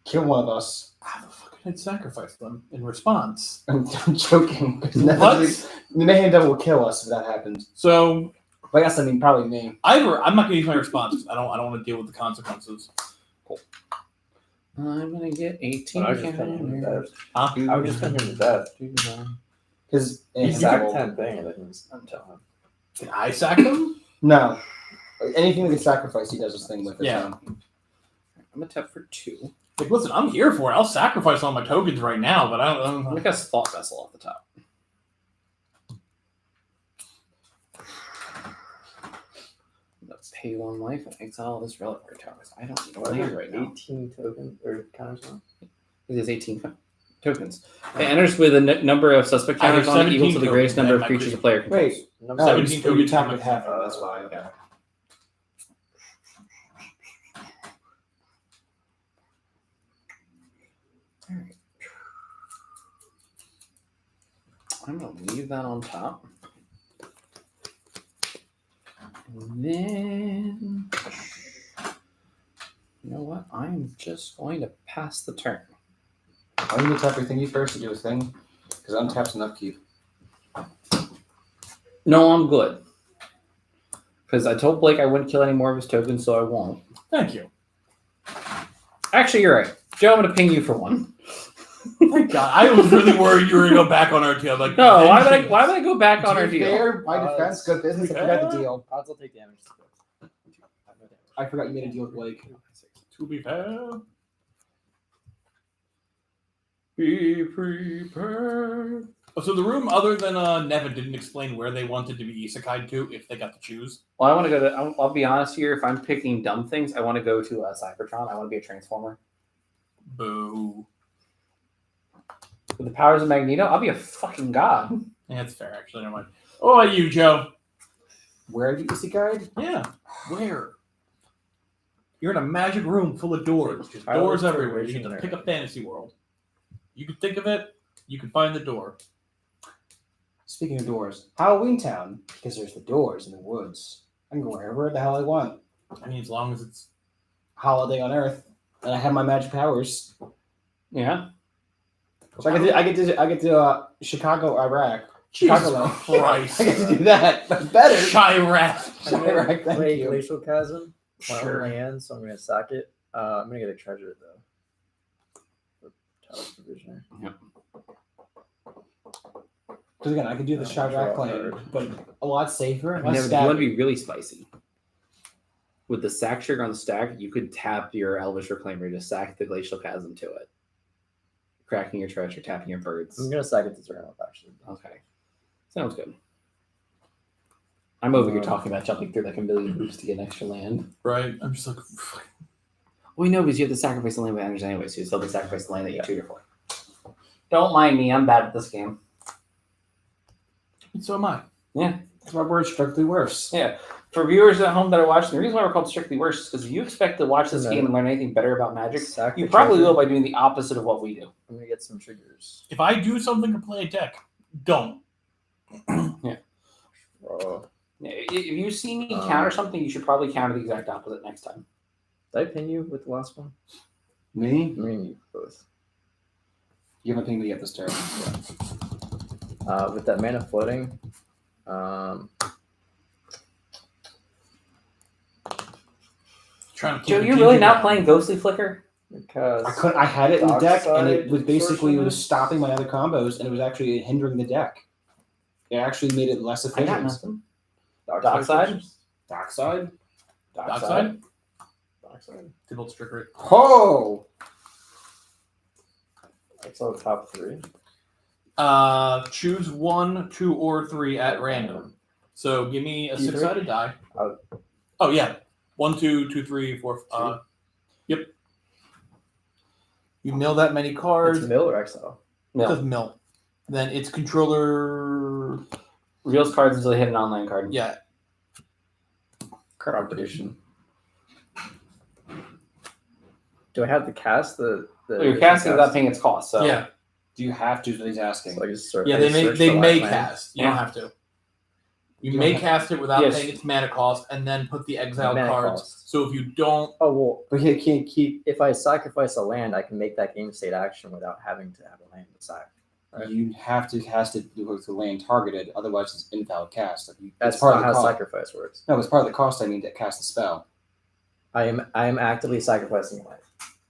Kill one of us. How the fuck did I sacrifice them in response? I'm joking. What? The Mayhem Devil will kill us if that happens. So But I guess I mean probably me. I'm not gonna use my response. 'Cause I don't want to deal with the consequences. I'm gonna get 18 But I was just paying him to counters. death. Huh? I would just paying him to death. Because Exact 10 thing, and then just tell him. Can I sack them? No. Anything we can sacrifice, he does his thing with it. Yeah. so. I'm gonna tap for 2. Like, listen, I'm here for it. I'll sacrifice all my tokens right now, but I I'm don't. gonna cast Thought Vessel off the top. I'm gonna pay 1 life and exile this reliquary tower. I don't need a What, land right now. 18 tokens or counters on? It is 18 tokens. It enters with a number of suspect I have counters on it equal to 17 the greatest tokens number at of my creatures creature. a player controls. Wait, number Oh, 17 you tokens tapped on it my half. turn. That's why. Okay. Alright. I'm gonna leave that on top. And then you know what? I'm just going to pass the turn. I'm going to tap your thingy first to do a thing. Because untap's an upkeep. No, I'm good. Because I told Blake I wouldn't kill any more of his tokens, so I won't. Thank you. Actually, you're right. Joe, I'm gonna ping you for 1. Thank God. I was really worried you were gonna go back on our team. Like, No, why would I go back on To our be deal? fair, by defense, good business. I forgot the deal. Odds will take damage. I forgot you made a deal with Blake. To be fair. Be prepared. Oh, so the room, other than Nevin, didn't explain where they wanted to be isekai to if they got to choose. Well, I want to go to. I'll be honest here. If I'm picking dumb things, I want to go to Cybertron. I want to be a Transformer. Boo. With the powers of Magneto, I'll be a fucking god. Yeah, that's fair, actually. Never mind. Oh, you, Joe. Where did you see guide? Yeah. Where? You're in a magic room full of doors. Just I doors was everywhere. You reading get to there. pick a fantasy world. You can think of it. You can find the door. Speaking of doors, Halloween Town, because there's the doors in the woods. I can go wherever the hell I want. I mean, as long as it's Holiday on Earth, and I have my magic powers. Yeah. So I get to Chicago, Iraq. Jesus Chicago, Christ. I get to do that, but better. Chirac. I'm gonna Chirac, thank play you. Glacial Chasm. My Sure. own land, so I'm gonna sack it. I'm gonna get a treasure though. For Tower Provisioner. Because again, I could do the Oh, Chirac sure. plan, but a lot safer. No, Less but you want to stabby. be really spicy. With the sack trigger on the stack, you could tap your Elvish Reclaimer to sack the Glacial Chasm to it. Cracking your treasure, tapping your birds. I'm gonna sack it to turn up actually. Okay. Sounds good. I'm over here talking about jumping through like a million hoops to get an extra land. Right? I'm just like, Well, no, because you have to sacrifice the land with energy anyway, so you still have to sacrifice the land that you tutor for. Don't mind me, I'm bad at this game. so am I. That's why we're strictly worse. Yeah. For viewers at home that are watching, the reason why we're called Strictly Worse is because if you expect to watch this No. game and learn anything better about magic, Sack you the probably treasure. will by doing the opposite of what we do. I'm gonna get some triggers. If I do something or play a deck, don't. Oh, Yeah, if you see me counter something, you should probably counter the exact opposite next time. did I pin you with the last one? Me? I'm gonna you both. You haven't pinged me yet this turn. With that mana floating, Trying to keep Joe, the you're ginger really not down. playing Ghostly Flicker? because I had it in the deck, and it Dockside was basically it was Sorceress? stopping my other combos, and it was actually hindering the deck. It actually made it less I got efficient. nothing. Dockside. Dockside? Dockside? Dockside. Tybalt Trickery. Oh! Exile top 3. Choose 1, 2, or 3 at random. So give me a Two, three? 6-sided die. Oh. Oh yeah, 1, 2, 2, 3, 4. Yep. You mill that many cards. It's mill or exile? No. Because mill. Then its controller. Reveals cards until they hit an online card. Yeah. Corruption. Do I have to cast the? Well, you're casting without paying its cost, so Yeah. Do you have to? Is what he's asking. So I just search, Yeah. I They just may search they for may land. cast. You Yeah. don't have to. You You may don't cast it without Yes. paying its mana cost, and then put the exiled Mana cards. cost. So if you don't, Oh well, But he can't keep. if I sacrifice a land, I can make that game state action without having to have a land to sack. Right. You have to cast it with the land targeted, otherwise it's invalid cast. Like That's it's part not of the how cost. sacrifice works. No, it's part of the cost. I mean, to cast the spell. I am actively sacrificing land.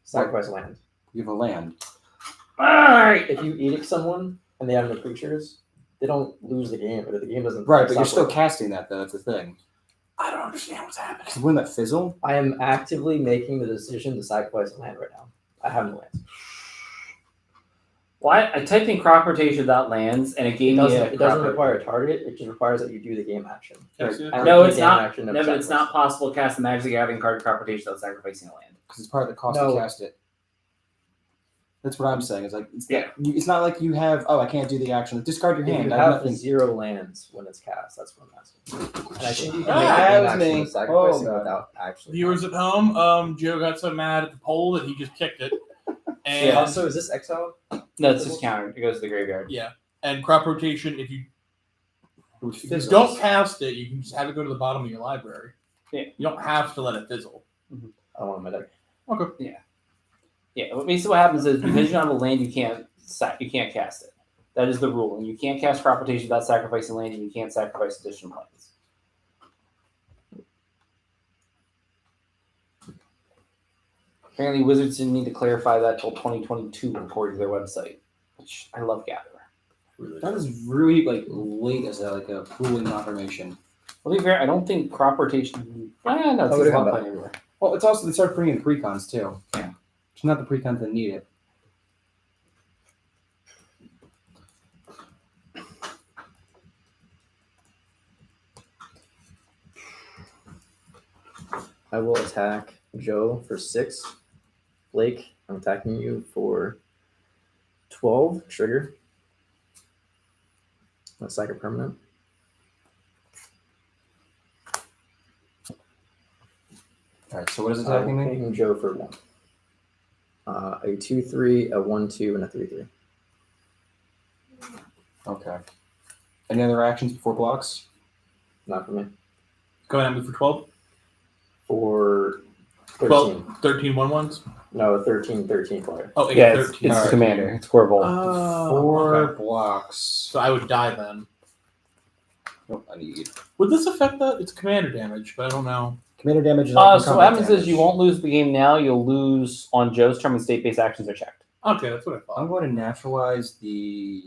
Sacrifice land. You have a land. Alright. If you edict someone and they have no creatures, they don't lose the game. But the game doesn't. Right, but you're stop still working. casting that though. That's the thing. I don't understand what's happening. Because wouldn't that fizzle? I am actively making the decision to sacrifice a land right now. I have no lands. Well, I typed in crop rotation without lands, and it gave me a It doesn't crop require a target. It just requires that you do the game action. Can I Like, see that? I No, don't it's do game not. action of No, but it's not sacrifice. possible to cast the Magic the Gathering card crop rotation without sacrificing a land. Because it's part of the cost No. to cast it. That's what I'm saying. It's like it's, Yeah. it's not like you have. Oh, I can't do the action. Discard your If hand. you I have have nothing. 0 lands when it's cast, that's what I'm asking. And I think you can Ah, make that the game was action me. with sacrificing Oh, without actually. Viewers at home, Joe got so mad at the poll that he just kicked it. And Yeah. Also, is this exile? No, it's just countered. It goes to the graveyard. and crop rotation, if you Fizzles. don't cast it, you can just have it go to the bottom of your library. Yeah. You don't have to let it fizzle. I don't want my deck. Okay. Yeah, basically what happens is because you don't have a land, you can't cast it. That is the rule, and you can't cast crop rotation without sacrificing land, and you can't sacrifice additional lands. Apparently, Wizards didn't need to clarify that till 2022, according to their website. Which I love Gatherer. That is really like late as a pooling confirmation. Well, to be fair, I don't think crop rotation. No, it's Oh, just we're not talking playing everywhere. Well, it's also they start bringing in precons too. Yeah. It's not the precons that need it. I will attack Joe for 6. Blake, I'm attacking you for 12, trigger. That's like a permanent. All right. So what is attacking me? Taking Joe for 1. A 2/3, a 1/2, and a 3/3. Okay. Any other actions before blocks? Not for me. Go ahead and move for 12. For 13. 12, 13 1/1s. No, 13 player. Oh, 8, Yeah, it's 13. Alright. commander. It's Corvol. Oh, Four okay. blocks. So I would die then. Nope, I need Would this affect that? It's commander damage, but I don't know. commander damage. Is So what combat happens is you damage. won't lose the game now. You'll lose on Joe's turn when state-based actions are checked. Okay, that's what I thought. I'm going to naturalize the.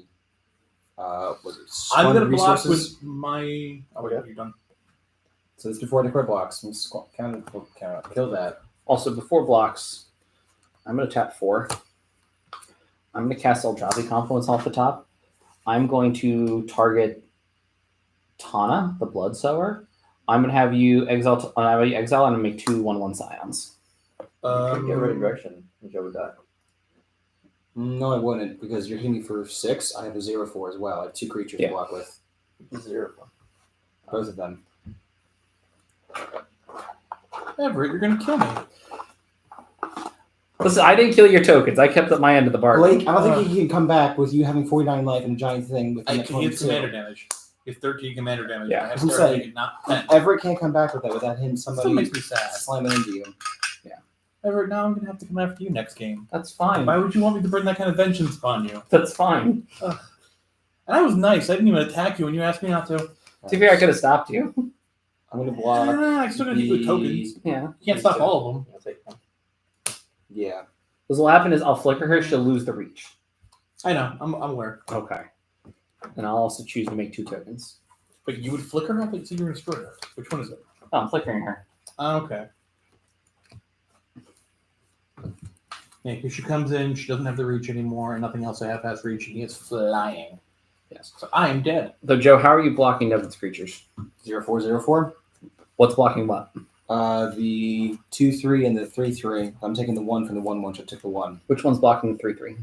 Was it? I'm Swan gonna block resources? with my. Oh wait, Okay. you're done. So this before I declare blocks. I'm kill that. Also, before blocks, I'm going to tap 4. I'm going to cast Eldrazi Confluence off the top. I'm going to target Tana, the Blood Sower. I'm going to have you exile. Exile and make 2 1/1 Scions. Get rid of direction, and Joe would die. No, I wouldn't because you're hitting me for 6. I have a 0/4 as well. I have 2 creatures Yeah. to block with. 0. Both of them. Everett, you're gonna kill me. Listen, I didn't kill your tokens. I kept up my end of the bargain. Blake, I don't think he can come back with you having 49 life and a giant thing with I him can at hit 22. commander damage. It's 13 commander damage. Yeah, I have I'm 13, saying- not 10. Everett can't come back with that without hitting Still somebody makes me sad. slamming into you. Everett, now I'm gonna have to come after you next game. That's fine. Why would you want me to bring that kind of vengeance upon you? That's fine. And I was nice. I didn't even attack you when you asked me not to. To be fair, I could have stopped you. I'm going to block. I still gotta keep the tokens. Yeah. You can't stop all of them. I'll take 1. Yeah. Because what'll happen is I'll flicker her. She'll lose the reach. I know. I'm aware. Okay. And I'll also choose to make 2 tokens. But you would flicker her? I thought you said you were gonna destroy her. Which one is it? Oh, I'm flickering her. Okay. Yeah, because she comes in, she doesn't have the reach anymore, and nothing else I have has reach, and he is flying. Yes. So I am dead. So, Joe, how are you blocking Nevin's creatures? 0/4/0/4. What's blocking what? The 2/3 and the 3/3. I'm taking the 1 from the 1/1. So I took the 1. Which one's blocking the 3/3?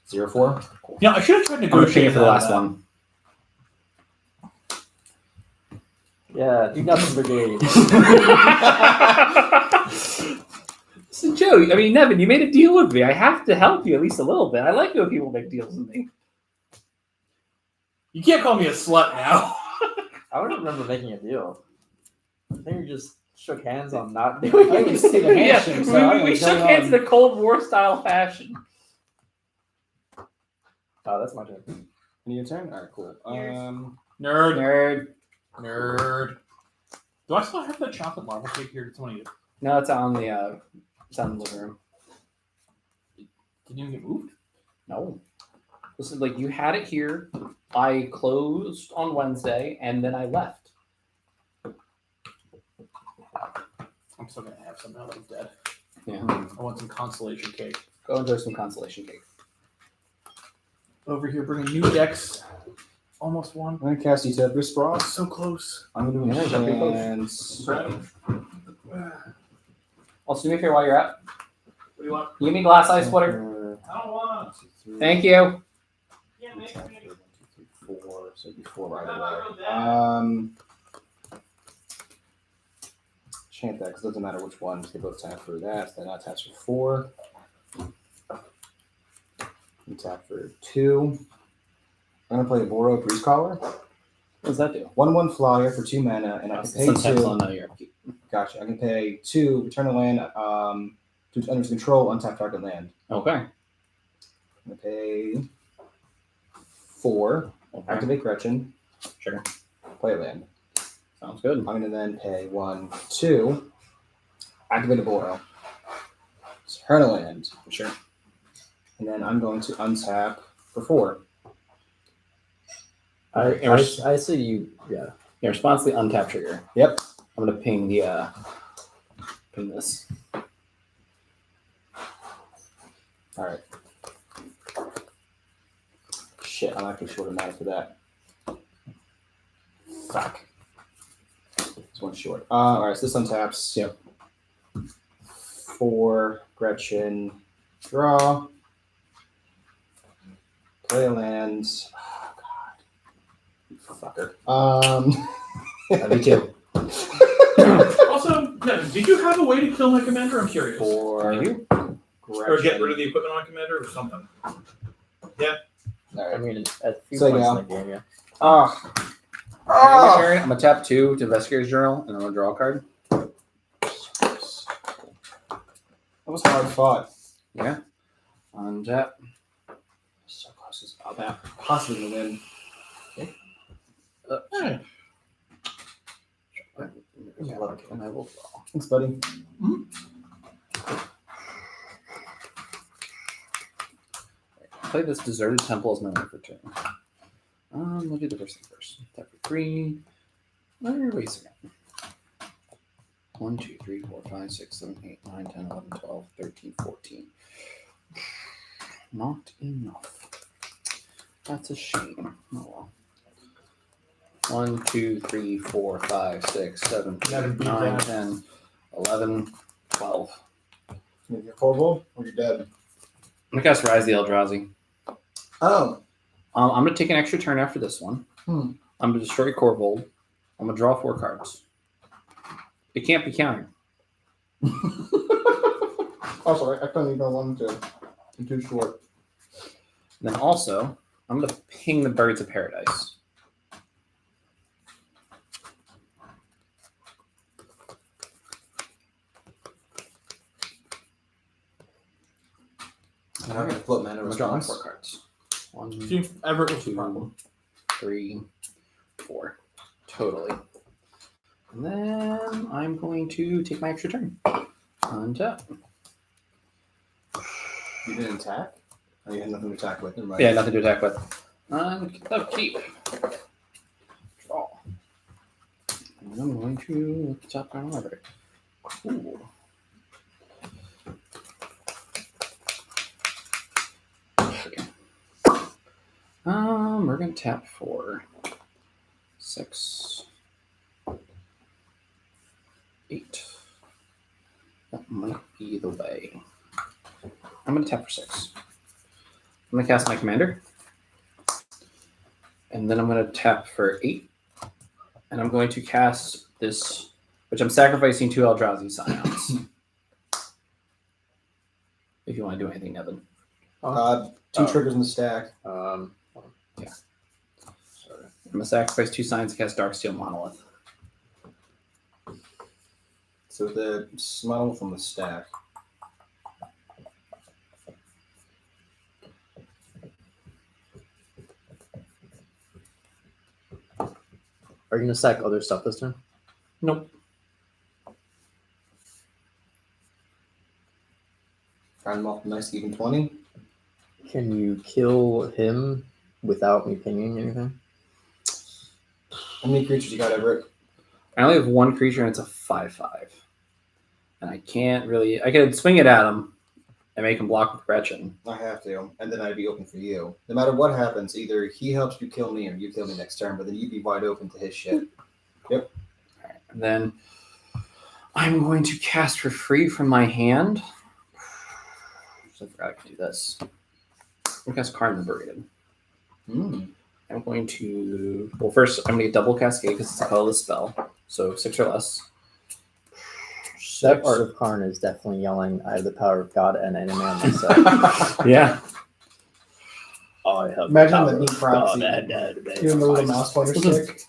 0/4. Yeah, I should have tried I'm going to pay negotiating for the that last out. one. Yeah, you got some brigade. So, Joe, I mean, Nevin, you made a deal with me. I have to help you at least a little bit. I like it when people make deals with me. You can't call me a slut now. I don't remember making a deal. I think we just shook hands on not doing I didn't see the anything. Yeah, handshake, so I we was shook going hands on. in a Cold War style fashion. Oh, that's my turn. Your turn? All right, cool. Nerd. Nerd. Nerd. Do I still have that chocolate marble cake here? Did someone eat it? No, it's on the living room. Didn't even get moved? No. Listen, like you had it here. I closed on Wednesday and then I left. I'm still gonna have some now that I'm dead. Yeah. I want some consolation cake. Go enjoy some consolation cake. Over here bringing new decks. Almost one. I'm going to cast Etebrus Sprawl. So close. I'm going Yeah, to that'd be close. enhance. Also, do me a favor while you're up. What do you want? Give me glass ice water. I don't want. Thank you. Yeah, One, two, three, 4. So it'd be 4 right I'm away. not real dead. Chant that because it doesn't matter which ones. They both tap for that. They're not tapped for 4. You tap for 2. I'm gonna play a Boro Breeze Collar. What does that do? 1/1 flyer for 2 mana, and I can pay 2. Your upkeep. Gotcha. I can pay 2, return a land to under control, untap target land. Okay. I'm gonna pay 4, Okay. activate Gretchen, Sure. play a land. Sounds good. I'm gonna then pay 1, 2, activate a Boro, turn a land, Sure. and then I'm going to untap for 4. I see you. Yeah. Yeah, response to the untap trigger. Yep. I'm gonna ping the ping this. All right. Shit, I'm actually short of mana for that. Fuck. It's 1 short. All right, so this untaps. Yep. 4, Gretchen, draw. Play lands. Oh God. You fucker. Me too. Also, Nevin, did you have a way to kill my commander? I'm curious. For you. Or get rid of the equipment on commander or something. I mean, at a few So, points yeah. in the game, yeah. Oh. Oh. I'm gonna tap 2 to Investigator's Journal, and I'm gonna draw a card. That was hard fought. Yeah. Untap. So close as possibly to win. And I will draw. Thanks, buddy. Play this Deserted Temple as my life return. We'll do the first thing first. Tap for 3. Wait a second. 1, 2, 3, 4, 5, 6, 7, 8, 9, 10, 11, 12, 13, 14. Not enough. That's a shame. Oh well. 1, 2, 3, 4, 5, 6, 7, 8, 9, 10, 11, 12. Your Corvo or you're dead? I'm gonna cast Rise the Eldrazi. Oh. I'm gonna take an extra turn after this one. Hmm. I'm gonna destroy Corvold. I'm gonna draw 4 cards. It can't be countered. Also, I couldn't even want to. I'm too short. Then also, I'm gonna ping the Birds of Paradise. I'm not gonna flip mana I'm gonna draw response. 4 cards. 1, See, Everett was the 2, problem. 3, 4. Totally. And then I'm going to take my extra turn. Untap. You didn't attack? Oh, you had nothing to attack with. Never mind. Yeah, nothing to attack with. Keep. Draw. And I'm going to look at the top card of the library. Cool. Okay. We're gonna tap 4, 6, 8. That might be the way. I'm gonna tap for 6. I'm gonna cast my commander. And then I'm gonna tap for 8. And I'm going to cast this, which I'm sacrificing 2 Eldrazi Scions. If you want to do anything, Nevin. 2 triggers in the stack. Yeah. Sorry. I'm gonna sacrifice 2 signs to cast Darksteel Monolith. So the model from the stack. Are you gonna sack other stuff this turn? Nope. Round them off nice even 20. Can you kill him without me pinging anything? How many creatures you got, Everett? I only have 1 creature and it's a 5/5. And I can't really. I could swing it at him and make him block with Gretchen. I have to, and then I'd be open for you. No matter what happens, either he helps you kill me or you kill me next turn, but then you'd be wide open to his shit. Alright. And then I'm going to cast for free from my hand. I forgot I could do this. I'm going to cast Karn Liberated. I'm going to. Well, first, I'm going to get double Cascade because it's a colorless spell. So 6 or less. That 6. part of Karn is definitely yelling, I have the power of God and enemy on my side. Yeah. I have Imagine the the power neat of proxy. God and enemy. Even the little mouse pointer stick.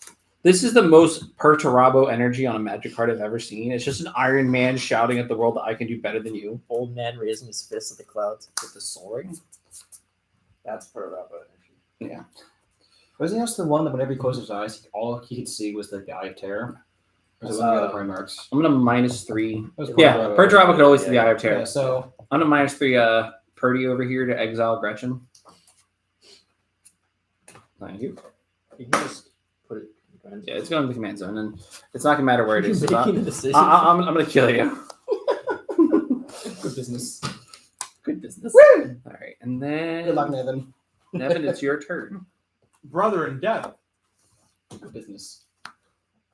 This is the most Perturabo energy on a Magic card I've ever seen. It's just an Iron Man shouting at the world that I can do better than you. Old man raising his fist at the clouds. With the Soul Ring. That's part of that energy. Yeah. Wasn't he also the one that whenever he closed his eyes, all he could see was like the Eye of Terror? Or was it one of the other Primarchs? I'm going to -3. It was Yeah, Perturabo. Perturabo could always see the Eye of Yeah, Terror. so I'm going to -3 Purdy over here to exile Gretchen. Thank you. You can just put it in the Yeah, it's going to the command zone, and it's not going to matter where it is. You're making a decision. I'm going to kill you. good business. Good business. Woo! All right, and then Good luck, Nevin. Nevin, it's your turn. Brother in death. Good business.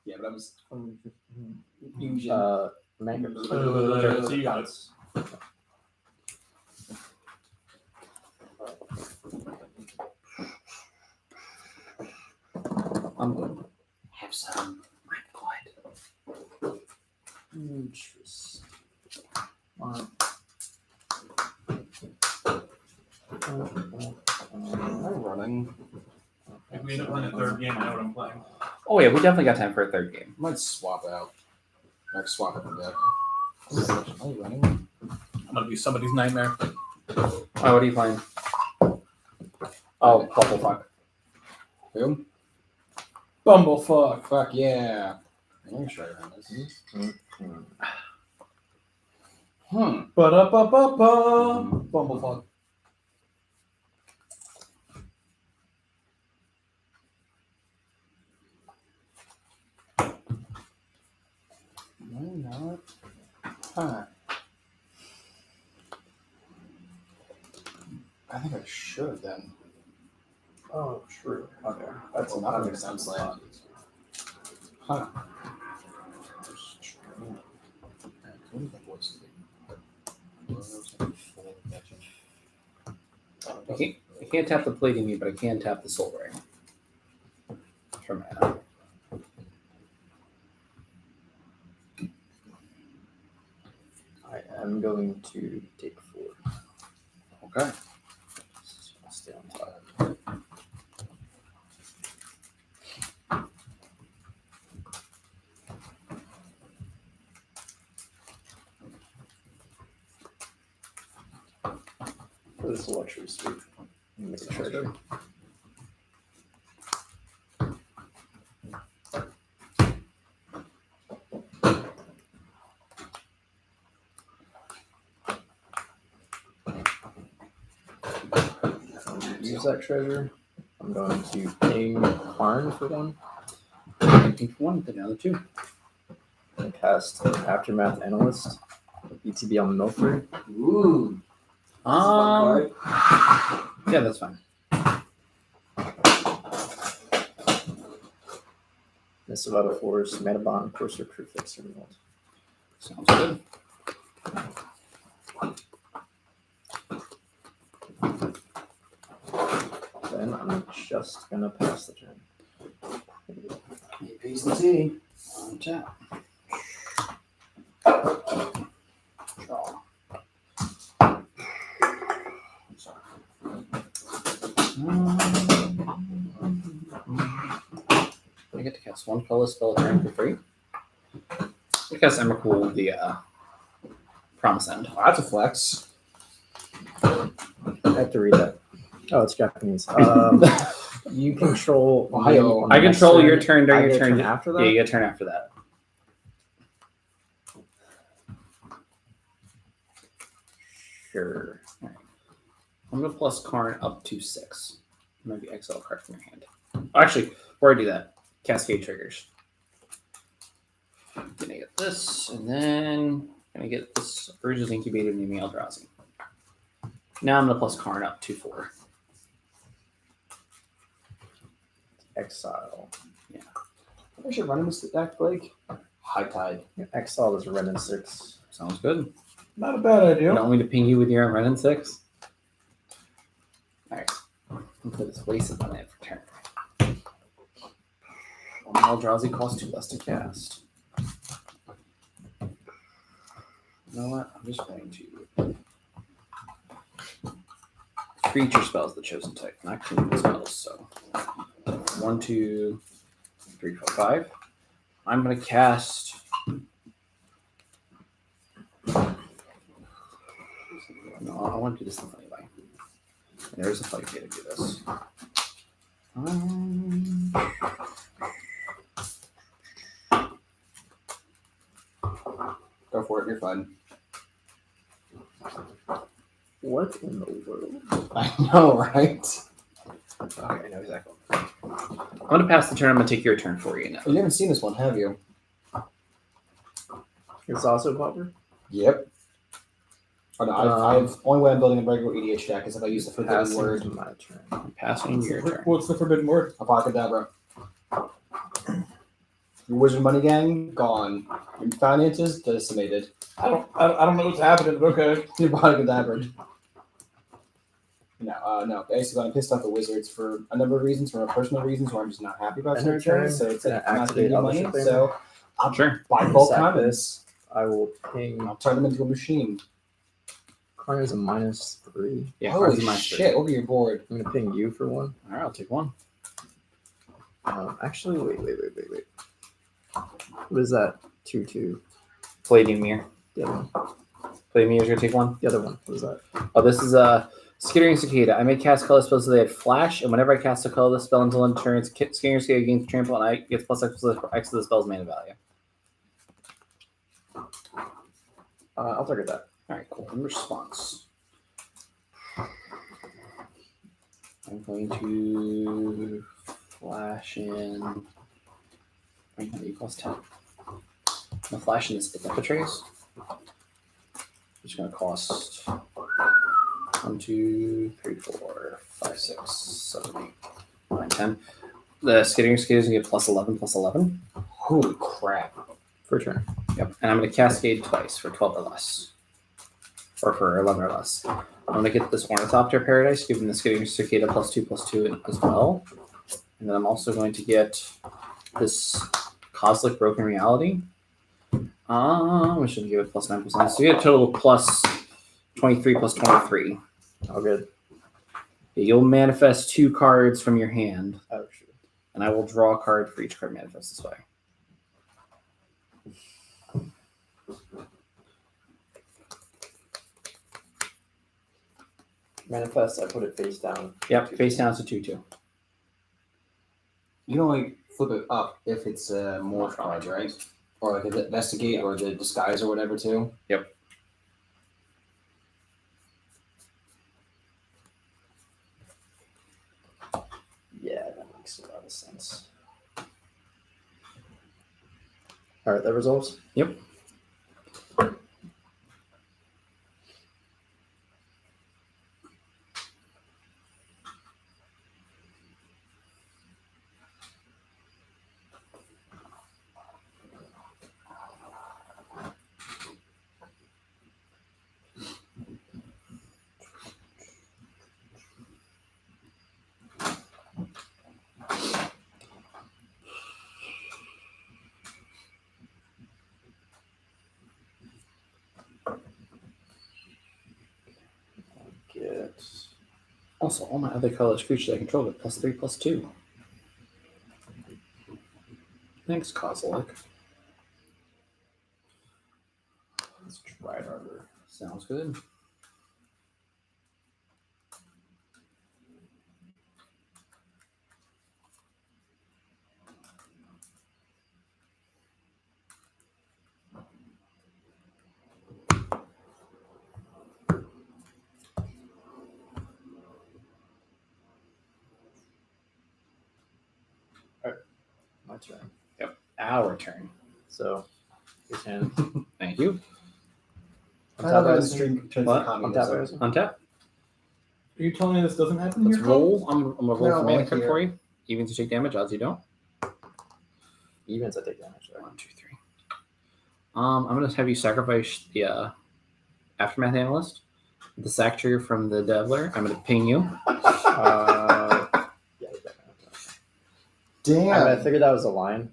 Yeah, but I was fusion. So you got it. I'm good. Have some. I'm good. Interesting. I'm running. If we end up playing a third game, I know what I'm playing. Oh yeah, we definitely got time for a third game. I might swap out. Like swap it the deck. Am I running? I'm gonna be somebody's nightmare. Oh, what are you playing? Oh, Bumblefuck. Who? Bumblefuck. Fuck yeah. I'm gonna try to run this. Ba-da-ba-ba-ba. Bumblefuck. Why not? Huh. I think I should then. Oh, true. Okay. That's Well, not that makes sense then. Huh. I can't tap the Plating Me, but I can tap the Soul Ring. For mana. I am going to take 4. Okay. Stay on top. For this luxury suite, make a treasure. Use that treasure. I'm going to ping Karn for 1 Looking for one, the other 2. and cast Aftermath Analyst. ETB on Milford. Ooh. Yeah, that's fine. Missive out of Force, Mana Bond, Courser, Prefix, Remote. Sounds good. Then I'm just gonna pass the turn. Pays the tea. On tap. Draw. I get to cast one colorless spell a turn for free. I cast Emrakul, the Promise End. Oh, that's a flex. I have to read that. Oh, it's Japanese. You control. Ohio. on I the next control turn. your turn I during get your a turn. after that. Yeah, you get a turn after that. Sure. All right. I'm gonna plus Karn up to 6. Maybe exile a card from your hand. Actually, before I do that, Cascade triggers. I'm gonna get this, and then gonna get this Urges Incubated in the Eldrazi. Now I'm gonna plus Karn up to 4. Exile. I should run in this deck, Blake. High Tide. Exile is Ren and 6. Sounds good. Not a bad You idea. don't want me to ping you with your own Renin 6? Alright. I'll put this wasted on it for turn. Eldrazi costs 2 less to cast. You know what? I'm just going to creature spells the chosen type, not community spells. So 1, 2, 3, 4, 5. I'm gonna cast. No, I want to do this the funny way. And there's a funny way to do this. Go for it. You're fine. What in the world? I know, right? Okay, I know exactly. I'm gonna pass the turn. I'm gonna take your turn for you now. You haven't seen this one, have you? It's also Popper. Yep. Oh, no, I've only way I'm building a regular EDH deck is if I use the forbidden Passing word. to my turn. I'm passing your turn. What's the forbidden word? Apothecabra. Your Wizard Money Gang gone. Your finances decimated. I don't know what's happening, but okay. Your Apothecabra. No. Basically, I'm pissed off the Wizards for a number of reasons, for personal reasons, where I'm just not happy about And certain turn, things. So it's like gonna I'm not giving activate you other money. shit there. So I'll Sure. buy bulk Sack commons. this. I will ping. I'll turn them into a machine. Climb is a -3. Yeah, Holy cards are my shit! Look at your board. I'm gonna ping you for 1. All right, I'll take 1. Actually, wait. What is that? 2/2. Palladium Mirror. The other one. Palladium Mirror's gonna take 1. The other one. What is that? Oh, this is Skittering Cicada. I may cast color spells so they had flash, and whenever I cast a colorless spell until end turn, Skittering Cicada gains trample, and I gets +X to the spell's mana value. I'll target that. All right, cool. In response, I'm going to flash in. Right now, equals 10. I'm gonna flash in this Epitrace. Which is gonna cost 1, 2, 3, 4, 5, 6, 7, 8, 9, 10. The Skittering Cicada is gonna get +11/+11. Holy crap! For turn. Yep. And I'm gonna cascade twice for 12 or less. Or for 11 or less. I'm gonna get this Ornithopter Paradise, giving the Skittering Cicada +2/+2 as well. And then I'm also going to get this Cosmic Broken Reality. Which should give it +9/+9. So you get a total +23/+23. All good. You'll manifest 2 cards from your hand, Oh shoot. and I will draw a card for each card manifest this way. Manifest. I put it face down. Yep, face down to 2/2. You can only flip it up if it's a morph card, right? Or like the investigate or the disguise or whatever too. Yep. Yeah, that makes a lot of sense. All right, that resolves. Yep. Get. Also, all my other colorless creatures I control get +3/+2. Thanks, Kozilek. Let's try it harder. Sounds good. My turn. Our turn. So, his hand. Thank you. On top of his stream turns What? to On top communism. of his. Untap. Are you telling me this doesn't happen? Let's here? roll. I'm gonna roll No, for mana like card here. for you. Even to take damage, odds you don't. Evens, I take damage. Right? 1, 2, 3. I'm gonna have you sacrifice the Aftermath Analyst, the sack trigger from the Devler. I'm gonna ping you. Yeah, Damn. I figured that was a line.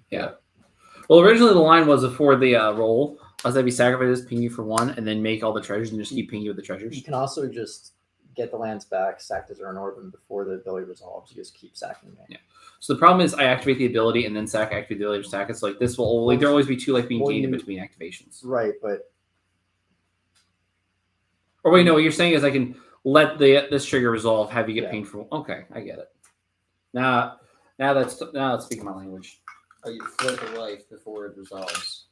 Well, originally the line was for the roll. I was have you sacrifice this, ping you for 1, and then make all the treasures and just keep pinging you with the treasures. You can also just get the lands back, sack as an orb, and before the ability resolves, you just keep sacking me. Yeah. So the problem is I activate the ability and then activate the ability to sack it. So like this will only there will always be 2 like being Well, gained in you- between activations. Right, but Or wait, no, what you're saying is I can let this trigger resolve, have you get Yeah. pinged for. Okay, I get it. Now that's speaking my language. Oh, you flip a life before it resolves.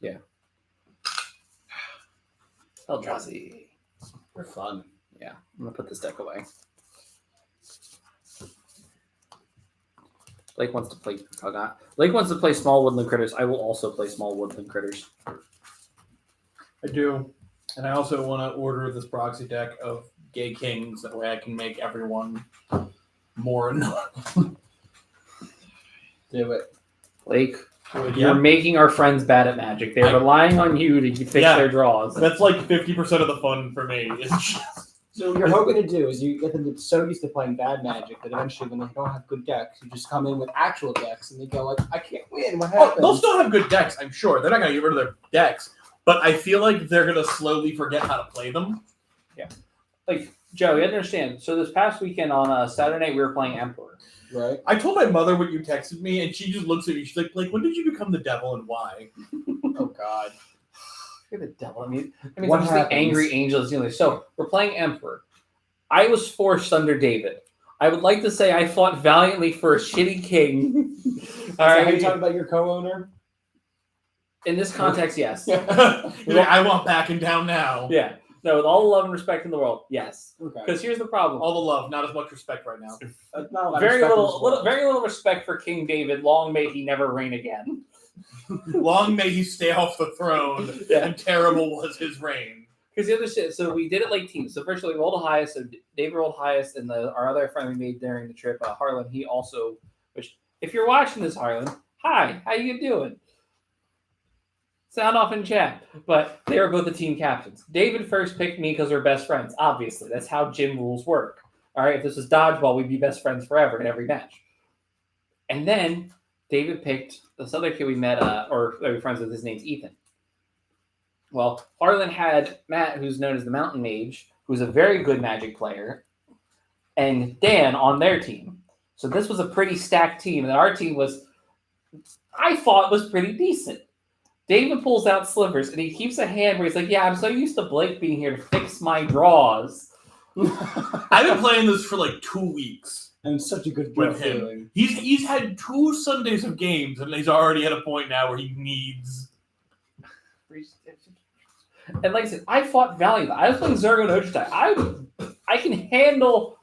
Eldrazi. For fun. Yeah, I'm gonna put this deck away. Lake wants to play. Lake wants to play small woodland critters. I will also play small woodland critters. I do. And I also want to order this proxy deck of Gay Kings. That way I can make everyone more annoying. Do it. Lake, Yeah. you're making our friends bad at Magic. They're relying on you to fix Yeah. their draws. That's like 50% of the fun for me. It's just So what you're hoping to do is you get them so used to playing bad Magic that eventually when they don't have good decks, you just come in with actual decks and they go like, I can't win. What Oh, happens? they'll still have good decks, I'm sure. They're not going to get rid of their decks. But I feel like they're going to slowly forget how to play them. Like Joe, you understand? So this past weekend on Saturday night we were playing Emperor. Right. I told my mother what you texted me, and she just looks at me. She's like, Blake, when did you become the devil and why? Oh God. Look at the devil. I mean, What I'm just happens? the angry angels. So we're playing Emperor. I was forced under David. I would like to say I fought valiantly for a shitty king. All Are you right. talking about your co-owner? In this context, yes. You're like, I want backing down now. Yeah. No, with all the love and respect in the world, yes. Okay. Because here's the problem. All the love, not as much respect right now. That's not a lot of Very respect in little, this world. very little respect for King David. Long may he never reign again. Long may he stay off the throne, Yeah. and terrible was his reign. Because the other shit, so we did it like teams. So first we rolled the highest. So David rolled highest, and our other friend we made during the trip, Harlan, he also. Which, if you're watching this, Harlan, hi, how you doing? Sound off in chat. But they were both the team captains. David first picked me because we're best friends. Obviously, that's how gym rules work. All right, if this was dodgeball, we'd be best friends forever in every match. And then David picked this other kid we met, or that we're friends with. His name's Ethan. Well, Harlan had Matt, who's known as the Mountain Mage, who's a very good Magic player, and Dan on their team. So this was a pretty stacked team, and our team was, I thought, was pretty decent. David pulls out Slivers, and he keeps a hand where he's like, yeah, I'm so used to Blake being here to fix my draws. I've been playing this for like 2 weeks. And it's such a good With him. feeling. He's had 2 Sundays of games, and he's already at a point now where he needs. And like I said, I fought valiantly. I was playing Zergo and Ojutai. I can handle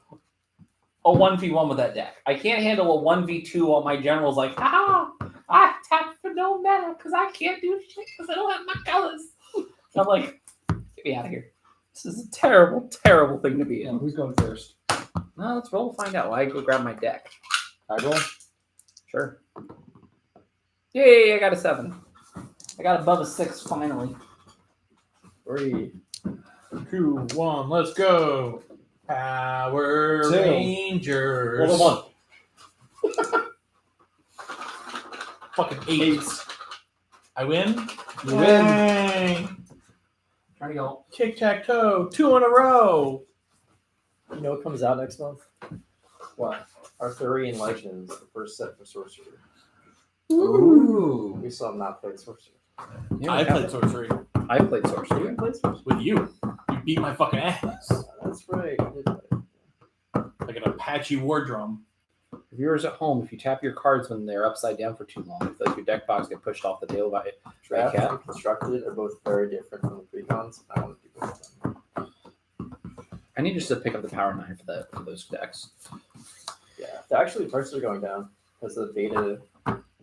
a 1v1 with that deck. I can't handle a 1v2 while my general's like, I tap for no mana because I can't do shit because I don't have my colors. I'm like, get me out of here. This is a terrible, terrible thing to be in. Who's going first? No, let's roll to find out. I go grab my deck. I roll. Sure. Yay, I got a 7. I got above a 6 finally. 3. 2, 1, let's go. Power 2. Rangers. Roll a 1. Fucking 8. I win? You win. Yay. Trying to go. Tic-tac-toe. 2 in a row. You know what comes out next month? What? Arthurian Legends, the first set for Sorcerer. Ooh. We still have not played Sorcerer. I played sorcery I played You Sorcery. haven't played Sorcerer? with you. You beat my fucking ass. That's right. I did play. Like an Apache war drum. Viewers at home, if you tap your cards when they're upside down for too long, if like your deck box get pushed off the table by it, Draft cat. and Constructed are both very different from the precons. I want to do both of them. I need just to pick up the Power 9 for those decks. Yeah, they're actually prices are going down because of the beta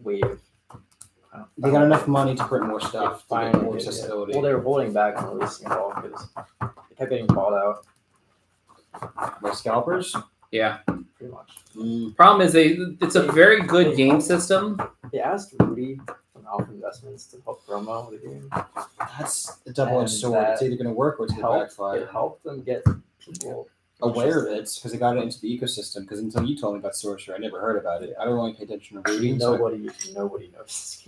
wave. They got enough money to print more stuff to get more did, yeah. accessibility. Well, they were holding back on releasing it all because they kept getting bought out More scalpers. Yeah. pretty much. Problem is, it's a very good game system. They asked Rudy from Alpha Investments to help promo the game. That's a double-edged And sword. It's that either going to work or it's going to It backfire. helped them get people Aware of it because they got it into the ecosystem. Because until you told me about Sorcerer, I never heard about it. I don't really pay attention to Rudy. so Nobody knows.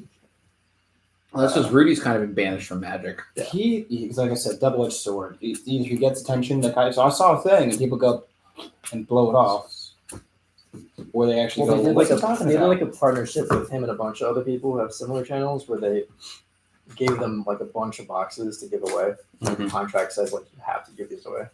Well, that's because Rudy's kind of been banished from Magic. Yeah. He's like I said, double-edged sword. Either he gets attention, like so I saw a thing, and people go and blow it off, or they actually Well, go, they did "What's like he talking they did about?" like a partnership with him and a bunch of other people who have similar channels where they gave them like a bunch of boxes to give away. Mhm. The contract says like you have to give these away.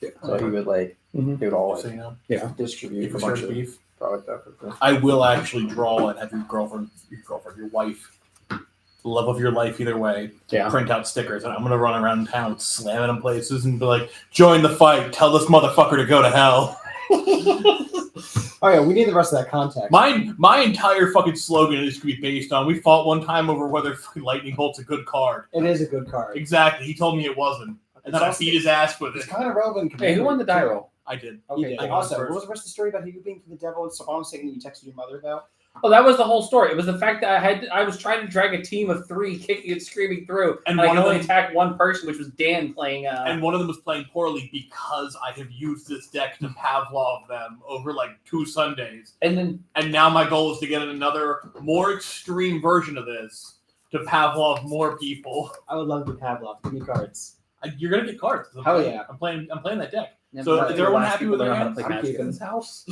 Yeah. So he would like Mhm. they would all So, like, you know, distribute a for bunch sure of beef. product out for them. I will actually draw and have your wife, the love of your life either way, Yeah. print out stickers. And I'm going to run around town slamming them places and be like, join the fight. Tell this motherfucker to go to hell. Oh yeah, we need the rest of that context. My entire fucking slogan is going to be based on, we fought one time over whether fucking Lightning Bolt's a good card. It is a good card. Exactly. He told me it wasn't. And then I beat his ass with It's it. kind of relevant. Hey, who won the die roll? I did. Okay. Okay, I Also, won what first. was the rest of the story about you being for the devil and Saban saying that you texted your mother about? Oh, that was the whole story. It was the fact that I was trying to drag a team of 3 kicking and screaming through, And and I one could of only them- attack one person, which was Dan playing. And one of them was playing poorly because I have used this deck to Pavlov them over like 2 Sundays. and now my goal is to get another more extreme version of this to Pavlov more people. I would love to Pavlov. Give me cards. You're gonna get cards. Hell yeah. I'm playing that deck. Yeah, So but is everyone the last happy people with their learn how to hands? play I'm Magic in keeping. this house.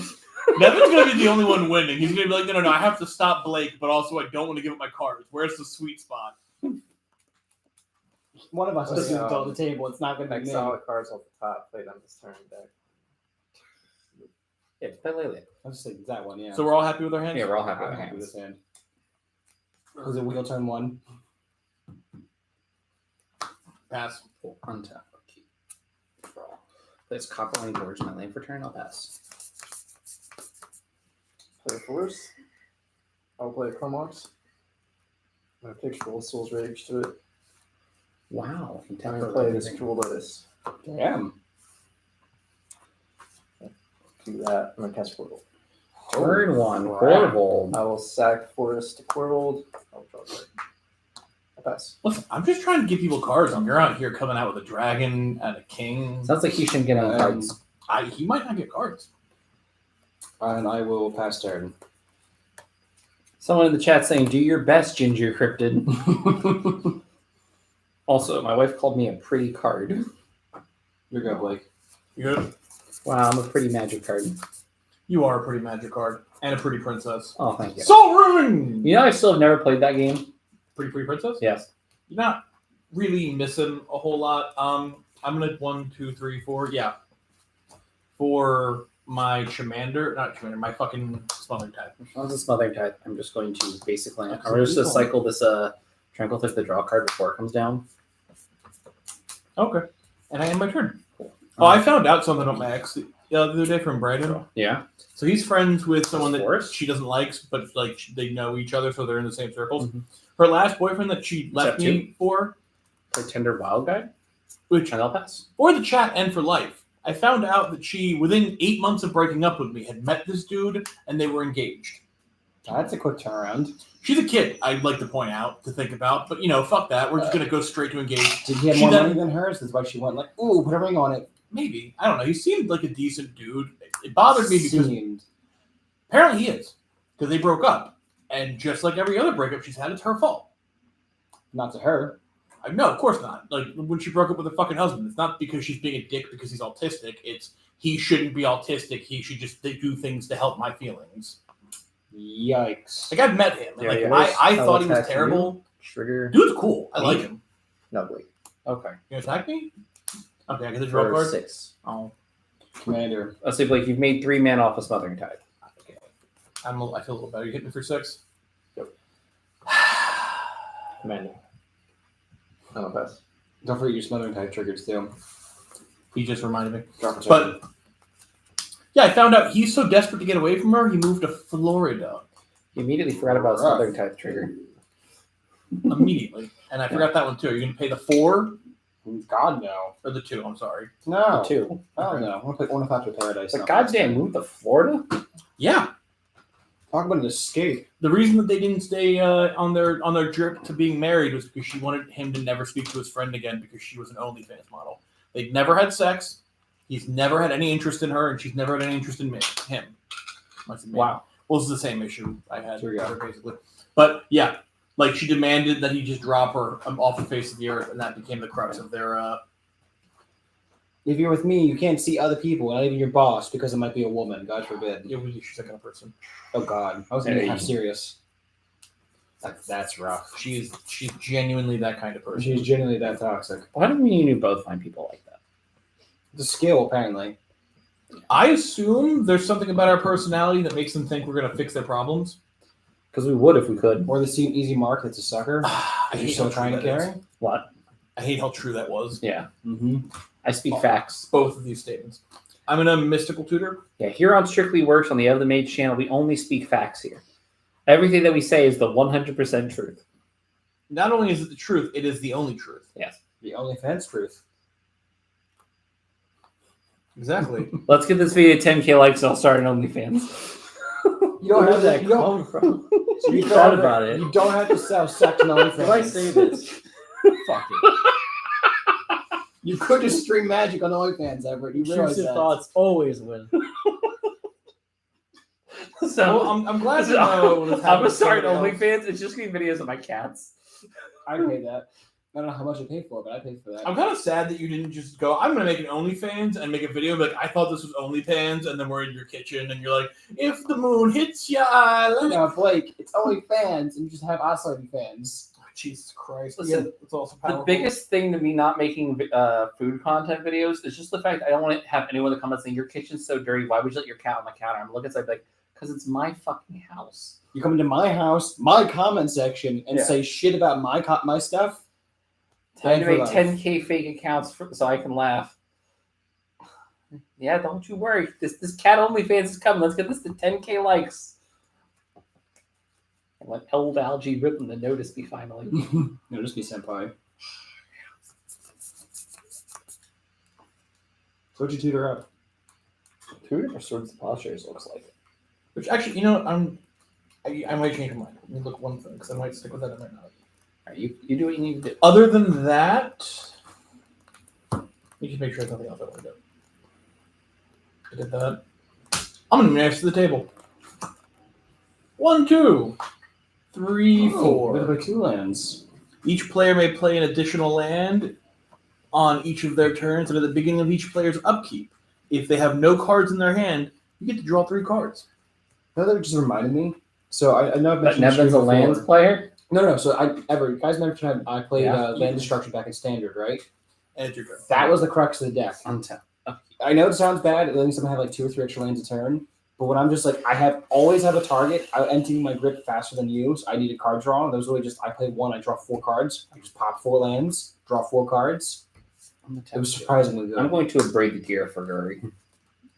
Nevin's gonna be the only one winning. He's gonna be like, no, I have to stop Blake, but also I don't want to give up my cards. Where's the sweet spot? One of us is Yeah. going to go to the table. It's not going to be me. Exile cards off the top. Play them this turn deck. Yeah, play Lelia. I was just like, that one, yeah. So we're all happy with our hands? Yeah, we're all happy I'm with our happy with hands. this hand. Was it wheel turn 1? Pass. Untap. Okay. Draw. Place Copperline Gorge in my lane for turn. I'll pass. Play Force. I'll play Chromox. I'm gonna pick Troll Soul's Rage to it. Wow. I'm gonna play this Jewel Lotus. Damn. Do that. I'm gonna cast Portal. Turn 1. Wow. Corvold. I will sack Forest to Corvold. I'll draw a card. I pass. Listen, I'm just trying to give people cards. You're out here coming out with a dragon and a king. Sounds like he shouldn't get any cards. He might not get cards. And I will pass turn. someone in the chat saying, "Do your best, Ginger Cryptid." Also, my wife called me a pretty card. You're good, Blake. You good? Wow, I'm a pretty magic card. You are a pretty magic card and a pretty princess. Oh, thank you. Soul Ring! You know, I still have never played that game. Pretty princess? Yes. You're not really missing a whole lot. I'm gonna 1, 2, 3, 4. Yeah. For my my fucking Smothering Tide. As long as it's Smothering Tide, I'm just going to basically. That's I'm just going to illegal. cycle this Tranquil Thief the draw card before it comes down. Okay. And I end my turn. Oh, I found out something about my ex the other day from Brandon. Yeah. So he's friends with someone that Forrest? she doesn't like, but like they know each other, so they're in the same circles. Mhm. Her last boyfriend that she left that me for, Play Tender Wild Guide, which and I'll pass. for the chat and for life, I found out that she, within 8 months of breaking up with me, had met this dude and they were engaged. That's a quick turnaround. She's a kid, I'd like to point out, to think about, but fuck that. We're just gonna go straight to engage. Did he have She more then- money than hers? That's why she went like, ooh, put a ring on it. Maybe. I don't know. He seemed like a decent dude. It bothered me because Seemed. apparently he is. Because they broke up. And just like every other breakup she's had, it's her fault. Not to her. No, of course not. Like when she broke up with her fucking husband, it's not because she's being a dick because he's autistic. It's he shouldn't be autistic. He should just do things to help my feelings. Yikes. Like I've met him. And, Yeah, like yeah. I I'll thought he was attack terrible. Trigger. Dude's cool. I like Me? him. No, wait. Okay. You gonna attack me? Okay, I get the draw For card. 6. Oh, Commander. Let's see, Blake. You've made 3 mana off of Smothering Tide. okay. I feel a little better. You hit me for 6. Yep. Commander. I'll pass. Don't forget your smothering type triggers too. He just reminded me. Drop a But yeah, I found out he's so desperate to get away from her, he moved to Florida You immediately forgot about Rough. Smothering Tide trigger. immediately. And I forgot that one too. Are you going to pay the 4 God no. or the 2? I'm sorry. No. 2. Oh no. I want to play Ornithopter Paradise. But now. goddamn, move to Florida? Yeah. Talk about an escape. The reason that they didn't stay on their trip to being married was because she wanted him to never speak to his friend again because she was an OnlyFans model. They'd never had sex. He's never had any interest in her, and she's never had any interest in him. I said, man. Wow. Well, it's the same issue I had Here we with go. her, basically. But yeah, like she demanded that he just drop her off the face of the earth, and that became the crux of their. If you're with me, you can't see other people, not even your boss, because it might be a woman. God forbid. She's that kind of person. Oh God. I was gonna be half serious. That's rough. She's genuinely that kind of person. She's genuinely that toxic. Why don't you both find people like that? It's a skill, apparently. I assume there's something about our personality that makes them think we're gonna fix their problems. Because we would if we could. Or the seem easy mark that's a sucker. I You're hate still how trying to true that carry. is. What? I hate how true that was. Yeah. Mm-hmm. I speak facts. Both of these statements. I'm in a mystical tutor. Yeah, here on Strictly Works on the Of the Mage channel, we only speak facts here. Everything that we say is the 100% truth. Not only is it the truth, it is the only truth. The OnlyFans truth. Exactly. Let's get this video 10K likes and I'll start an OnlyFans. You don't Where have did that. that You don't. come from? You You don't thought have- about it. You don't have to sell sex on OnlyFans. Did I say this? Fuck it. You could just stream magic on OnlyFans, Everett. You realize Intrusive that. thoughts always win. So Well, I'm glad to know. what's I'm happening gonna to start somebody else. OnlyFans. It's just gonna be videos of my cats. I pay that. I don't know how much I paid for it, but I paid for that. I'm kind of sad that you didn't just go, I'm going to make an OnlyFans and make a video. Like, I thought this was OnlyFans, and then we're in your kitchen, and you're like, if the moon hits your eye, let it. No, Blake, it's OnlyFans, and you just have us OnlyFans. Oh, Jesus Christ. Listen, Yeah, it's also The powerful. biggest thing to me not making food content videos is just the fact I don't want to have anyone to come and say, your kitchen's so dirty. Why would you let your cat on the counter? I'm looking at it like, because it's my fucking house. You come into my house, my comment section, and Yeah. say shit about my stuff. Time to Bad for make life. 10K fake accounts so I can laugh. Yeah, don't you worry. This cat OnlyFans is coming. Let's get this to 10K likes. And let old Algie Rippin the notice me finally. Notice me, senpai. So what'd you tutor up? Two different sorts of postures looks like. Which actually, you know, I might change my mind. Let me look one thing, because I might stick with that, I might not. All right, you do what you need to do. Other than that, you just make sure there's nothing else I want to do. I did that. I'm going to move next to the table. 1, 2, 3, 4. With the 2 lands. Each player may play an additional land on each of their turns, and at the beginning of each player's upkeep, if they have no cards in their hand, you get to draw 3 cards. That just reminded me. So I know I've But mentioned this Nevin's a before. lands player? No. So you guys mentioned I played Yeah. land destruction back in standard, right? And it's your turn. That was the crux of the deck. Untap. I know it sounds bad, letting someone have like 2 or 3 extra lands a turn, but when I'm just like, always have a target, I'm emptying my grip faster than you, so I need a card draw. Those really just, I play 1, I draw 4 cards, I just pop 4 lands, draw 4 cards. It was surprisingly good. I'm going to abrade the gear for Guri.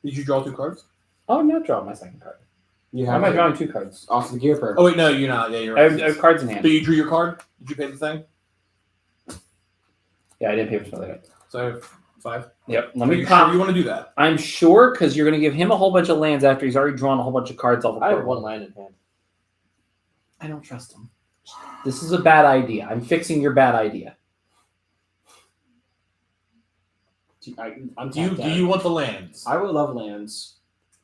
Did you draw 2 cards? Oh, I'm not drawing my second card. You Why have am I to- drawing 2 cards? off the gear perk. Oh, wait, no, you're not. Yeah, you're I right. have cards in So hand. you drew your card? Did you pay the thing? Yeah, I didn't pay for something like that. So I have 5. Yep. Let Are me you pop. sure you want to do that? I'm sure because you're going to give him a whole bunch of lands after he's already drawn a whole bunch of cards off of I have purple. 1 land in hand. I don't trust him. This is a bad idea. I'm fixing your bad idea. I'm Do tapped you out. want the lands? I would love lands.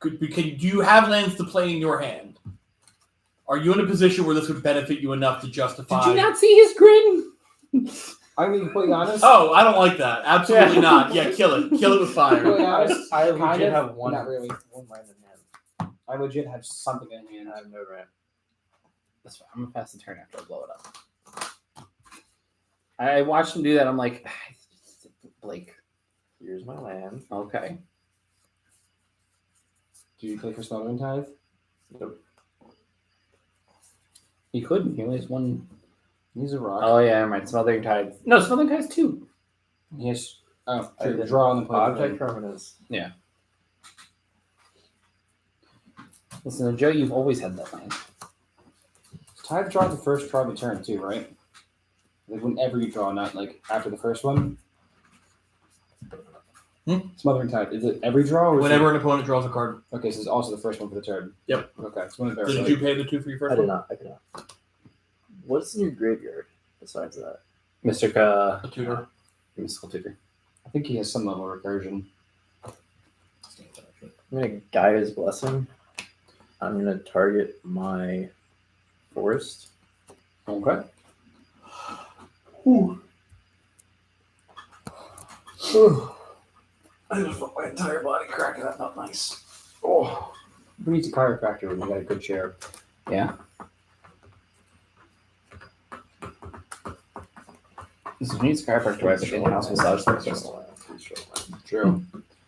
Do you have lands to play in your hand? Are you in a position where this would benefit you enough to justify? Did you not see his grin? I'm being completely honest. Oh, I don't like that. Absolutely Yeah. not. Yeah, kill it. Kill it with fire. Completely honest. I kind legit of, have 1. Not really. 1 land in hand. I legit have something in hand. I have no ramp. That's fine. I'm going to pass the turn after I blow it up. I watched him do that. I'm like, Blake. Here's my land. Okay. Do you play for Smothering Tithe? He couldn't. He only has 1. He's a rock. Oh, yeah, I'm right. Smothering Tide. No, Smothering Tide's 2. He has. Oh, I true. didn't- Draw on the play. Object permanence. Listen, Joe, you've always had that land. Tithe draw the first draw of the turn too, right? Like whenever you draw, not like after the first one. Smothering Tithe. Is it every draw? Or is Whenever an opponent draws a card. It... Okay, so it's also the first one for the turn. Yep. Okay, it's one of those. Did you pay the 2 for your first I did one? not. I did not. What's in your graveyard besides that? Mr. A tutor. Mystical Tutor. I think he has some level of recursion. I'm gonna guide his blessing. I'm gonna target my forest. Okay. I just felt my entire body cracking. That felt nice. Oh, we need to chiropractor when we got a good chair. Yeah. This is neat chiropractor. I think in-house massage therapist. True.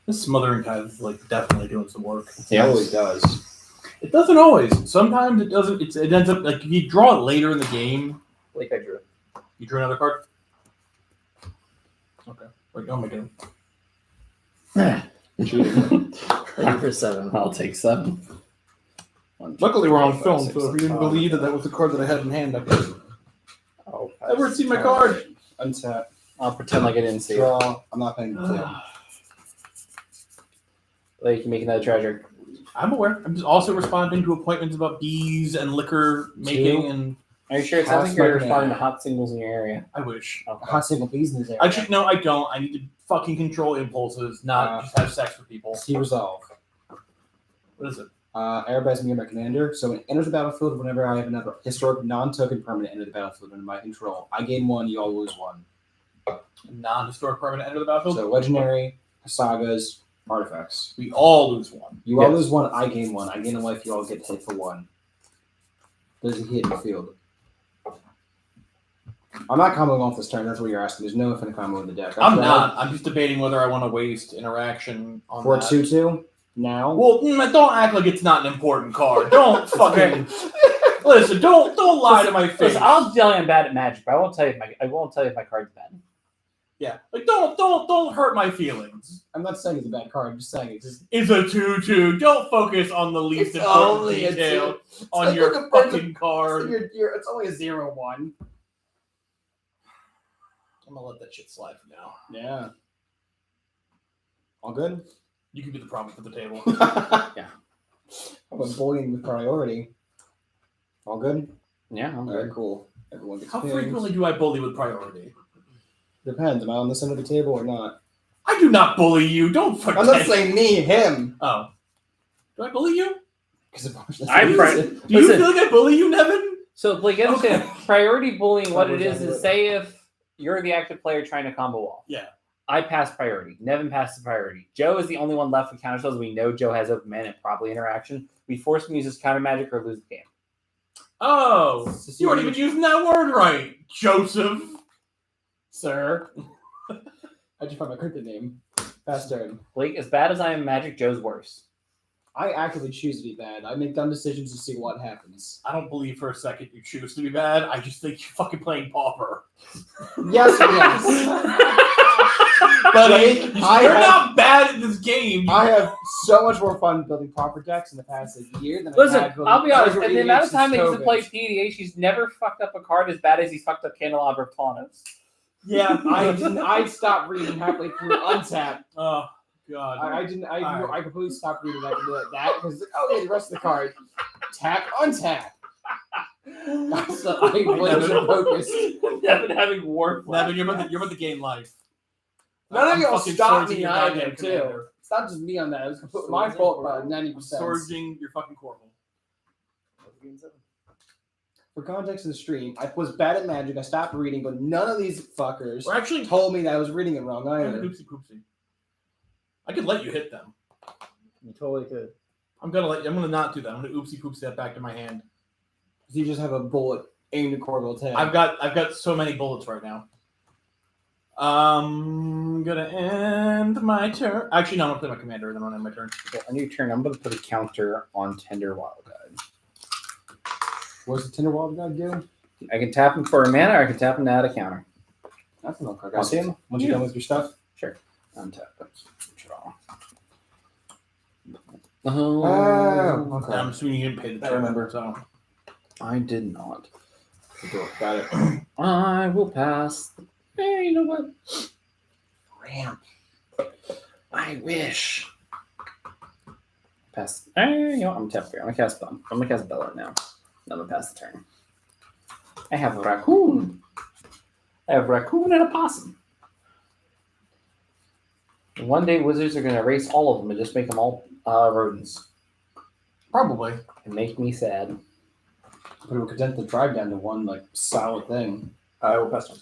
This Smothering Tithe is like definitely doing some work. He always does. It doesn't always. Sometimes it doesn't. It ends up like if you draw it later in the game. Like I drew. You drew another card. Okay. Wait, oh my god. Cheating. Ready for 7. I'll take 7. Luckily, we're on 5, film, 6, so if you 7, didn't believe that that was the card that I had in hand, I could. Oh, Ever see my card? Untap. I'll pretend like I didn't see it. Draw. I'm not paying the Like you make another treasure. I'm aware. I'm just also responding to appointments about bees and liquor making, and Are you sure? It sounds like you're responding to hot singles in your area. I wish. Okay. Hot single bees in this area. Actually, no, I don't. I need to fucking control impulses, not just have sex with people. See resolve. What is it? Everybody's me and my commander. So when it enters the battlefield, whenever I have another historic non-token permanent enter the battlefield under my control, I gain 1, you all lose 1. Non-historic permanent enter the battlefield. So legendary, sagas, artifacts. We all lose 1. You all Yes. lose 1, I gain 1. I gain a life, you all get hit for 1. There's a hit in the field. I'm not comboing off this turn, that's what you're asking. There's no infinite combo in the deck. I'm not. I'm just debating whether I want to waste interaction on For a that. 2/2 now. Well, don't act like it's not an important card. Don't fucking listen. Don't lie to my face. Listen, I'll tell you I'm bad at Magic, but I won't tell you if my card's bad. Yeah, like don't hurt my feelings. I'm not saying it's a bad card. I'm just saying it's just It's a 2/2. Don't focus on the least It's important only a detail two. on like your looking for fucking card. it's only a 0/1. I'm gonna let that shit slide for now. Yeah. All good? You can be the problem for the table. Yeah. I'm a bullying with priority. All good? Yeah, I'm All good. right, cool. Everyone gets How pings. frequently do I bully with priority? Depends. Am I on this end of the table or not? I do not bully you. Don't forget. I'm not saying me, him. Oh, do I bully you? Because I'm Do you feel like I bully you, Nevin? So, like, understand, Okay. priority bullying, what it Covers is under it. say if you're the active player trying to combo wall. Yeah. I pass priority. Nevin passes priority. Joe is the only one left with counter spells. We know Joe has open man and probably interaction. We force him to use his counter magic or lose the game. Oh, you weren't even using that word right, Joseph. Sir. How'd you find my cryptid name? Fast turn. Blake, as bad as I am in Magic, Joe's worse. I actively choose to be bad. I make dumb decisions to see what happens. I don't believe for a second you choose to be bad. I just think you're fucking playing pauper. Yes, yes. But Blake, you're not bad at this game. I have so much more fun building proper decks in the past year than Listen, I've had building I'll be honest. Treasure In the amount of EDH time that since he's played COVID. PDH, he's never fucked up a card as bad as he's fucked up Candelabra of Taunos. Yeah, I stopped reading halfway through Untap. Oh god. I completely stopped reading that because oh yeah, the rest of the card tap untap. So I wasn't focused. Devin having war Nevin, you're about to gain life. None of I'm y'all fucking stopped surging me your either goddamn too. commander. It's not just me on that. It was completely my fault by 90%. Surging your fucking Corval. For context of the stream, I was bad at Magic. I stopped reading, but none of these fuckers We're actually told me that I was reading it wrong either. oopsie poopsie. I could let you hit them. You totally could. I'm gonna not do that. I'm gonna oopsie poopsie that back to my hand. You just have a bullet aimed at Corval's head. I've got so many bullets right now. I'm gonna end my turn. Actually, no, I'm gonna play my commander and then I'll end my turn. Okay, on your turn, I'm going to put a counter on Tender Wild Guide. What's the Tinderwald guy do? I can tap him for a mana, or I can tap him to add a counter. That's no card. Want to see him? Once you're done with your stuff. Untap. Draw. Oh, And okay. I'm assuming you didn't pay the I turn. remember. So I did not. Got it. I will pass. You know what? Ramp. I wish. Pass. You know what? I'm tapping. I'm gonna cast Bella now. I'm gonna pass the turn. I have a raccoon. I have a raccoon and a possum. One day, wizards are gonna erase all of them and just make them all rodents. probably. It makes me sad. But it would condense the drive down to one like solid thing. I will pass on.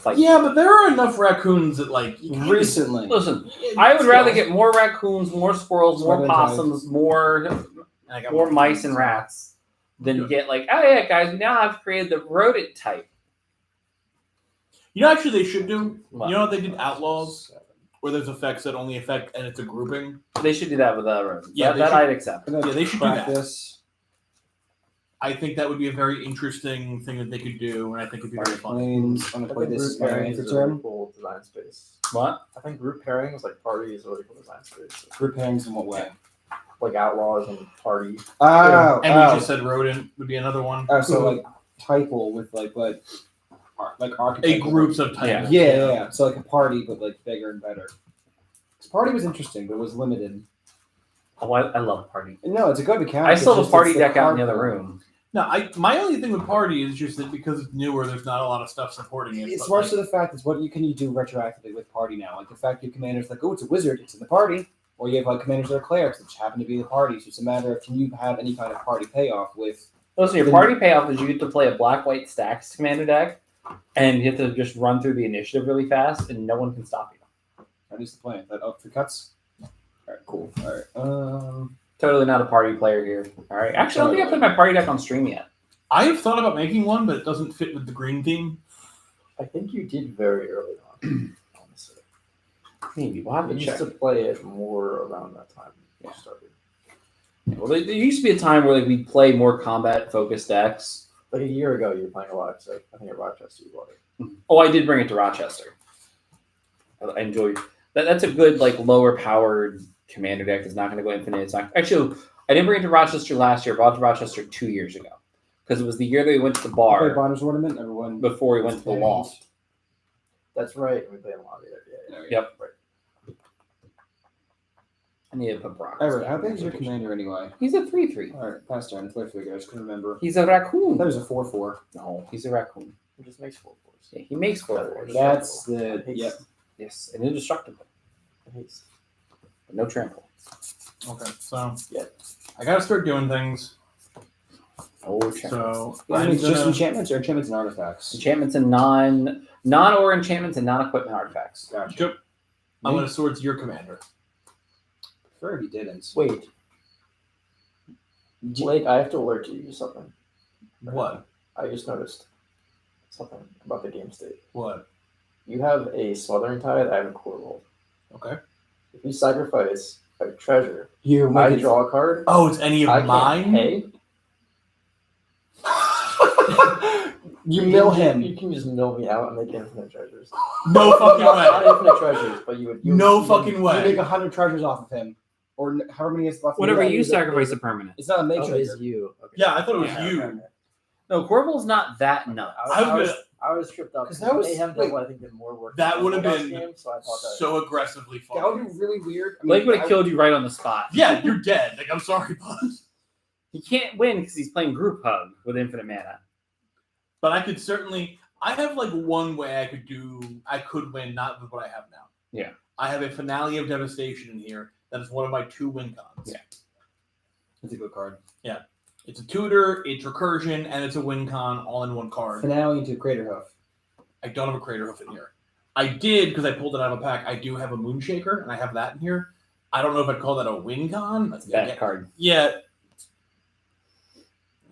Like, Yeah, but there are enough raccoons that like you kinda- Recently. listen, I would rather get more raccoons, more squirrels, more Squirrels, possums, more And I got more mice and rats than Yeah. get like, oh yeah, guys, we now have created the rodent type. You know, actually, they should do. What? You know what they did? Outlaws, where there's effects that only affect, and it's a grouping. They should do that with rodents. Yeah, that they should. I'd accept. Yeah, they should do that. practice. I think that would be a very interesting thing that they could do, and I think it'd be very fun. Planes. I'm I gonna play think this group as my pairing anchor is a really turn. cool design space. What? I think group pairings, like party, is a really cool design space. Group pairings in what way? Like outlaws and party. Oh, And we just said rodent would be another one. so like typal with like A architecture. groups of types. Yeah. So like a party, but like bigger and better. 'Cause party was interesting, but it was limited. Oh, I love party. No, it's a good mechanic. I still it's have a just- party it's the deck out in the card other pool. room. No, my only thing with Party is just that because it's newer, there's not a lot of stuff supporting it. It's but, more like, so the fact is what you can do retroactively with party now. Like the fact your commander's like, oh, it's a wizard, it's in the party. Or you have like commanders that are clerics that just happen to be in the party. So it's a matter of can you have any kind of party payoff with Listen, your party payoff is you get to play a black-white stacks commander deck, and you have to just run through the initiative really fast, and no one can stop you. at least the plan. That up for cuts. Alright, cool. Alright. Totally not a party player here. All right. Actually, I don't think I put my party deck on stream yet. I have thought about making one, but it doesn't fit with the green theme. I think you did very early on. Honestly, Maybe we'll have I to used check. to play it more around that time. When you started. Well, there used to be a time where like we'd play more combat-focused decks. Like a year ago, you were playing a lot. So I think at Rochester you bought it. Oh, I did bring it to Rochester. I enjoyed that. That's a good like lower-powered commander deck. That's not going to go infinite. It's not actually. I didn't bring it to Rochester last year. I brought it to Rochester 2 years ago because it was the year that we went to the Play bar Bonner's Ornament, everyone. before we went to the loft. That's right. We played a lot of it. Yeah. Yep. Right. I need to put Brock. Everett, how big is your commander anyway? He's a 3/3. Alright, pass turn. Play for the guys. Couldn't remember. He's a I raccoon. thought it was a 4/4. No, he's a raccoon. It just makes 4/4s. Yeah, he makes 4/4s. That's the Haste. yep. Yes, and indestructible, Haste. but no trample. Okay, so Yeah. I gotta start doing things. Oh, trample. So Yeah, I I'm mean, just gonna- enchantments or enchantments and artifacts. Enchantments and non-or enchantments and non-equipment artifacts. Gotcha. Yep. I'm gonna swords your commander. Prefer if you didn't. Wait, Blake, I have to alert you to something. What? I just noticed something about the game state. What? You have a Smothering Tide. I have a Core Roll. Okay. If you sacrifice a treasure, You I make it draw a card. Oh, it's any of I can't mine. pay. You mill him. You can just mill me out and make infinite treasures. No fucking Not way. infinite treasures, but you would. No you fucking You way. make 100 treasures off of him, or however many is left. Whenever in you the sacrifice a permanent. it's not a Oh, matrix. it is you. Okay. Yeah, I thought it was Yeah, you. okay. No, Corval's not that nuts. I was tripped up 'Cause that was- they have wait, done what I think did more work. that than would have the last been game, so I thought that. So aggressively That would fun. be really weird. I mean, Blake would have I- killed you right on the spot. Yeah, you're dead. Like I'm sorry, bud. He can't win because he's playing group hug with infinite mana. But I could certainly. I have like one way I could win, not with what I have now. Yeah. I have a Finale of Devastation in here. That is one of my 2 win cons. Yeah. It's a good card. It's a tutor, it's recursion, and it's a win con all in one card. Finale into Crater Hoof. I don't have a Crater Hoof in here. I did because I pulled it out of a pack. I do have a Moonshaker, and I have that in here. I don't know if I'd call that a win con. Bad card. Yeah.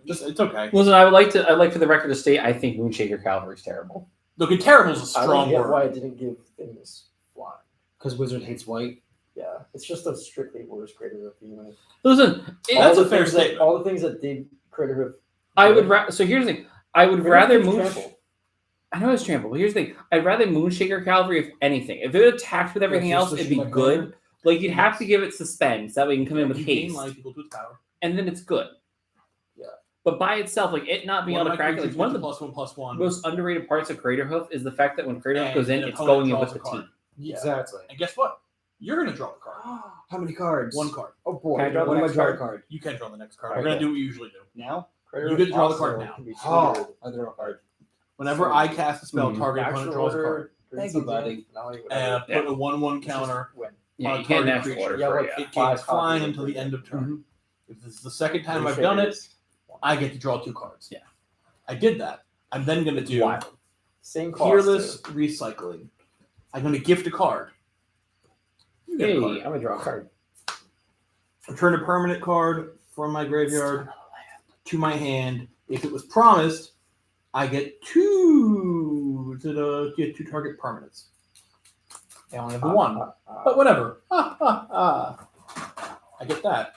Just it's okay. Listen, I'd like for the record to state I think Moonshaker Cavalry is terrible. Look, terrible is a I don't strong get word. why it didn't give things flying. Because Wizard hates white. Yeah, it's just a strictly worse Crater Hoof unit. Listen, That's All a the fair things that- statement. All the things that did Crater Hoof. I would so here's the thing. I would rather Crater Hoof Moon. trampled. I know it's trample, but here's the thing. I'd rather Moonshaker Cavalry if anything. If it attacked with everything Yeah, else, so it'd be like good. that. Like you'd have to give it suspense that way you can come in with You gain haste, life equal to its power. and then it's good. Yeah. But by itself, like it not being One able of to my crack it, like creatures one of gets the a +1/+1. most underrated parts of Crater Hoof is the fact that when Crater Hoof And goes in, the it's opponent going in draws with the a card. team. Yeah. Exactly. And guess what? You're gonna draw the card. How many cards? 1 card. Oh boy. Can I draw the when am I next draw a card? card? You can draw the next card. Okay. We're gonna do what we usually do. Now? Crater You Hoof get to draw the card also now. can be Oh, tutored. I draw a card. Whenever I cast a spell, Mhm. target opponent Natural draws a card. order. Thank you, buddy. And put a 1/1 counter. Win. Yeah, On you can't target natural creature. order Yeah, for like- it. It gains 5 flying copies until of the end of turn. Mm-hmm. If this is the second time I've done it, I get to draw 2 cards. Yeah. I did that. I'm then gonna do Wild. Same cost. Fearless too. Recycling. I'm gonna gift a card. You get Hey, a I'm card. gonna draw a card. Return a permanent card from my graveyard to my hand. If it was promised, I get 2 2 target permanents. I only have the 1. But whatever. I get that.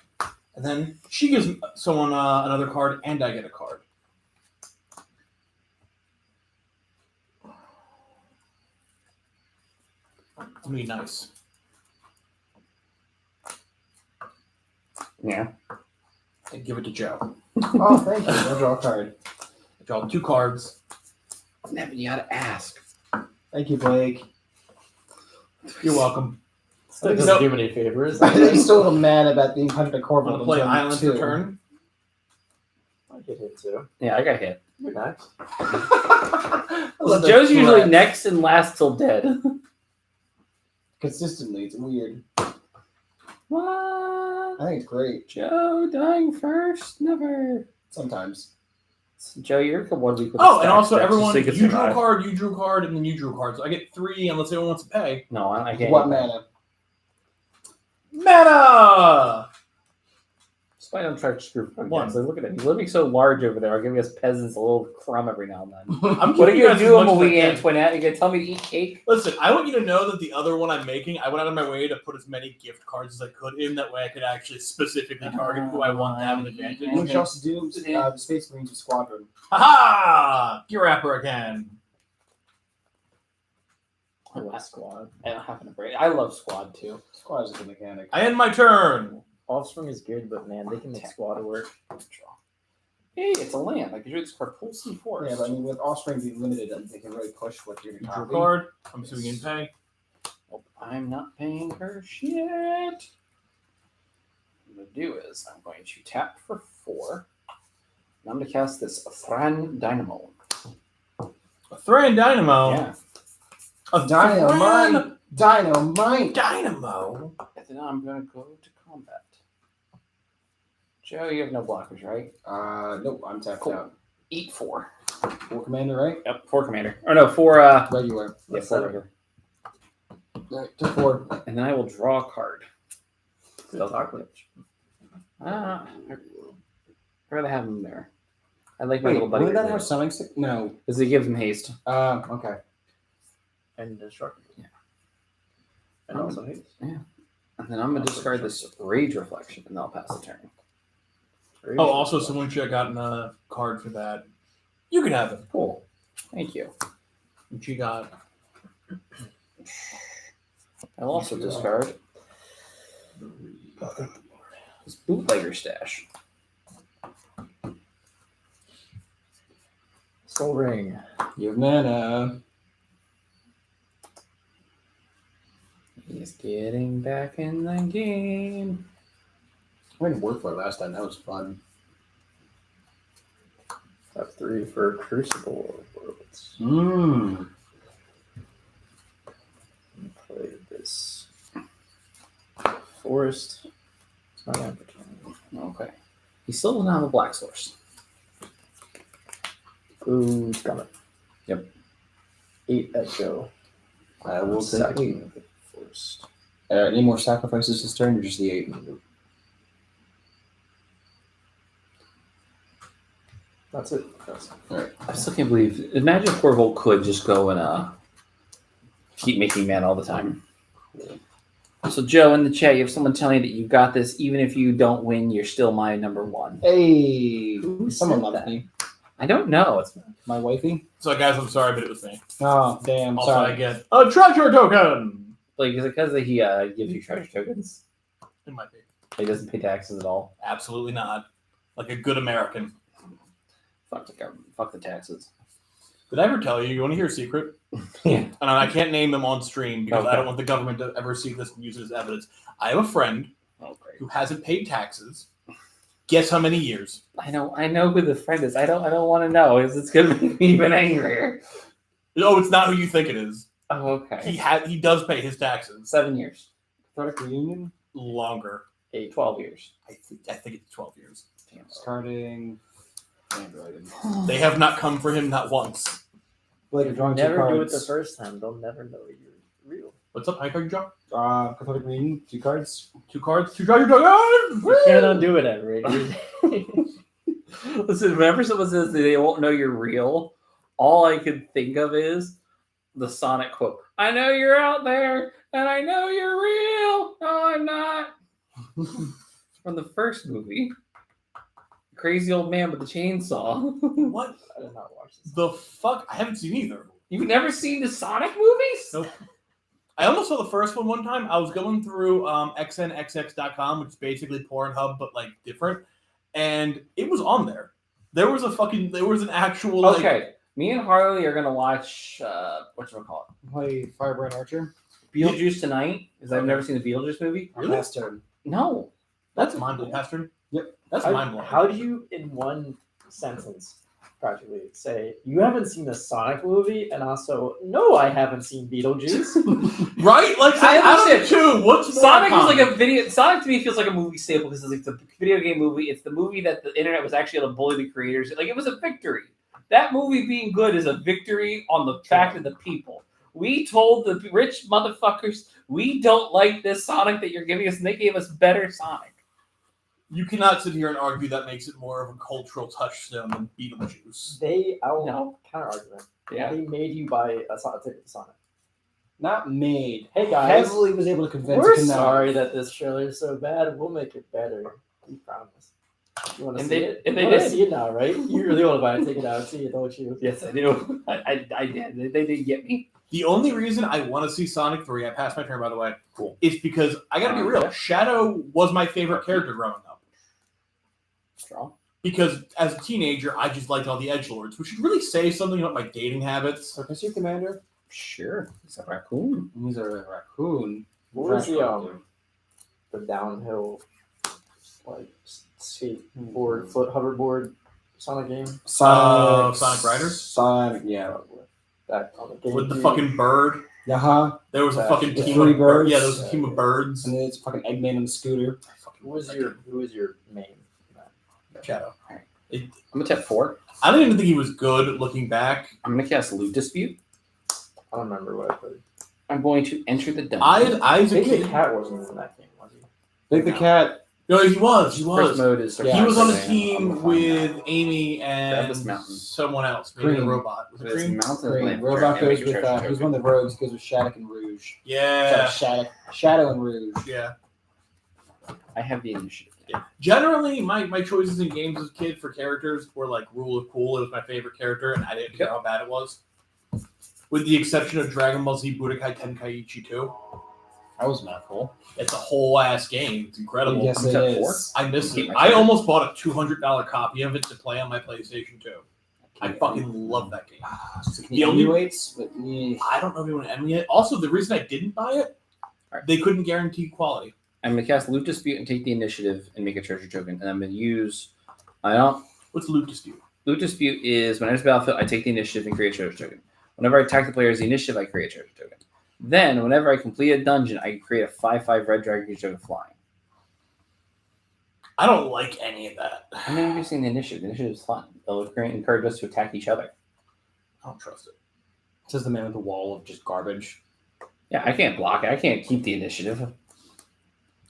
And then she gives someone another card, and I get a card. I'm gonna be nice. Yeah. And give it to Joe. Oh, thank you. I draw a card. I draw 2 cards. Yeah, but you gotta ask. Thank you, Blake. You're welcome. That doesn't No. do me any favors. I'm still a little mad about being punched by Want Corvo. to play Island's Return? I get hit too. Yeah, I got hit. You're next. Joe's usually next and last till dead. Consistently, it's weird. What? I think it's great. Joe dying first? Never. Sometimes. Joe, you're the 1 week with Oh, the and stack also deck, everyone, so you you can drew a survive. card, you drew a card, and then you drew a card. So I get 3 unless anyone wants to pay. No, I can't. What get that. mana? Meta! That's why I don't charge screw for One. guys. Like, look at it. He's living so large over there. giving us peasants a little crumb every now and then. I'm What are giving you gonna guys do, as much as I Marie can. Antoinette? You gonna tell me to eat cake? Listen, I want you to know that the other one I'm making, I went out of my way to put as many gift cards as I could in. That way I could actually specifically target who I want to have an advantage. You know what you also do? The Space Marines of Squadron. Ha! Gear Rapper again. I love Squad. I don't happen to break. I love Squad too. Squad is a good mechanic. I end my turn. Offspring is good, but man, they can make Squad work. Hey, it's a land. I can do this for Pulsing Force. Yeah, but I mean, with Offspring being limited, they can really push what you're You drew a copy. card. I'm assuming in pay. Nope, I'm not paying her shit. What I'm gonna do is I'm going to tap for 4. And I'm gonna cast this Thran Dynamo. A Thran Dynamo. Yeah. A Dynamite! Thran Dynamite! Dynamo. And then I'm gonna go to combat. Joe, you have no blockers, right? Nope, I'm tapped Cool. out. Eat 4. 4 commander, right? Yep, 4 commander. Or no, 4 Regular. yeah, 4 regular. Right, to 4. And then I will draw a card. Good talk, Lynch. I'd rather have him there. I like my Wait, little buddy. wouldn't that there. have summoning stick? No. Because it gives him haste. Okay. And destructible. Yeah. And also hates. And then I'm gonna discard this Rage Reflection, and I'll pass the turn. Oh, also, someone should have gotten a card for that. You can have it. Cool. Thank you. What you got? I'll also discard this Bootlegger Stash. Soul Ring. You have mana. He's getting back in the game. I didn't work for it last time. That was fun. Top 3 for Crucible of Worlds. Mmm. Play this Forest. It's not opportunity. Okay. He still doesn't have a Black Source. Who's got it? Yep. 8 at Joe. I will take Sacking the Forest. Any more sacrifices this turn or just the 8? That's it. I still can't believe. Imagine if Corvo could just go and keep making mana all the time. So, Joe, in the chat, you have someone telling you that you got this. Even if you don't win, you're still my number 1. Hey! Who Someone said loves that? me. I don't know. It's My wifey? So, guys, I'm sorry, but it was me. Oh, damn. Also, Sorry. I get a treasure token. like, is it because he gives you treasure tokens? It might be. He doesn't pay taxes at all. Absolutely not. Like a good American. Fuck the government. Fuck the taxes. Did I ever tell you? You want to hear a secret? Yeah. And I can't name them on stream because I Okay. don't want the government to ever see this and use it as evidence. I have a friend Oh, great. who hasn't paid taxes. Guess how many years? I know who the friend is. I don't want to know because it's gonna make me even angrier. No, it's not who you think it is. Oh, okay. He does pay his taxes. 7 years. Product reunion? Longer. 12 years. I think it's 12 years. Damn. Discarding. Android. They have not come for him not once. Blake, drawing 2 Never do it cards. the first time. They'll never know you're real. What's up, high card draw? Cathartic reunion. 2 cards. 2 cards. 2 treasure tokens. You can't undo it ever. Listen, whenever someone says that they won't know you're real, all I could think of is the Sonic quote. I know you're out there, and I know you're real. No, I'm not. From the first movie. Crazy old man with the chainsaw. What I did not watch this. the fuck? I haven't seen either. You've never seen the Sonic movies? Nope. I almost saw the first one time. I was going through xnxx.com, which is basically Pornhub, but like different. And it was on there. There was an actual Okay. Me and Harley are gonna watch whatchamacallit? Play Firebrand Archer. Beetlejuice tonight, because I've never seen the Beetlejuice movie. Really? Last turn. No. That's mind blowing, Pastor. Yep. That's How, mind blowing. how do you, in one sentence, practically say you haven't seen a Sonic movie, and also no, I haven't seen Beetlejuice? Right? Like I out of understand. two, what's more Sonic is common? like a video. Sonic to me feels like a movie staple because it's like the video game movie. It's the movie that the internet was actually able to bully the creators. Like it was a victory. That movie being good is a victory on the fact of the people. We told the rich motherfuckers we don't like this Sonic that you're giving us, and they gave us better Sonic. You cannot sit here and argue that makes it more of a cultural touchstone than Beetlejuice. No counter argument. Yeah. They made you buy a Sonic ticket to Sonic. Not made. Hey guys, Heavily was able to convince. we're Konami. sorry that this trailer is so bad. We'll make it better. We promise. You want to And see they- it? and You they wanna did. see it now, right? You really want to buy a ticket now and see it, don't you? Yes, I do. I did. They did get me. The only reason I want to see Sonic 3, I passed my turn by the way, Cool. is because I gotta be real. Shadow was my favorite character growing up. Strong. Because as a teenager, I just liked all the edgelords, which should really say something about my dating habits. So, Mr. Commander, Sure. It's a raccoon. he's a raccoon. What was Fresh the raccoon. the downhill like skateboard, foot hoverboard Sonic game? Sonic Riders? Sonic, yeah. That on the game. With the fucking bird. Uh-huh. There was a That- fucking the team three of birds. birds? Yeah, there was a team of birds. And then it's fucking Eggman on the scooter. Who was your main? Shadow. I'm gonna tap 4. I don't even think he was good looking back. I'm gonna cast Loot Dispute. I don't remember what I put. I'm going to enter the dungeon. I as a Big the kid. Cat wasn't in that game, was he? Big the No. Cat. No, he was. He First was. mode is Yeah, He was on a survival. team I'm gonna find with that. Amy Grab this and mountain. someone else. Maybe a Green. robot. Was it This Green? mountain Green. lamp. Robot Yeah, goes make a with, treasure he's token. one of the rogues, he goes with Shattuck and Rouge. Yeah. Shadow and Rouge. Yeah. I have the initiative. Generally, my choices in games as a kid for characters were like Rule of Cool. It was my favorite character, and I didn't care how bad it was. With the exception of Dragon Ball Z Budokai Tenkaichi 2. That was not cool. It's a whole ass game. It's incredible. Yes, I'm it set is. I missed Keep it. my I turn. almost bought a $200 copy of it to play on my PlayStation 2. I fucking love that game. The only- emulates, but yeah. I don't know if you want to emulate it. Also, the reason I didn't buy it, Alright. they couldn't guarantee quality. I'm gonna cast Loot Dispute and take the initiative and make a treasure token. And I'm gonna use. What's Loot Dispute? Loot Dispute is when I enter the battlefield, I take the initiative and create a treasure token. Whenever I attack the player's initiative, I create a treasure token. Then, whenever I complete a dungeon, I create a 5/5 red dragon creature token flying. I don't like any of that. I'm introducing the initiative. The initiative is fun. It'll encourage us to attack each other. I don't trust it. Says the man with the wall of just garbage. Yeah, I can't block it. I can't keep the initiative.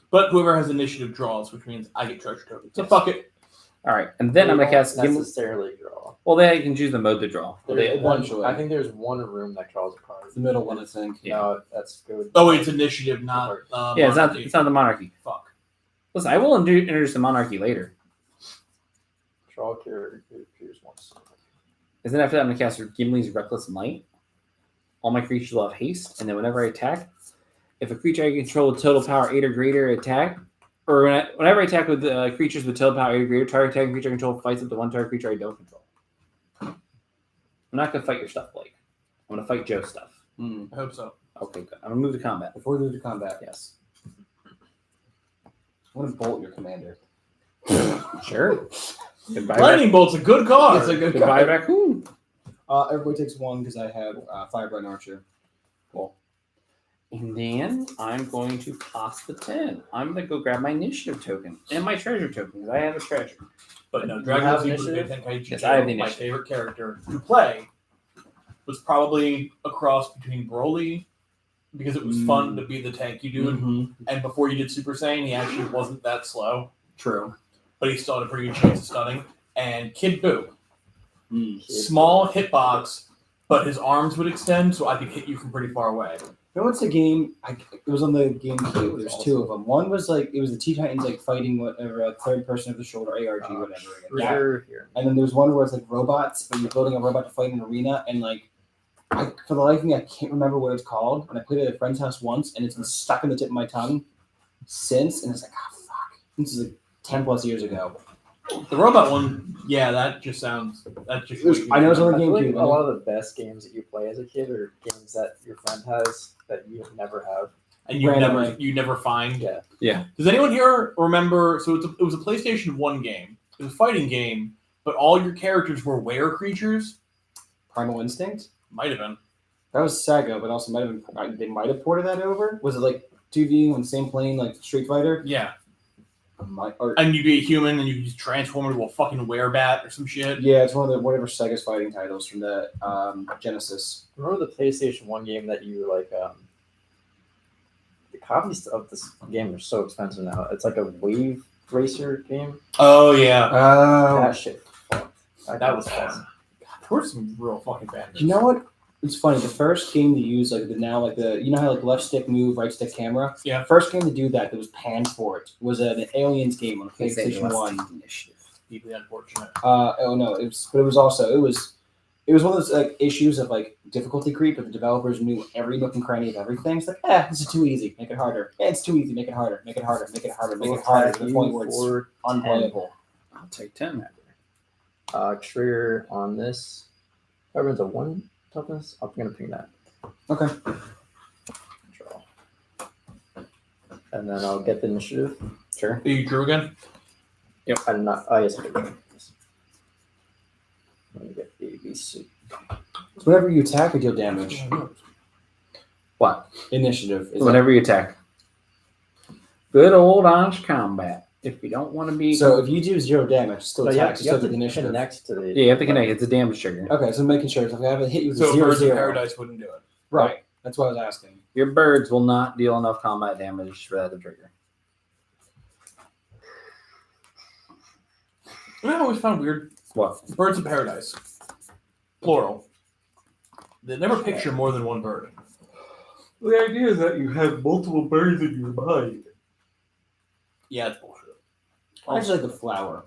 But whoever has initiative draws, which means I get treasure tokens. So Yes. fuck it. All right, and then I'm They gonna don't cast. Gimli. necessarily draw. Well, then I can choose the mode to draw. There's one, eventually. I think there's one room that draws a card. The middle one, I think. Yeah. No, that's good. Oh, wait, it's initiative, not Yeah, it's not. monarchy. It's not the monarchy. Fuck. Listen, I will introduce the monarchy later. Draw a character who appears once. And then after that, I'm gonna cast Gimli's Reckless Might. All my creatures will have haste, and then whenever I attack, if a creature I control with total power 8 or greater attack, or whenever I attack with creatures with total power 8 or greater, target attacking creature I control fights up to one target creature I don't control. I'm not gonna fight your stuff, Blake. I'm gonna fight Joe's stuff. Hmm. I hope so. Okay, good. I'm gonna move to combat. Before we move to combat, Yes. I want to bolt your commander. Sure. Goodbye, Lightning Bolt's a good card. It's a good Goodbye, card. raccoon. Everybody takes one because I have Firebrand Archer. Cool. And then I'm going to toss the 10. I'm going to go grab my initiative token and my treasure token because I have a treasure. But no, You Dragon have Ball Z initiative? Budokai Tenkaichi Yes, 2, I have the my initiative. favorite character to play, was probably a cross between Broly, because it was fun to be the tanky dude, Mm-hmm. and before you did Super Saiyan, he actually wasn't that slow, True. but he still had a pretty good chance of stunning. And Kid Buu, Mm. small hitbox, but his arms would extend, so I could hit you from pretty far away. You know what's a game? It was on the GameCube. There's two of them. One was like it was the Teen Titans like fighting whatever third person of the shoulder ARG whatever. That. Trigger here. And then there's one where it's like robots, but you're building a robot to fight in an arena, and like for the life of me, I can't remember what it's called. And I played it at a friend's house once, and it's been stuck in the tip of my tongue since. And it's like, oh fuck, this is like 10+ years ago. The robot one, yeah, that just sounds. That just. I know it's only I feel like GameCube. a lot of the best games that you play as a kid are games that your friend has that you never have. And you randomly. never find. Yeah. Does anyone here remember? So it was a PlayStation 1 game. It was a fighting game, but all your characters were were creatures. Primal Instinct. Might have been. That was Sega, but also might have been. They might have ported that over. Was it like 2D on the same plane like Street Fighter? Yeah. Or, And you'd be a human, and you just transform into a fucking werebat or some shit. yeah, it's one of the whatever Sega's fighting titles from the Genesis. Remember the PlayStation 1 game that you like? The copies of this game are so expensive now. It's like a wave racer game. Oh yeah, That shit fucked. that was fun. God, there were some real fucking bad. You know what? It's funny. The first game to use like you know how like left stick move, right stick camera. Yeah. First game to do that was panned for it was an Aliens game on PlayStation 1. Deeply unfortunate. Oh no, it was one of those like issues of like difficulty creep, but the developers knew every nook and cranny of everything. It's like, this is too easy, make it harder. It's too easy, make it harder, make it harder, make it harder, make it harder to the point where it's unplayable. I'll take 10. Trigger on this. Everyone's a 1 toughness. I'm gonna ping that. Okay. Draw. And then I'll get the initiative. Sure. Are you drew again? Yep. I'm not. Oh yes, I did. Let me get A, B, C. So whenever you attack, you deal damage. What? Initiative. Is Whenever you attack. Good old honest combat. If you don't want to be. so if you do 0 damage, still So attack, you still have take to initiative. connect to the. Yeah, you have to connect. It's a damage trigger. Okay, so making sure if I haven't hit you with So 0, Birds of 0. Paradise wouldn't do it. Right. That's what I was asking. Your birds will not deal enough combat damage for that to trigger. You know, I always found weird. What? Birds of Paradise, plural. They never picture more than one bird. The idea is that you have multiple birds in your mind. Yeah, it's bullshit. I actually like the flower.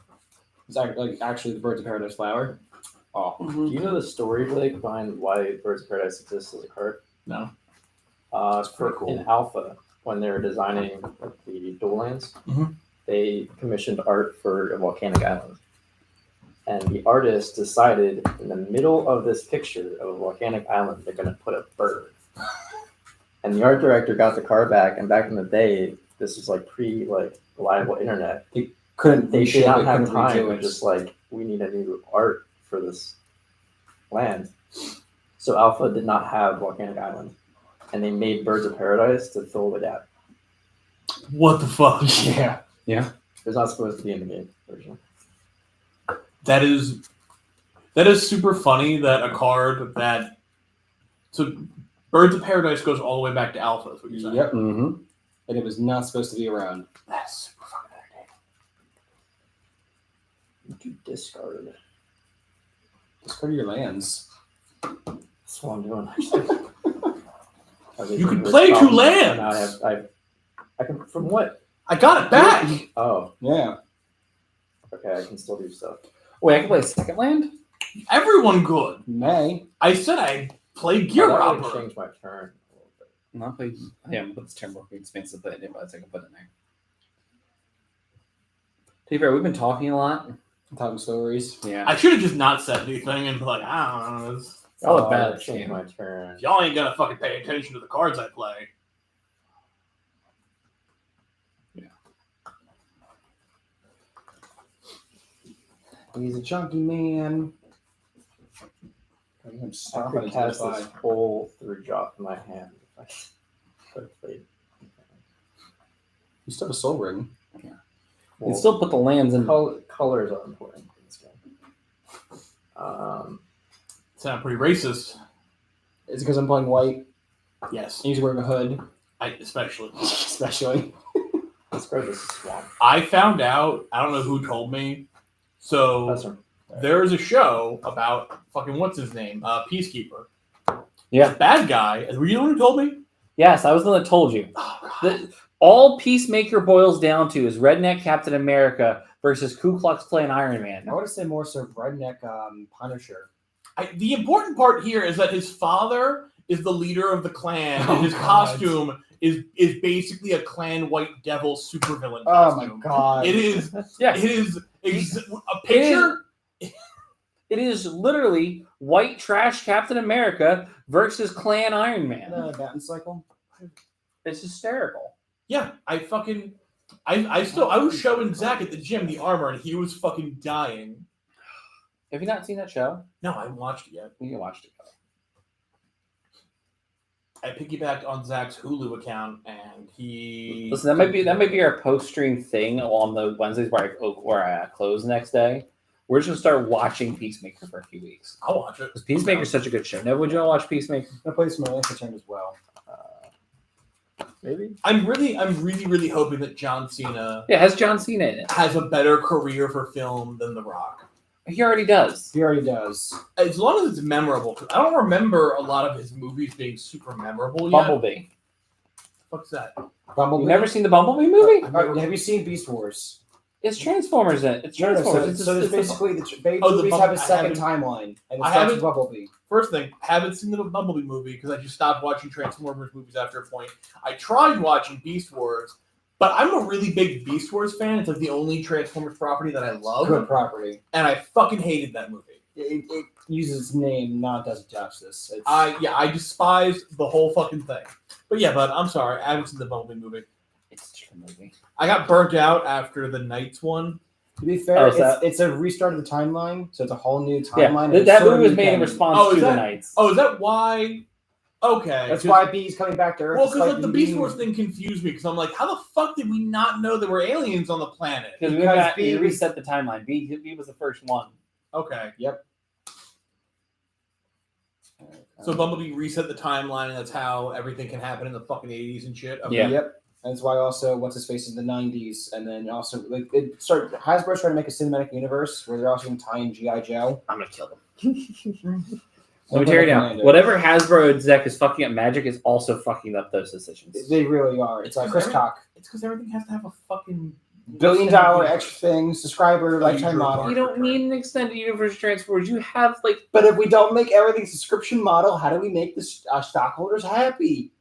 It's actually the Birds of Paradise flower. Oh, Do you know the story, Blake, behind why Birds of Paradise exists as a card? No. For cool. in Alpha, when they were designing the dual lands, Mhm. they commissioned art for a volcanic island. And the artist decided in the middle of this picture of a volcanic island, they're going to put a bird. And the art director got the card back, and back in the day, this was like reliable internet. couldn't They reshape did not it, have couldn't time. redo They're it. just like, we need a new art for this land. So Alpha did not have Volcanic Island, and they made Birds of Paradise to fill the gap. What the fuck? Yeah. It's not supposed to be in the game version. That is super funny that a card that so Birds of Paradise goes all the way back to Alpha. Is what you're saying? Yep. Mm-hmm. And it was not supposed to be around. That's super fucking entertaining. You discarded. Discard your lands. That's what I'm doing. Actually. You can play 2 lands. Now I can from what? I got it back. Oh, Yeah. okay. I can still do stuff. Wait, I can play a second land? Everyone good. May. I said I play Gear That would Robber. change my turn a little bit. No, I played. Yeah, I'm gonna put this Timber expense to put it in, but I can put it in there. To be fair, we've been talking a lot. Talking stories. Yeah. I should have just not said anything and be like, I don't know. That was Oh, bad. that changed my turn. Y'all ain't gonna fucking pay attention to the cards I play. He's a chunky man. I'm I stomping could his cast by. this whole 3-drop in my hand if I could have played. You still have a soul ring. You can still put the lands in. Colors are important in this game. Sound pretty racist. Is it because I'm playing white Yes, and he's wearing a hood? especially. Especially. let's go to the swamp. I found out. I don't know who told me. So That's right. there's a show about fucking what's his name, Peacekeeper. Yeah. The bad guy. Were you the one who told me? Yes, I was the one that told you. Oh, God. All Peacemaker boils down to is Redneck Captain America versus Ku Klux Klan Iron Man. I want to say more so redneck Punisher. The important part here is that his father is the leader of the Klan, Oh, and his God. costume is basically a Klan White Devil supervillain Oh my costume. god. It is. Yeah. It is A picture? It is literally white trash Captain America versus Clan Iron Man. The Batten cycle. It's hysterical. Yeah, I was showing Zach at the gym the armor, and he was fucking dying. Have you not seen that show? No, I haven't watched it yet. You watched it. I piggybacked on Zach's Hulu account, and he. Listen, that might be our post stream thing on the Wednesdays where I close the next day. We're just gonna start watching Peacemaker for a few weeks I'll watch it. because Peacemaker's such a good show. Never would you all watch Peacemaker? I played some Life Returned as well. Maybe. I'm really hoping that John Cena Yeah, it has John Cena in it. has a better career for film than The Rock. He already does. He already does. As long as it's memorable, 'cause I don't remember a lot of his movies being super memorable yet. Bumblebee. What's that? Bumblebee. You never seen the Bumblebee movie? Have you seen Beast Wars? It's Transformers in it. It's No, Transformers. so there's basically the Oh, the movies Bum- have a I second haven't- timeline, and it I starts with haven't- Bumblebee. First thing, haven't seen the Bumblebee movie because I just stopped watching Transformers movies after a point. I tried watching Beast Wars, but I'm a really big Beast Wars fan. It's like the only Transformers property that I love, Good property. and I fucking hated that movie. It uses its name, not does it justice. It's, I despise the whole fucking thing. But I'm sorry, I haven't seen the Bumblebee movie. It's a different movie. I got burnt out after the Knights one. to be fair, Oh, is it's a restart of the timeline, so it's a whole new Yeah, timeline. that movie was made in response Oh, is to the that- Knights. Oh, is that why? Okay. That's why B's coming back to Earth. Well, because despite like the being- Beast Wars thing confused me because I'm like, how the fuck did we not know there were aliens on the planet? Because because we B- reset the timeline. B was the first one. Okay. Yep. So Bumblebee reset the timeline, and that's how everything can happen in the fucking 80s and shit. Okay. Yeah. Yep. That's why also what's his face in the 90s, and then also like it started. Hasbro's trying to make a cinematic universe where they're also going to tie in GI Joe. I'm gonna kill them. Let me tear you down. Whatever Hasbro exec is fucking up Magic is also fucking up those decisions. They really are. It's like Chris Cock. It's because everything has to have a fucking $1 billion extra thing, subscriber lifetime model. You don't need an extended universe transfers. You have like But if we don't make everything subscription model, how do we make the stockholders happy?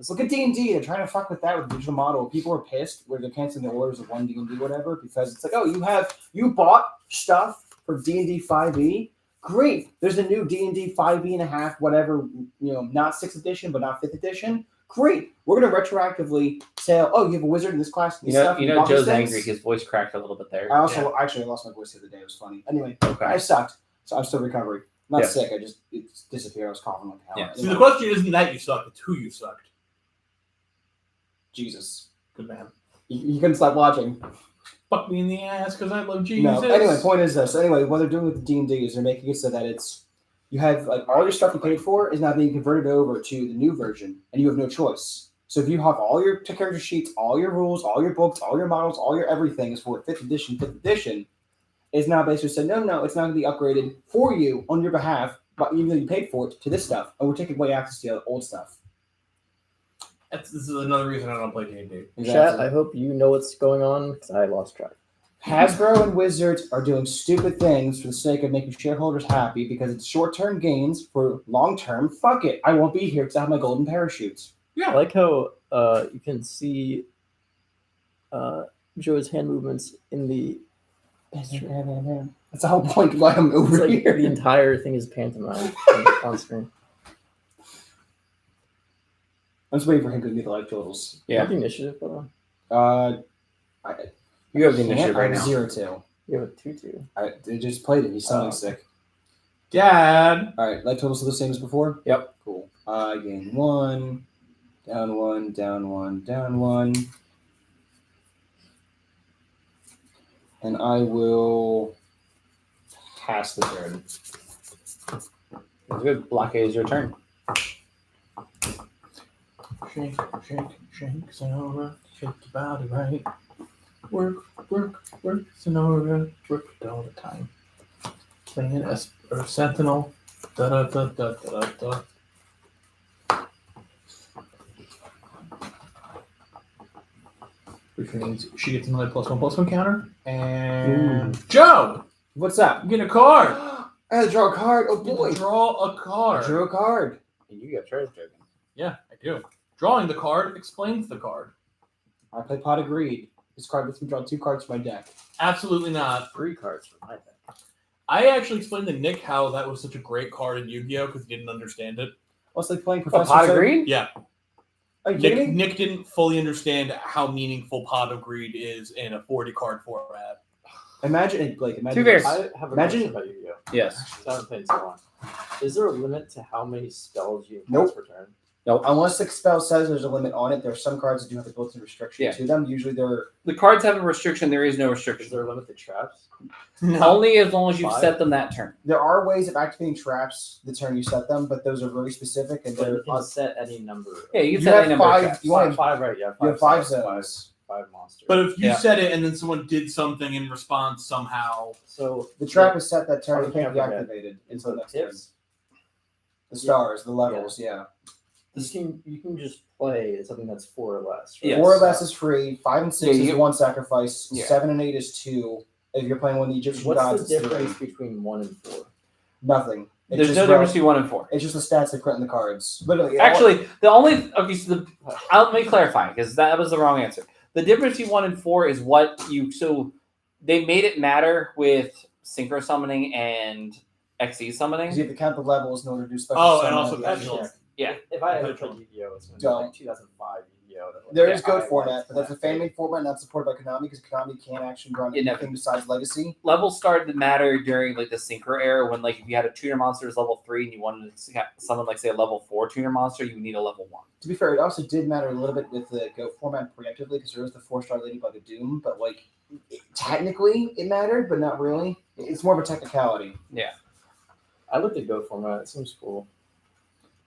Look at D&D. They're trying to fuck with that with the digital model. People are pissed where they're canceling the orders of one D&D whatever because it's like, oh, you bought stuff for D&D 5e. Great. There's a new D&D 5e and a half, whatever, not 6th edition, but not 5th edition. Great. We're going to retroactively say, oh, you have a wizard in this class. you know bought these Joe's things. angry. His voice cracked a little bit there. I also actually lost my voice the other day. It was funny. Anyway, Okay. I sucked. So I'm still recovering. Not Yes. sick. It disappeared. I was coughing like hell. Yeah. See, the question isn't that you sucked; it's who you sucked. Jesus. Good man. You couldn't stop watching. Fuck me in the ass because I love Jesus. No. Anyway, point is this. Anyway, what they're doing with the D&D is they're making it so that you have like all your stuff you paid for is now being converted over to the new version, and you have no choice. So if you have all your character sheets, all your rules, all your books, all your models, all your everything is for 5th edition, is now basically said, no, it's not going to be upgraded for you on your behalf, but even though you paid for it, to this stuff, and we're taking away access to the old stuff. this is another reason I don't play D&D. Chat, I hope you know what's going on because I lost track. Hasbro and Wizards are doing stupid things for the sake of making shareholders happy because it's short-term gains for long-term. Fuck it. I won't be here because I have my golden parachutes. I like how you can see Joe's hand movements in the. That's the whole point why I'm It's over like here. the entire thing is pantomime on screen. I'm just waiting for him to give me the life totals. Yeah. What the initiative put on? You have the initiative I right have now. 0-2. You have a 2-2. They just played it. He's sounding sick. Dad. All right, life totals are the same as before? Yep. Cool. I gain 1, down 1, down 1, down 1. And I will pass the turn. It's good. Blockade is your turn. Shake, Sonora. Shake your body right. Work, Sonora. Work it all the time. Playing Sentinel. Da da da da da da. Which means she gets another +1/+1 counter. And Joe, What's up? you get a card. I had to draw a card. Oh, You boy. draw a I card. drew a card. You got trash joking. Yeah, I do. Drawing the card explains the card. I play Pot of Greed. Discard this and draw 2 cards from my deck. Absolutely not. 3 cards from my deck. I actually explained to Nick how that was such a great card in Yu-Gi-Oh because he didn't understand it. Well, it's like playing Oh, Professor. pot of Oak. greed? Yeah, Are you kidding me? Nick didn't fully understand how meaningful Pot of Greed is in a 40 card format. Imagine it, Blake. Imagine Two bears. I have a Imagine- question about Yu-Gi-Oh. Yes. I haven't played so long. Is there a limit to how many spells you can Nope. cast per turn? Unless the spell says there's a limit on it, there are some cards that do have a built-in restriction Yeah. to them. Usually they're The cards have a restriction. There is no Is restriction. there a limit to traps? Only as long as you 5? set them that turn. there are ways of activating traps the turn you set them, but those are very specific and But they're you can set any number. Yeah, you You can set have any number of 5 traps. you want Five, right? Yeah, you have 5 spells, zones. 5 monsters. But if you Yeah. said it and then someone did something in response somehow, so The trap is set that turn. Oh, It can't be yeah, okay. activated so until the next turn. tips, The stars, the levels, yeah. you can just play something that's 4 or less. Right? Yes. 4 or less is free. 5 and 6 Yeah, is you- 1 sacrifice. Yeah. 7 and 8 is 2. If you're playing one of the Egyptian What's gods, the it's 3. difference between 1 and 4? Nothing. It's There's just no difference between 1 and 4. It's just the stats that print in the cards. Literally, Actually, the only okay. So let me clarify because that was the wrong answer. The difference between 1 and 4 is what you. So they made it matter with synchro summoning and XE because summoning. you have to count the levels in order to do special. Oh, and summon also at the Vigil. end. Yeah. If I ever Vigil. played Yu-Gi-Oh, it's going to be Don't. like 2005 Yu-Gi-Oh. that, like, There is I Go liked format, but that's a that. fan-made format not supported by Konami because Konami can't actually run It never- anything besides Legacy. Levels started to matter during like the synchro era when like if you had a tuner monster as level 3 and you wanted to summon like say a level 4 tuner monster, you would need a level 1. To be fair, it also did matter a little bit with the Go format preemptively because there was the 4-star Ladybug of Doom, but like technically it mattered, but not really. It's more of a technicality. I looked at Go format. It seems cool.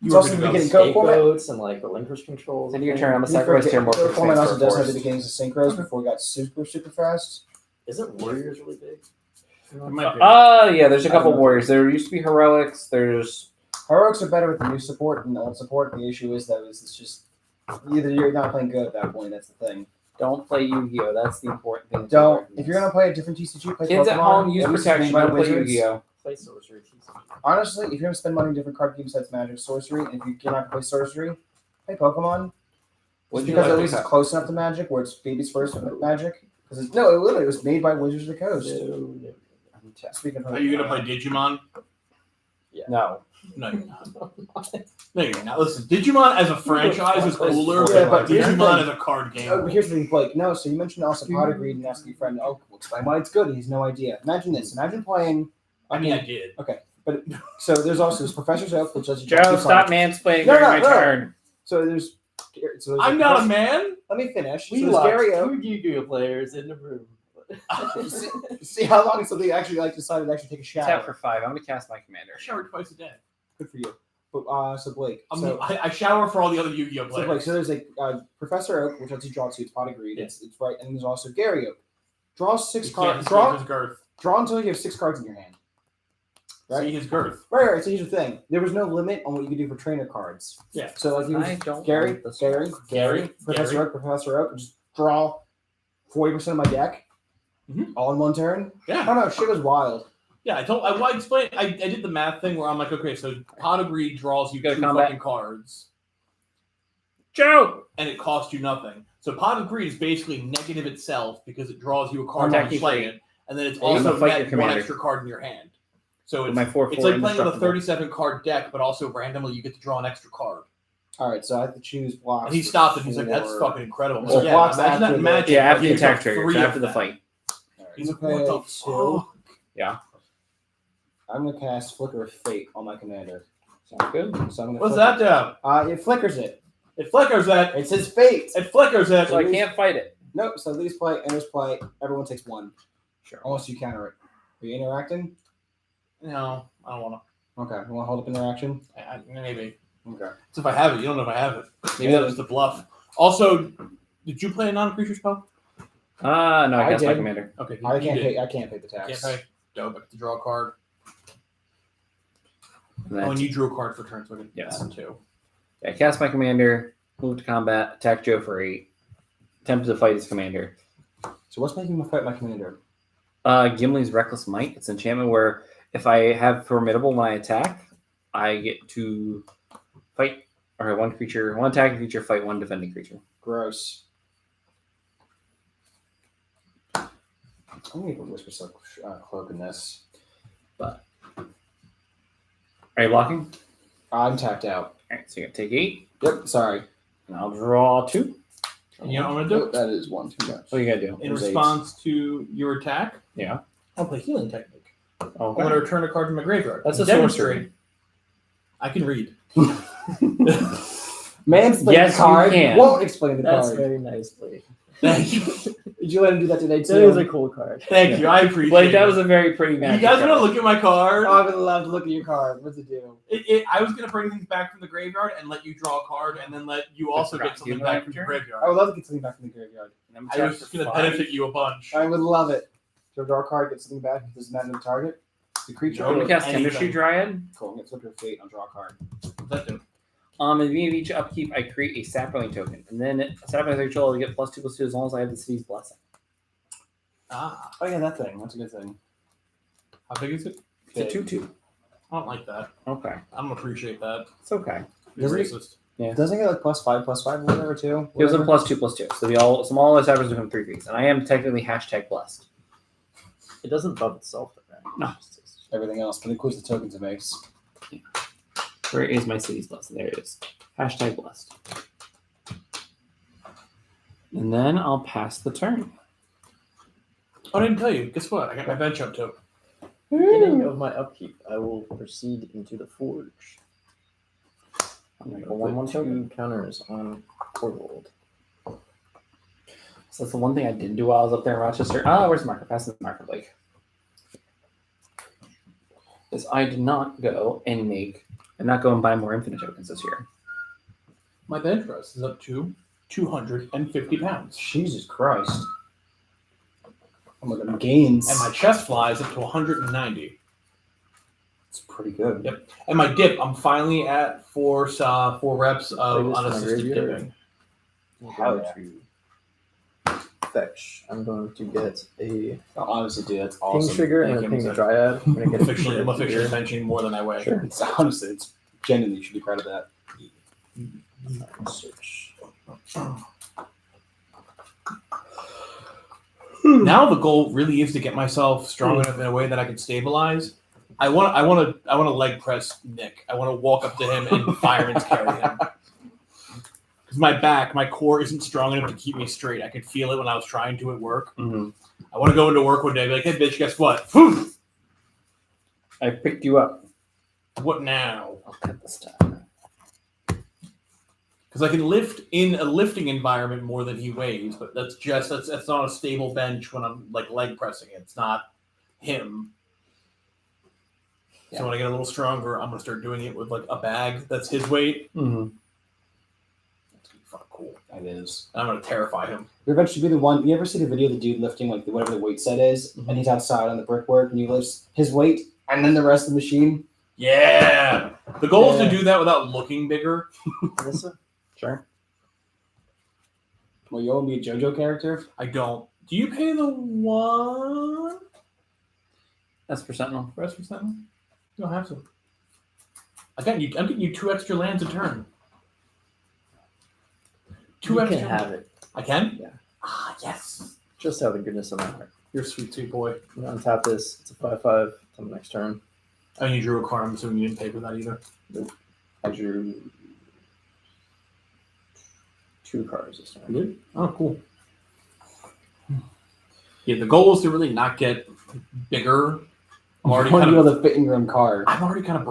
It's also the beginning. Go format. Scapegoats and like relinquish controls. End of your turn, I'm a You sacrifice forget, tier more Go for format also transfer does have the force. beginnings of synchros before it got super fast. Isn't Warriors really big? it might be. Yeah, there's a I couple don't know. warriors. There used to be heroics. There's Heroics are better with the new support than the old support. The issue is though is it's just either you're not playing good at that point. That's the thing. don't play Yu-Gi-Oh. That's the important thing. to Don't recognize. if you're gonna play a different TCG, play Kids at Pokemon, home use at least it's protection. made by Don't play Wizards. Yu-Gi-Oh. Play Sorcery TCG. Honestly, if you're gonna spend money on different card games besides Magic, Sorcery, and if you're not gonna play Sorcery, play Pokemon. What'd Just you because like at to least it's cut? close enough to Magic, where it's baby's first Magic. Because no, it literally was made by Wizards of the Coast. Speaking of, Are you gonna play Digimon? No. No, you're not. No, you're not. Listen, Digimon as a franchise is cooler, Yeah, but but here's the Digimon thing. as a card game. Oh, here's the thing, Blake. No, so you mentioned also Pot of Greed and asked your friend, "Oh, we'll explain why it's good." He has no idea. Imagine this. Imagine playing. I mean, I did. But so there's also this Professor's Oak, which does Joe, stop mansplaining No, during no, my no. turn. So there's. I'm not a man. Let me finish. We so there's lost Gary Oak. 2 Yu-Gi-Oh players in the room. See how long until they actually like decided to actually take a shower. Tap for 5. I'm gonna cast my commander. I shower twice a day. Good for you. But so Blake. I shower for all the other Yu-Gi-Oh So players. Blake, so there's a Professor Oak, which lets you draw 2. It's Pot of Greed. It's right, and there's also Gary Oak. Draw 6 You can't cards. see his girth. Draw until you have 6 cards in your hand. Right? See his girth. Right. So here's the thing. There was no limit on what you could do for trainer cards. Yeah. So like you I would don't Gary, like this Gary, Gary, Professor Oak, just draw 40% of my deck, Mhm. all in one turn. Yeah. I don't know. Shit was wild. Yeah, I explained. I did the math thing where I'm like, okay, so Pot of Greed draws you Go to 2 combat. fucking cards, Joe! and it costs you nothing. So Pot of Greed is basically negative itself because it draws you a card Attack when you you play free. it, and then it's Yeah, you also can fight your net 1 commander. extra card in your hand. So My 4/4 it's like playing with a indestructible. 37 card deck, but also randomly you get to draw an extra card. All right. So I have to choose blocks. And he stopped it. He's like, "That's for- fucking incredible." So yeah, blocks imagine after that the- magic. Yeah, after the you attack took trigger. 3 It's of after the that. fight. All right, He's I'm like, "What the gonna pay 2. Yeah. I'm gonna cast Flicker of Fate on my commander. Sounds good. So I'm gonna. What's flicker- that do? It flickers it. It flickers it. It says Fate. It flickers it. So I can't fight it. Nope. So these play, enters play. Everyone takes 1. Sure. Unless you counter it. Are you interacting? No, I don't want Okay. You want to hold up interaction? to. Maybe. Okay. It's if I have it. You don't know if I have it. Maybe that was the bluff. Also, did you play a non-creature spell? No, I I cast my did. commander. Okay, I you can't did. pay. I can't pay the tax. Can't pay. Dope. I get to draw a card. And Oh, then, and you drew a card for turn, so I can Yes. add 2. yeah, cast my commander, move to combat, attack Joe for 8, attempt to fight his commander. So what's making me fight my commander? Gimli's Reckless Might. It's an enchantment where if I have Formidable when I attack, I get to fight, or one attacking creature, fight one defending creature. Gross. I'm gonna put Whisper Silk Cloak in this. Are you blocking? I'm tapped out. All right, so you're gonna take 8, Yep, sorry. and I'll draw 2. And you know what I'm gonna do? That is one too much. What are you gonna do? In There's response to your attack, Yeah. I'll play Healing Technique. I'm Okay. gonna return a card from my graveyard. That's and a demonstrate. I can read. Mansplain Yes, the card. you can. Won't explain the That's card. very nice, Blake. Thank you. Did you let him do that today too? That is a cool card. Thank you. I appreciate Blake, that it. was a very pretty You match. guys want to look at my card? Oh, I would love to look at your card. What's it do? I was gonna bring things back from the graveyard and let you draw a card, and then let you also get something back from your graveyard. I would love to get something back from the graveyard. I was just gonna benefit you a bunch. I would love it. So draw a card, get something back. Doesn't matter the target. The creature. No. I'm gonna cast Anything. Chemistry Dryad. Cool. I'm gonna flip your fate. I'll draw a card. What's that do? At the beginning of each upkeep, I create a sapling token, and then sapling control, I get +2/+2 as long as I have the city's blessing. Ah, Oh yeah, that thing. That's a good thing. how big is it? It's a 2/2. I don't like that. Okay, I don't appreciate that. it's okay. You're Doesn't it- racist. Doesn't it get like +5/+5 or whatever too? It was a Whatever? +2/+2, so all the saplings become 3 feet, and I am technically #blessed. It doesn't buff itself. Right? No. Everything else, but it includes the tokens it makes. Where is my city's blessing? There it is. #blessed. And then I'll pass the turn. Oh, I didn't tell you. Guess what? I got my bench up too. Beginning of my upkeep, I will proceed into the forge. I'm gonna I go will 1/1 put token. 2 counters on Corvold. So that's the one thing I didn't do while I was up there in Rochester. Oh, where's the marker? Pass the marker, Blake. Is I did not go and buy more infinite tokens this year. My bench press is up to 250 pounds, Jesus Christ. I'm looking at gains. and my chest flies up to 190. It's pretty good. Yep. And my dip, I'm finally at 4 reps of Play this in my unassisted graveyard. dipping. Hell Going to fetch. I'm going to get a I'll honestly do that's ping awesome. trigger and a Thank you, ping Mr. dryad. I'm going to get a I'm officially trigger. benching more than I weigh. Sure. It's honestly, it's genuinely, you should be proud of that. Search. Now the goal really is to get myself strong enough in a way that I can stabilize. I want to leg press Nick. I want to walk up to him and fireman's carry him. Because my core isn't strong enough to keep me straight. I could feel it when I was trying to at work. Mm-hmm. I want to go into work one day and be like, hey bitch, guess what? Phew! I picked you up. What now? I'll cut the stuff. Because I can lift in a lifting environment more than he weighs, but that's not a stable bench when I'm like leg pressing it. It's not him. Yeah. So when I get a little stronger, I'm gonna start doing it with like a bag that's his weight. Mm-hmm. That's gonna be fucking cool. That is. And I'm gonna terrify him. You're eventually be the one. You ever see the video of the dude lifting like whatever the weight set is, and he's outside on the brickwork, and he lifts his weight and then the rest of the machine? Yeah. The goal is Yeah. to do that without looking bigger. Alyssa? Sure. Well, you want to be a JoJo character? I don't. Do you pay the 1 That's for Sentinel. rest for something? You don't have to. I'm getting you 2 extra lands a turn. 2 You extra. can have it. I can? Yeah. Ah, yes. Just out of the goodness of my heart. You're a sweet boy. I'm going to untap this. It's a 5/5 till the next turn. I mean, you drew a card. I'm assuming you didn't pay for that either. I drew 2 cards this turn. Good. Oh, cool. Yeah, the goal is to really not get bigger. I'm already You want to kind be of. able to fit in your own car. I'm already kind of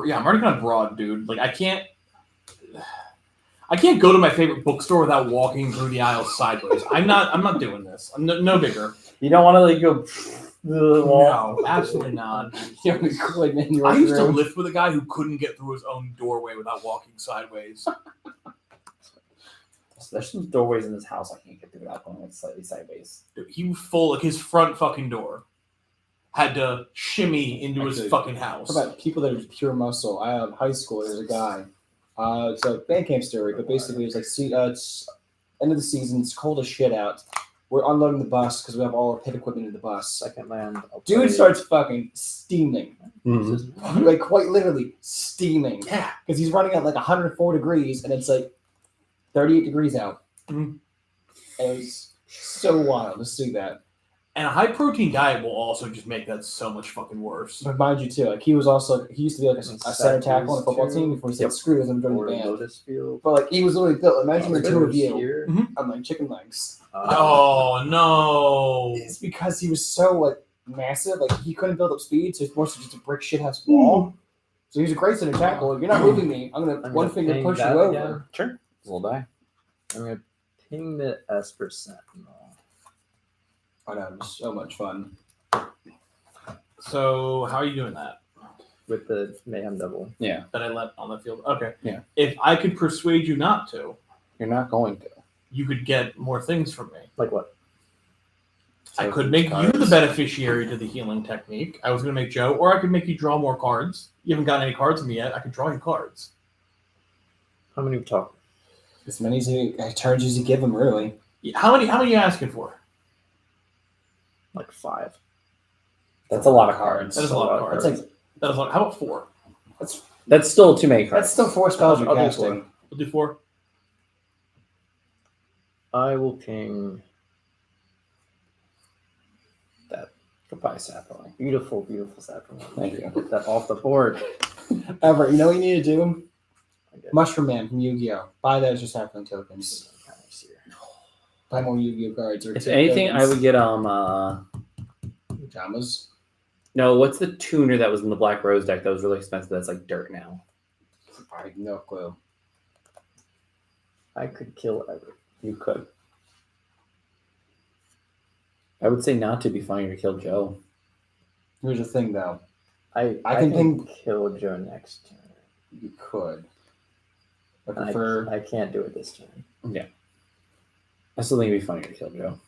broad, dude. Like I can't go to my favorite bookstore without walking through the aisles sideways. I'm not doing this. I'm no bigger. You don't want to like go. No, absolutely not. You're the Kool-Aid man. You I walk used to around. live with a guy who couldn't get through his own doorway without walking sideways. There's some doorways in this house I can't get through without going like slightly sideways. Dude, he was full, like his front fucking door had to shimmy into his Actually, fucking house. What about people that are pure muscle? I have high school. There's a guy. It's a band camp story, but basically it's like it's end of the season. It's cold as shit out. We're unloading the bus because we have all our pit equipment in the bus. Second land. I'll Dude play- starts fucking steaming, Mm-hmm. like quite literally steaming, Yeah. because he's running at like 104 degrees and it's like 38 degrees out. Mhm. It was so wild to see that. And a high protein diet will also just make that so much fucking worse. But mind you, too, like he used to be like a center tackle on a football team before he said, "Screw this, I'm joining the Or band." Lotus Field. But like he was literally built. Imagine the two of you Here. on like chicken legs. Oh no! It's because he was so like massive, like he couldn't build up speed, so it's more so just a brick shithouse wall. So he's a great center tackle. If you're not moving me, I'm gonna one finger ping push you that over. again. Sure. We'll die. I'm gonna ping the Esper Sentinel Oh no, it was so much fun. So how are you doing that? with the Mayhem Double. That I let on the field. Okay. Yeah. If I could persuade you not to, You're not going to. you could get more things from me. Like what? I could make you the beneficiary to the healing technique. I was going to make Joe, or I could make you draw more cards. You haven't gotten any cards from me yet. I could draw you cards. How many we talk? As many turns as you give him, really. How many are you asking for? Like 5. That's a lot of cards. That is a lot of cards. That's like That is a lot. How about 4? That's still too many cards. that's still 4 spells you're I'll do casting. We'll do 4. I will ping that Goodbye, Sapling. beautiful, beautiful sapling. Thank you. Get that off the board. Ever, you know what you need to do? I guess. Mushroom Man from Yu-Gi-Oh! Buy those for sapling tokens. Kind of here. Buy more Yu-Gi-Oh cards. Or If take anything, I tokens. would get Pajamas. no, what's the tuner that was in the Black Rose deck that was really expensive that's like dirt now? I have no clue. I could kill Everett. You could. I would say not to be funny to kill Joe. Here's the thing, though. I can can kill Joe next turn. You could. I And prefer. I can't do it this turn. I still think it'd be funnier to kill Joe.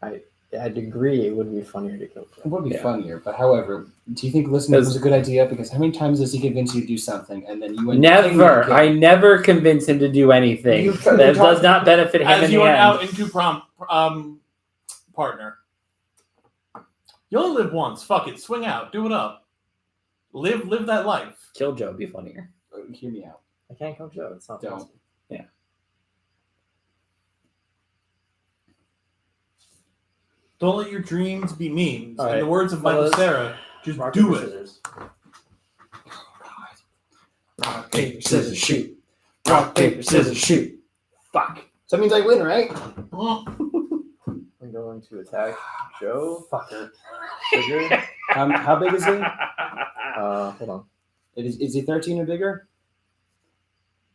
I'd agree it would be funnier to kill It Joe. would be Yeah. funnier, but however, do you think listening was a good idea? Because how many times does he convince you to do something and then you end up thinking Never. you I can't? never convince him to do anything. You- That does not benefit him As in you the went end. out into partner. You only live once. Fuck it. Swing out. Do it up. Live that life. Kill Joe would be funnier. Hear me out. I can't kill Joe. It's not Don't. possible. Don't let your dreams be memes. All In right. the words of Michael Fellas, Cera, just Rock, do paper, it. scissors. Rock, paper, scissors, shoot. Rock, paper, scissors, shoot. Fuck. So that means I win, right? I'm going to attack Joe. Fucker. Trigger. How big is he? Hold on. Is he 13 or bigger?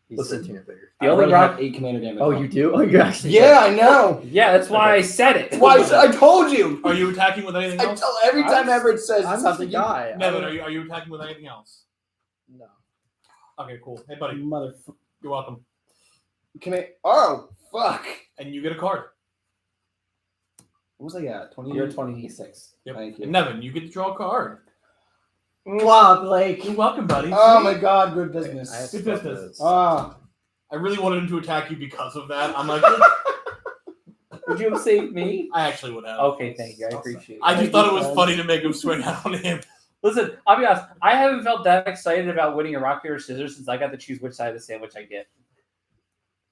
He's Listen. 13 or bigger. The only already rock. have 8 commander damage. Oh, you do? Oh, you actually. Yeah, I know. Yeah, that's why I said it. Why? I told you. Are you attacking with anything I else? tell every time I'm- Everett says I'm the something. guy. Nevin, are you attacking with anything else? No. Okay, cool. Hey, buddy, Motherfucker. you're welcome. Oh, fuck. And you get a card. What was I at? 20? You're 26. Yep. Thank you. And Nevin, you get to draw a card. Mwah, Blake. You're welcome, buddy. Oh my god, good business. I have Good to business. Ah, I really wanted him to attack you because of that. I'm like, Would you have saved me? I actually would have. Okay, thank you. I appreciate it. I just Thank thought you, it was friend. funny to make him swing out on him. Listen, I'll be honest. I haven't felt that excited about winning a rock paper scissors since I got to choose which side of the sandwich I get.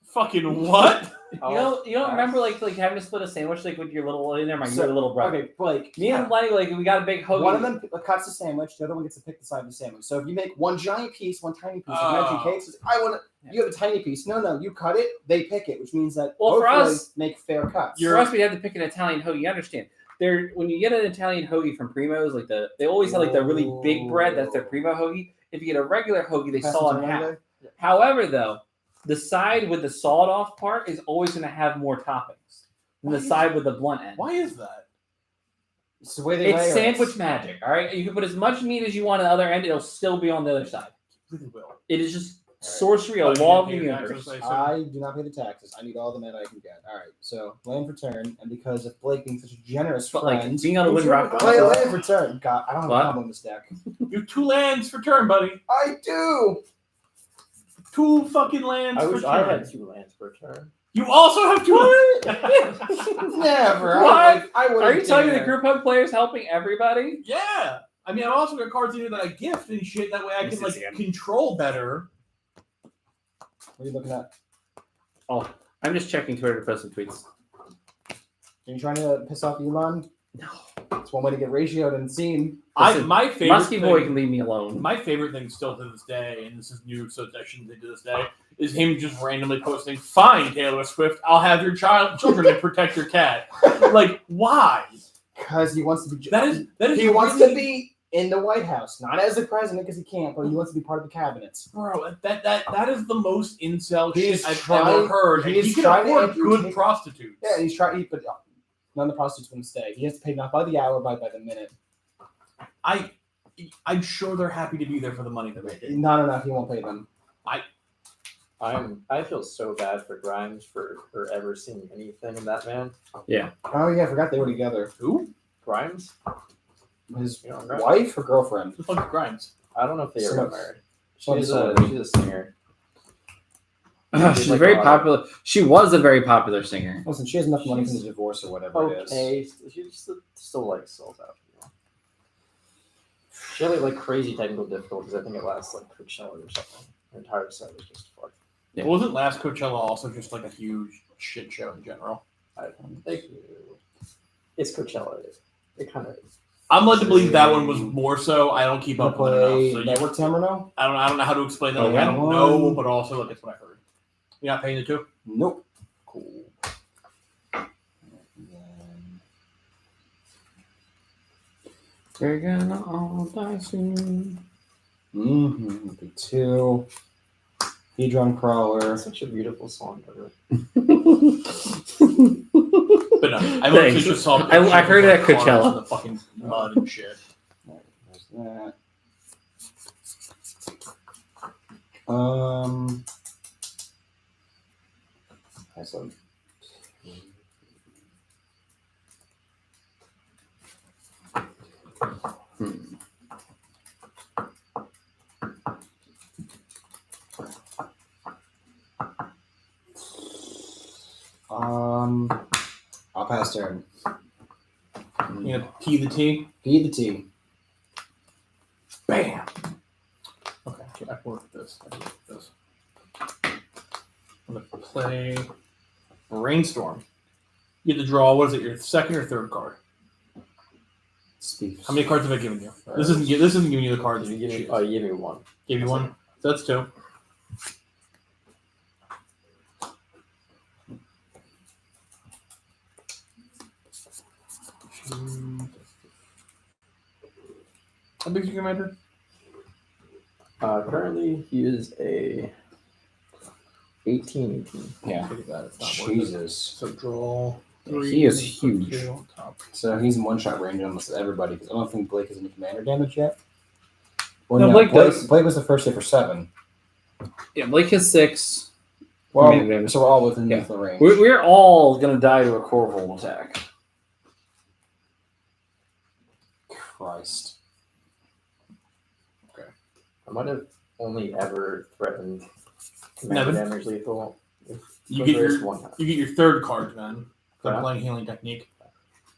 Fucking what? Oh, You don't remember like having to split a sandwich like with your little So- your little brother. okay, Blake. Me and Lenny like we got a big hoagie. One of them cuts the sandwich, the other one gets to pick the side of the sandwich. So if you make one giant piece, one tiny piece, like Magic Oh. Cakes, I want to. You have a tiny piece. No, you cut it. They pick it, which means that Well, for hopefully us- make fair cuts. For us, we had to pick an Italian hoagie. You understand? There, when you get an Italian hoagie from Primo's, like they always have like the really big bread. That's their Primo hoagie. If you get a regular hoagie, they Pass saw it it in to half. Monday? However, though, the side with the sawed off part is always going to have more toppings than the side with the blunt end. Why is that? It's the way they It's layer sandwich it. magic. All right, you can put as much meat as you want on the other end; it'll still be on the other side. Really will. It is just sorcery, a Oh, you law of the didn't pay universe. taxes, I do not pay the taxes. I need all the mana I can get. All right, so land for turn, and because of Blake being such a generous But like friend, being on a wooden rock. play land for turn. God, I don't have What? a combo in this deck. You have 2 lands for turn, buddy. I do. 2 fucking lands I for wish turn. I had 2 lands per turn. You also have 2 Never. What? I would. Are you telling me the group hug players helping everybody? Yeah. I mean, I've also got cards in here that I gift and shit. That way I can, like, control better. What are you looking at? I'm just checking Twitter to post some tweets. Are you trying to piss off Elon? It's one way to get ratioed and seen. My favorite Musky Boy thing, can leave me alone. my favorite thing still to this day, and this is new, so I shouldn't say to this day, is him just randomly posting, "Fine, Taylor Swift, I'll have your children to protect your cat." Like, why? Because he wants to be. That is He wants to be in the White House, not as the president because he can't, but he wants to be part of the cabinet. Bro, that is the most incel He's shit I've trying- ever heard. And he's he can trying to afford good entertain- prostitutes. Yeah, he's trying, but none of the prostitutes want to stay. He has to pay not by the hour, but by the minute. I'm sure they're happy to be there for the money they're making. Not enough. He won't pay them. I feel so bad for Grimes for ever seeing anything in that man. Oh yeah, I forgot they were together. Who? Grimes? His You know, Grimes? wife or girlfriend? The fuck Grimes? I don't know if they ever got married. Some She's celebrity. a singer. She's like very a lot of- popular. She was a very popular singer. Listen, she has enough money from the divorce or whatever it is. Okay, she still like sells out. You know? She had like crazy technical difficulties. I think it lasts like Coachella or something. Her entire set was just fucked. Yeah. Well, wasn't last Coachella also just like a huge shit show in general? It's Coachella. It kind of is. I'm led to believe that one was more so. I don't keep You up with it play enough. So Network Tamino? I don't know how to explain that. Like, Okay. I don't know, but also like that's what I heard. You're not paying the two? Nope. Cool. We're gonna all die soon. Mm-hmm. Two. Hedron Crawler. That's such a beautiful song. Ever. But no, I mostly Thanks. just saw. I heard it at cars Coachella. in the fucking mud and shit. There's that. That's a I'll pass turn. You know, P the T. Feed the team. Bam. Okay, I can work with this. I'm gonna play Rainstorm. You get to draw. What is it? Your second or third card? Speak. How many cards have I given you? This isn't giving you the cards. You You give me, choose. you gave me one. Gave you one. So that's two. How big is your commander? Currently, he is a 18. Yeah. Look at that. It's not worth it. Jesus. So draw. He is Put huge. two on top. So he's in one shot range almost everybody because I don't think Blake has any commander damage yet. Well, No, no, Blake Blake, does. Blake was the first hit for 7. Yeah, Blake has 6. Well, Commander damage. so we're all within Yeah. the range. We're all gonna die to a Corvold attack. Christ. I might have only ever threatened commander Nevin? damage lethal. You with get this your one time. you get your third card then. So I'm Yeah. playing healing technique.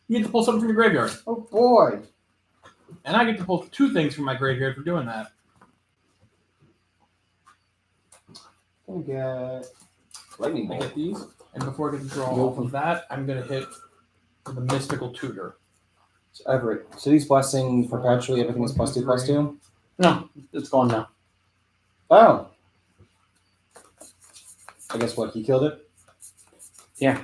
You get to pull something from your graveyard, Oh boy. and I get to pull 2 things from my graveyard for doing that. We got lightning I bolt. get these, and before I get to draw off of that, I'm gonna hit with the mystical tutor. So Everett. So these blessing perpetually everything is +2/+2. No, it's gone now. Oh. I guess what he killed it. Yeah.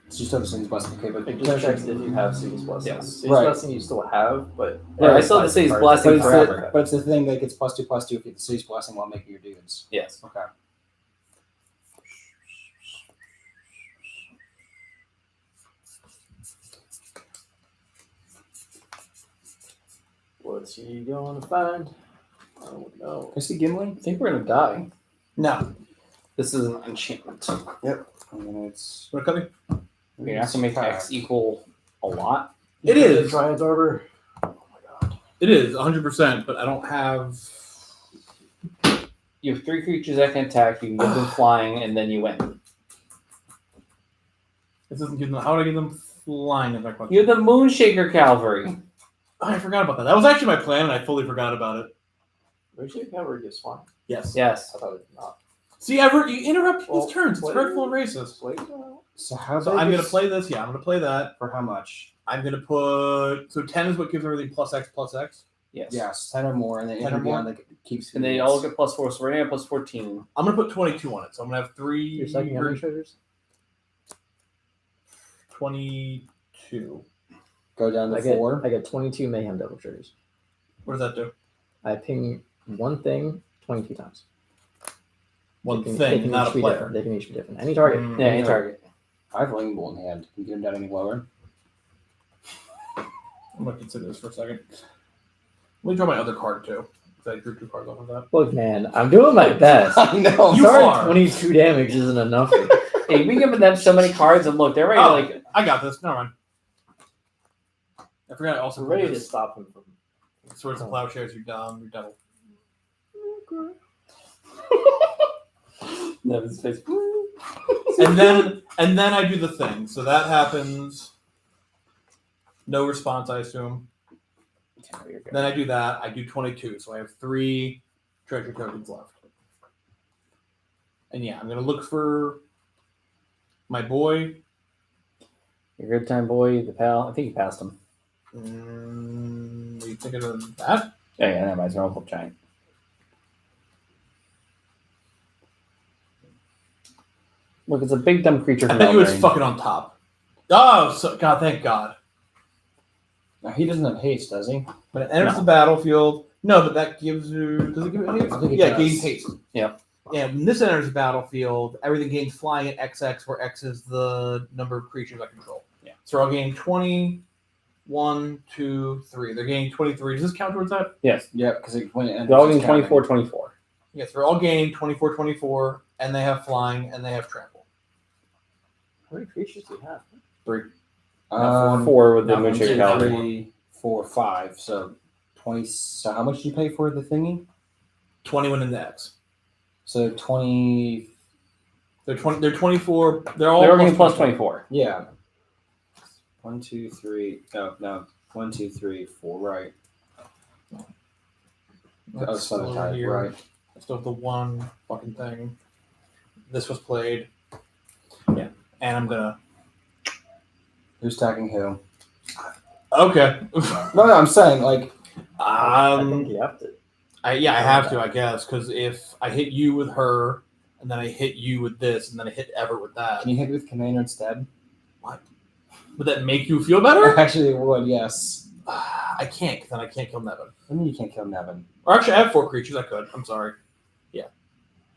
It's just other things blessing. Okay, but It just checks if you have City's Blessing. Yes. City's Right. Blessing you still have, but Yeah, I still have to say City's Blessing But it's, forever. the, but it's the thing that gets +2/+2 if you get the city's blessing while making your dudes. Yes. Okay. what's he going to find? I don't know. Can I see Gimli? I think we're gonna die. No. This is an enchantment. And then it's Wanna cut me? You have to make X equal a lot. It is. Dryad's Arbor. It is 100%, but I don't have. You have 3 creatures that can attack. You can give them flying, and then you win. This doesn't give them. How would I give them flying? Is my question. You're the Moonshaker Cavalry. Oh, I forgot about that. That was actually my plan, and I fully forgot about it. Moonshade Cavalry gives flying. Yes. Yes. I thought it did not. See, Everett, you interrupt people's Well, turns. It's wait. hurtful and racist. Wait. So how So big I'm gonna is- play this. Yeah, I'm gonna play that. for how much? I'm gonna put 10 is what gives everything plus X plus X. Yes. Yes, 10 or more, and then 10 or anything more? beyond like keeps. And they all get +4, so right now +14. I'm gonna put 22 on it. So I'm gonna have 3. Your second how many treasures? 22. go down to I get 4. 22 mayhem devil treasures. What does that do? I ping one thing 22 times. One They can thing, not a each be player. different. They can each be different. Any target. Mm. Yeah, any target. I have Lightning Bolt in hand. Can you get him down any lower? I'm gonna consider this for a second. Let me draw my other card too. Because I drew 2 cards off of that. Look, man, I'm doing my best. I know. You Sorry, are. 22 damage isn't enough. Hey, we giving them so many cards, and look, they're ready. Oh, Like, I got this. Never mind. I forgot I also I'm put ready to this. stop him from. Swords and Plowshares, you're dumb, you're devil. no, his face. And then I do the thing. So that happens. No response, I assume. Then I do that. I do 22. So I have 3 treasure tokens left. And yeah, I'm gonna look for my boy. Your good time boy, the pal. I think you passed him. Are you thinking of that? Yeah, never mind. It's an awful giant. Look, it's a big dumb creature. I From bet you it's Eldraine. fucking on top. Oh, so, God, thank God. Now, he doesn't have haste, does he? When it enters No. the battlefield, no, but that gives you. Does it give it haste? I think it yeah, does. it gains haste. Yep. Yeah, when this enters the battlefield, everything gains flying at XX, where X is the number of creatures I control. Yeah. So I'll gain 20, 1, 2, 3. They're gaining 23. Does this count towards that? Yes. Yeah, because when it enters, They're all it's getting 24, 24. Yes, they're all gaining 24, 24, and they have flying, and they have trample. How many creatures do you have? 3. counting. 4 with the Not 1, Moonshade 2, Paladin. 3, 4, 5. So 20. So how much did you pay for the thingy? 21 in the X. So 20. They're 20. They're 24. They're all They're all getting plus 24. 24. Yeah. 1, 2, 3. No. 1, 2, 3, 4. Right. That's Oh, still Southern over Tide. here. Right. I still have the one fucking thing. This was played. Yeah, and I'm gonna. Who's attacking who? Okay. No, I'm saying like I think you have to. I have to, I guess, because if I hit you with her, and then I hit you with this, and then I hit Everett with that, can you hit with Commander instead? would that make you feel better? Actually, it would. Yes. I can't, because then I can't kill Nevin. I mean, you can't kill Nevin. Or actually, I have 4 creatures. I could. I'm sorry. Yeah.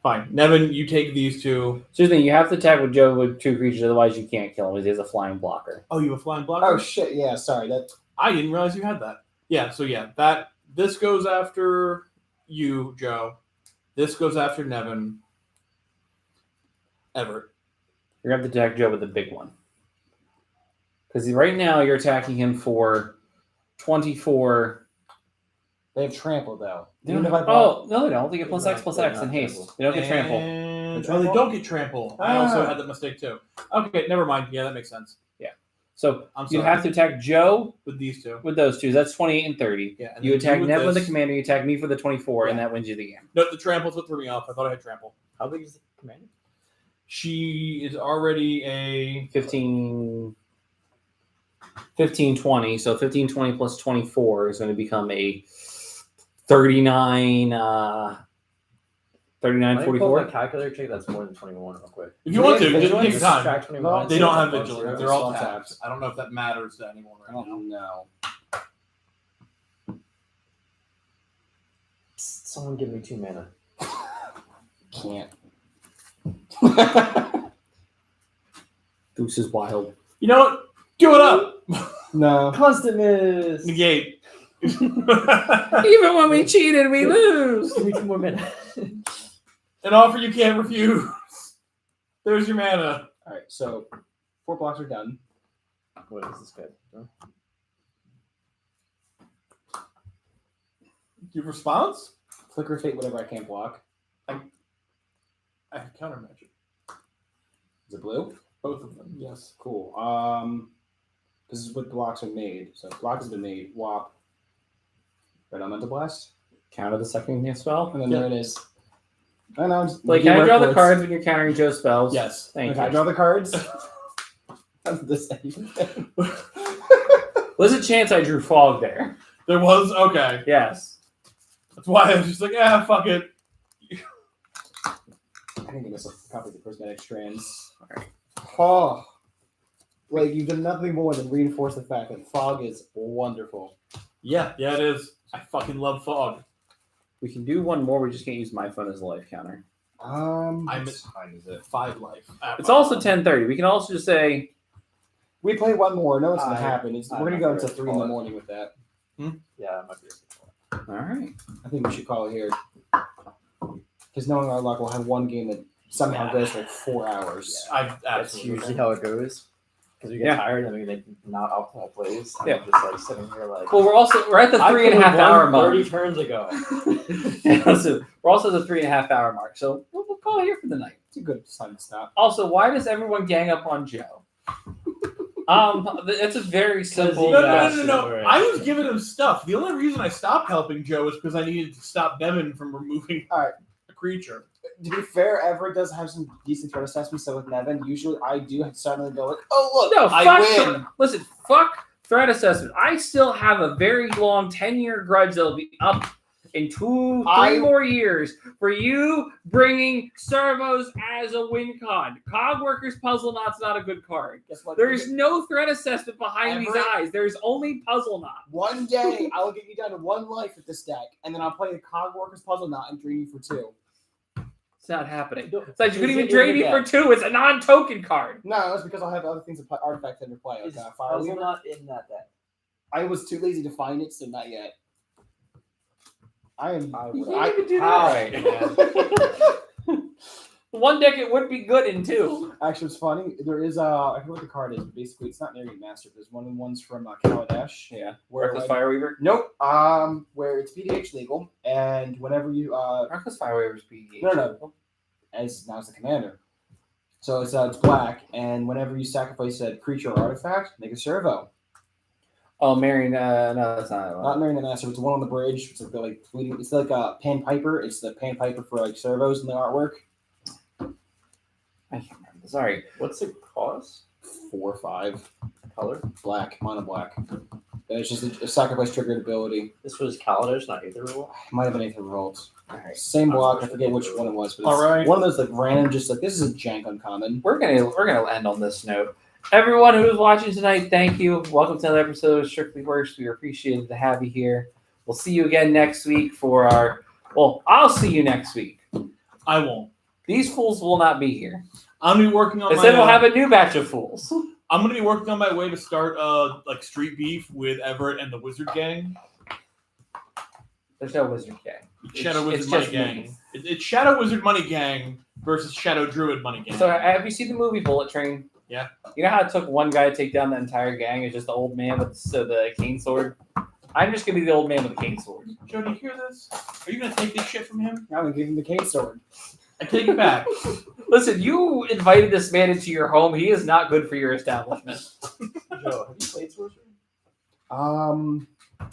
Fine. Nevin, you take these 2. So the thing, you have to attack with Joe with 2 creatures, otherwise you can't kill him because he has a flying blocker. Oh, you have a flying blocker? Oh shit! Yeah, sorry. That I didn't realize you had that. Yeah, so yeah, this goes after you, Joe. This goes after Nevin. Everett. You're going to have to attack Joe with the big one. Because right now you're attacking him for 24. they have trample though. They Even don't if I have- bought- oh, no, they don't. They get plus X plus X and haste. They don't get trample. And, The oh, they trample? don't get trample. I also Ah. had that mistake too. Okay, never mind. Yeah, that makes sense. So I'm you sorry. have to attack Joe With these 2. with those 2. That's 28 and 30. Yeah, and You then attack with Nevin with the this. commander, you attack me for the 24, and Yeah. that wins you the game. No, the trample's what threw me off. I thought I had trample. How big is the commander? She is already a 15, 20. So 15, 20 plus 24 is going to become a 39, 39, Let me pull 44. my calculator check. That's more than 21 real quick. If you want to, just Vigilance, take your time. subtract 21. They don't have Oh, vigilance. zero. They're all It's all tapped. I don't know if that matters to anyone I right now. don't know. Someone give me 2 mana. Can't. Goose is wild. You know what? Do it up. No. Constant miss. Negate. Even when we cheated, we lose. Give me 2 more mana. An offer you can't refuse. There's your mana. All right. So 4 blocks are done. What is this good? No? Your response? Flicker of Fate, whatever I can't block. I have counter magic. Is it blue? Both of them. Yes. Cool. This is what blocks are made. So block has been made. WAP. Red Elemental Blast. Counter the second spell. And then Yeah. there it is. I know. Just Like, can I draw the cards when you're countering Joe's spells? Yes. Thank Can I you. draw the cards? That's the same. There's a chance I drew fog there. There was? Okay. Yes. That's why I was just like, fuck it. I think it's a copy of the prismatic strands. Oh, like you've done nothing more than reinforce the fact that fog is wonderful. Yeah, it is. I fucking love fog. We can do one more. We just can't use my phone as a life counter. I'm what at time is it? 5 life. It's also 10:30. We can also just say We play one more. No, it's gonna I- happen. I We're gonna might go be until able to 3 in the call it. morning with that. Yeah, it might be. All right. I think we should call it here. Because knowing our luck, we'll have one game that somehow Yeah. goes for like 4 hours. I That's absolutely. usually how it goes. Because we get Yeah. tired and we make not optimal plays. And Yeah. we're just like sitting here like. well, we're at the I 3.5 could've hour won mark. 30 turns ago. Yeah, so we're also at the 3.5 hour mark. So we'll call it here for the night. It's a good time to stop. Also, why does everyone gang up on Joe? It's a very simple. No. Alright. I was giving him stuff. The only reason I stopped helping Joe is because I needed to stop Devin from removing Alright. a creature. To be fair, Everett does have some decent threat assessments. So with Nevin, usually I do suddenly go like, "Oh look, No, I fuck. win." Listen, fuck threat assessment. I still have a very long 10-year grudge that'll be up in 3 more years for you bringing servos as a win con. Cog Workers Puzzle Knot's not a good card. Guess what? There's no threat assessment behind these Everett- eyes. There's only Puzzle Knot. One day I will get you down to 1 life with this deck, and then I'll play the Cog Workers Puzzle Knot and drain you for 2. It's not happening. No, It's like you couldn't is even it drain in me the for 2. It's a non-token card. No, that's because I'll have other things to play, artifact under play, like Is Fire puzzle Weaver. not in that deck? I was too lazy to find it, so not yet. I am. I You would. can't even do How? that. One deck it would be good in 2. Actually, it's funny. There is I forget what the card is, but basically it's not Narrate Master. There's one of the ones from Kaladesh. Yeah. Where Reckless when- Fireweaver. Nope. Where it's PDH legal, and whenever you Reckless Fireweaver's PDH. No. as now it's the commander. So it's black, and whenever you sacrifice a creature or artifact, make a servo. Oh, Marion. No, that's not it. Not Marrying the Master. It's the one on the bridge. It's like they're like tweeting. It's like a Pan Piper. It's the Pan Piper for like servos in the artwork. I can't remember. Sorry. What's the cost? 4 or 5. Color? Black, mono black. And it's just a sacrifice triggered ability. This was Kaladesh, not either rule. Might have been Aether Revolt. Alright. Same block. I forget which one it was, but it's Alright. one of those like random. Just like this is a jank uncommon. We're gonna end on this note. Everyone who is watching tonight, thank you. Welcome to another episode of Strictly Works. We are appreciated to have you here. We'll see you again next week for our. Well, I'll see you next week. I won't. These fools will not be here. I'm gonna be working on Instead, my. we'll have a new batch of fools. I'm gonna be working on my way to start like street beef with Everett and the Wizard Gang. There's no wizard gang. Shadow It's Wizard Money just Gang. me. It's Shadow Wizard Money Gang versus Shadow Druid Money Gang. So, have you seen the movie Bullet Train? Yeah. You know how it took one guy to take down the entire gang? It's just the old man with the cane sword. I'm just gonna be the old man with the cane sword. Joe, do you hear this? Are you gonna take this shit from him? I'm gonna give him the cane sword. I take it back. Listen, you invited this man into your home. He is not good for your establishment. Joe, have you played Sorcery?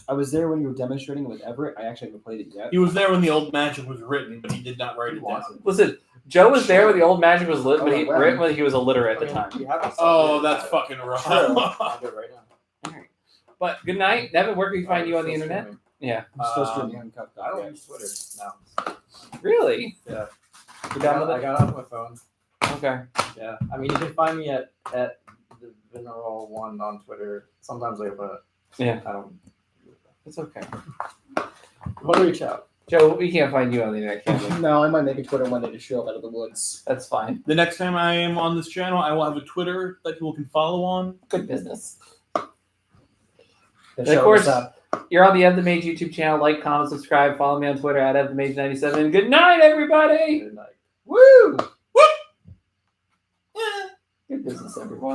I was there when you were demonstrating it with Everett. I actually haven't played it yet. He was there when the old magic was written, but he did not write it down. Listen, Joe was there when the old magic was lit, but Oh, wow. when he was illiterate at the time. You have it Oh, somewhere. that's fucking rough. I'll do it right now. All right. But good night, Devin. Where can we find you on the internet? Yeah. I'm still streaming Uncut. I don't use Twitter now. Really? Yeah. You down with I it? got it off my phone. Okay. Yeah. I mean, you can find me at the Vinero one on Twitter. Sometimes I open it. Yeah. I don't. It's okay. Want to reach out? Joe, we can't find you on the internet, can we? No, I might make a Twitter one day to show up out of the woods. That's fine. The next time I am on this channel, I will have a Twitter that people can follow on. Good business. To And show of course, us up. you're on the Ev the Mage YouTube channel. Like, comment, subscribe. Follow me on Twitter at EvTheMage97. Good night, everybody. Good night. Woo! Good business, everyone.